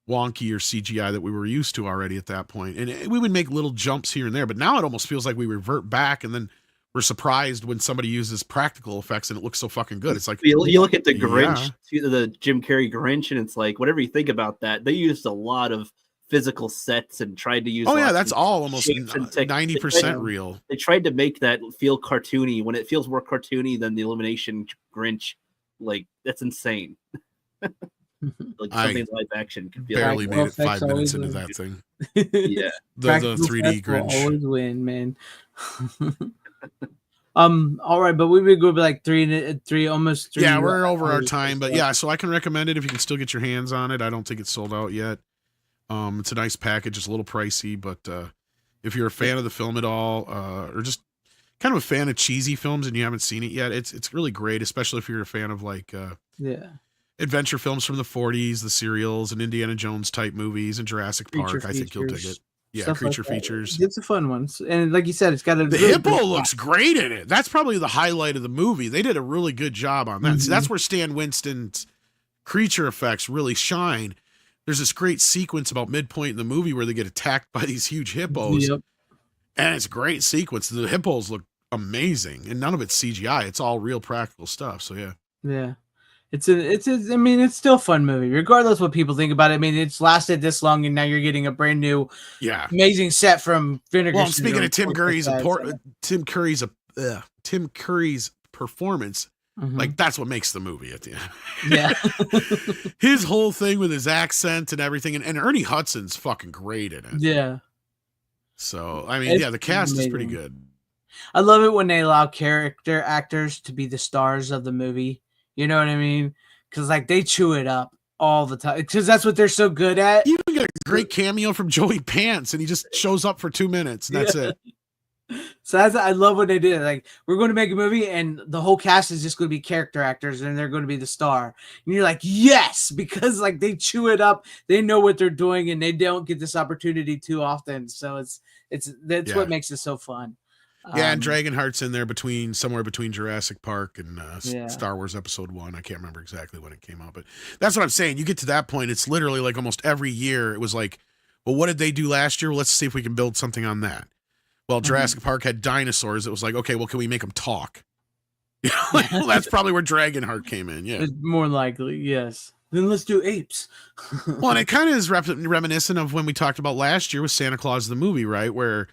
Speaker 5: wonky or CGI that we were used to already at that point. And we would make little jumps here and there, but now it almost feels like we revert back, and then we're surprised when somebody uses practical effects and it looks so fucking good. It's like
Speaker 6: you look at the Grinch, the Jim Carrey Grinch, and it's like, whatever you think about that, they used a lot of physical sets and tried to use.
Speaker 5: Oh yeah, that's all almost 90% real.
Speaker 6: They tried to make that feel cartoony when it feels more cartoony than the Illumination Grinch. Like that's insane. Like something live action can feel.
Speaker 5: Barely made it 5 minutes into that thing.
Speaker 6: Yeah,
Speaker 5: the 3D Grinch
Speaker 3: always win, man. All right, but we would go like almost 3.
Speaker 5: Yeah, we're over our time, but yeah, so I can recommend it if you can still get your hands on it. I don't think it's sold out yet. It's a nice package. It's a little pricey, but if you're a fan of the film at all, or just kind of a fan of cheesy films and you haven't seen it yet, it's really great, especially if you're a fan of like adventure films from the 40s, the serials, and Indiana Jones type movies, and Jurassic Park. I think you'll dig it. Yeah, creature features.
Speaker 3: It's a fun one, and like you said, it's got
Speaker 5: the hippo looks great in it. That's probably the highlight of the movie. They did a really good job on that. So that's where Stan Winston's creature effects really shine. There's this great sequence about midpoint in the movie where they get attacked by these huge hippos. Yep. And it's a great sequence. The hippos look amazing, and none of it's CGI. It's all real practical stuff. So yeah.
Speaker 3: Yeah. It's still a fun movie, regardless what people think about it. I mean, it's lasted this long, and now you're getting a brand new, amazing set from Vinegar.
Speaker 5: Well, speaking of Tim Curry's Tim Curry's performance,
Speaker 3: Mhm.
Speaker 5: like that's what makes the movie at the end.
Speaker 3: Yeah.
Speaker 5: His whole thing with his accent and everything, and Ernie Hudson's fucking great in it.
Speaker 3: Yeah.
Speaker 5: So I mean,
Speaker 3: It's
Speaker 5: the cast is pretty
Speaker 3: amazing.
Speaker 5: good.
Speaker 3: I love it when they allow character actors to be the stars of the movie. You know what I mean? Because like they chew it up all the time because that's what they're so good at.
Speaker 5: You even get a great cameo from Joey Pants, and he just shows up for 2 minutes, and that's it.
Speaker 3: So I love what they did. Like, we're going to make a movie, and the whole cast is just going to be character actors, and they're going to be the star. And you're like, yes, because like they chew it up, they know what they're doing, and they don't get this opportunity too often. So that's what makes it so fun.
Speaker 5: Yeah, and Dragonheart's in there somewhere between Jurassic Park and
Speaker 3: Yeah.
Speaker 5: Star Wars Episode 1. I can't remember exactly when it came out, but that's what I'm saying. You get to that point, it's literally like almost every year. It was like, well, what did they do last year? Well, let's see if we can build something on that. Well, Jurassic Park had dinosaurs. It was like, okay, well, can we make them talk? You know, like, well, that's probably where Dragonheart came in. Yeah,
Speaker 3: It's more likely, yes. Then let's do apes.
Speaker 5: well, and it kind of is reminiscent of when we talked about last year with Santa Claus the movie, right? Where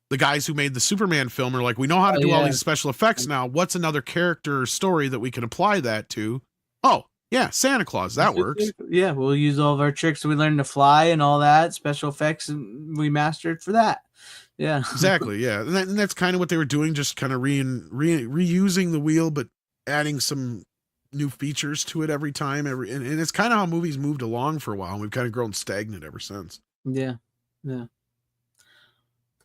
Speaker 5: the guys who made the Superman film are like, we know how to do all these special effects now. What's another character or story that we can apply that to? Oh, yeah, Santa Claus. That works.
Speaker 3: Yeah, we'll use all of our tricks we learned to fly and all that, special effects we mastered for that. Yeah.
Speaker 5: Exactly, yeah. And that's kind of what they were doing, just kind of reusing the wheel, but adding some new features to it every time. And it's kind of how movies moved along for a while. And we've kind of grown stagnant ever since.
Speaker 3: Yeah. Yeah.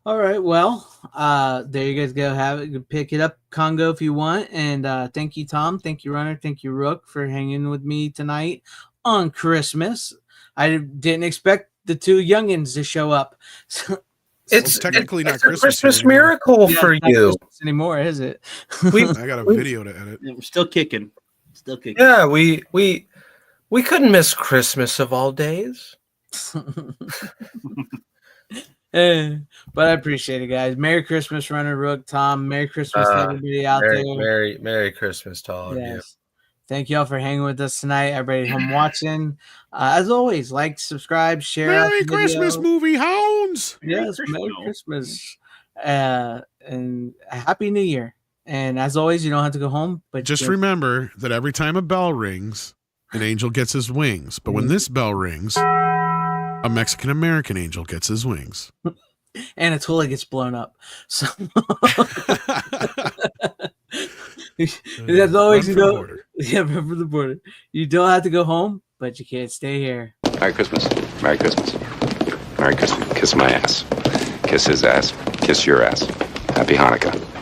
Speaker 3: All right. Well, there you guys go. Have it. You can pick it up, Congo, if you want. And thank you, Tom. Thank you, Runner. Thank you, Rook, for hanging with me tonight on Christmas. I didn't expect the two youngins to show up. So,
Speaker 7: It's
Speaker 5: technically not
Speaker 7: it's a
Speaker 5: Christmas
Speaker 7: Christmas
Speaker 5: anymore.
Speaker 7: miracle
Speaker 3: yeah,
Speaker 7: for
Speaker 3: it's not
Speaker 7: you.
Speaker 3: Christmas anymore, is it?
Speaker 5: I got a video to edit.
Speaker 6: Yeah, we're still kicking. Still kicking.
Speaker 7: Yeah, we couldn't miss Christmas of all days.
Speaker 3: But I appreciate it, guys. Merry Christmas, Runner, Rook, Tom. Merry Christmas to everybody out there.
Speaker 7: Merry Christmas to all of you.
Speaker 3: Yes. Thank y'all for hanging with us tonight. Everybody home watching. As always, like, subscribe, share.
Speaker 5: Merry Christmas, movie hounds.
Speaker 3: Yes, Merry Christmas. And a Happy New Year. And as always, you don't have to go home, but
Speaker 5: Just remember that every time a bell rings, an angel gets his wings. But when this bell rings, a Mexican-American angel gets his wings.
Speaker 3: Anatolia gets blown up. So as always,
Speaker 5: Run for the border.
Speaker 3: Yeah, run for the border. You don't have to go home, but you can't stay here.
Speaker 9: Merry Christmas. Merry Christmas. Merry Christmas. Kiss my ass. Kiss his ass. Kiss your ass. Happy Hanukkah.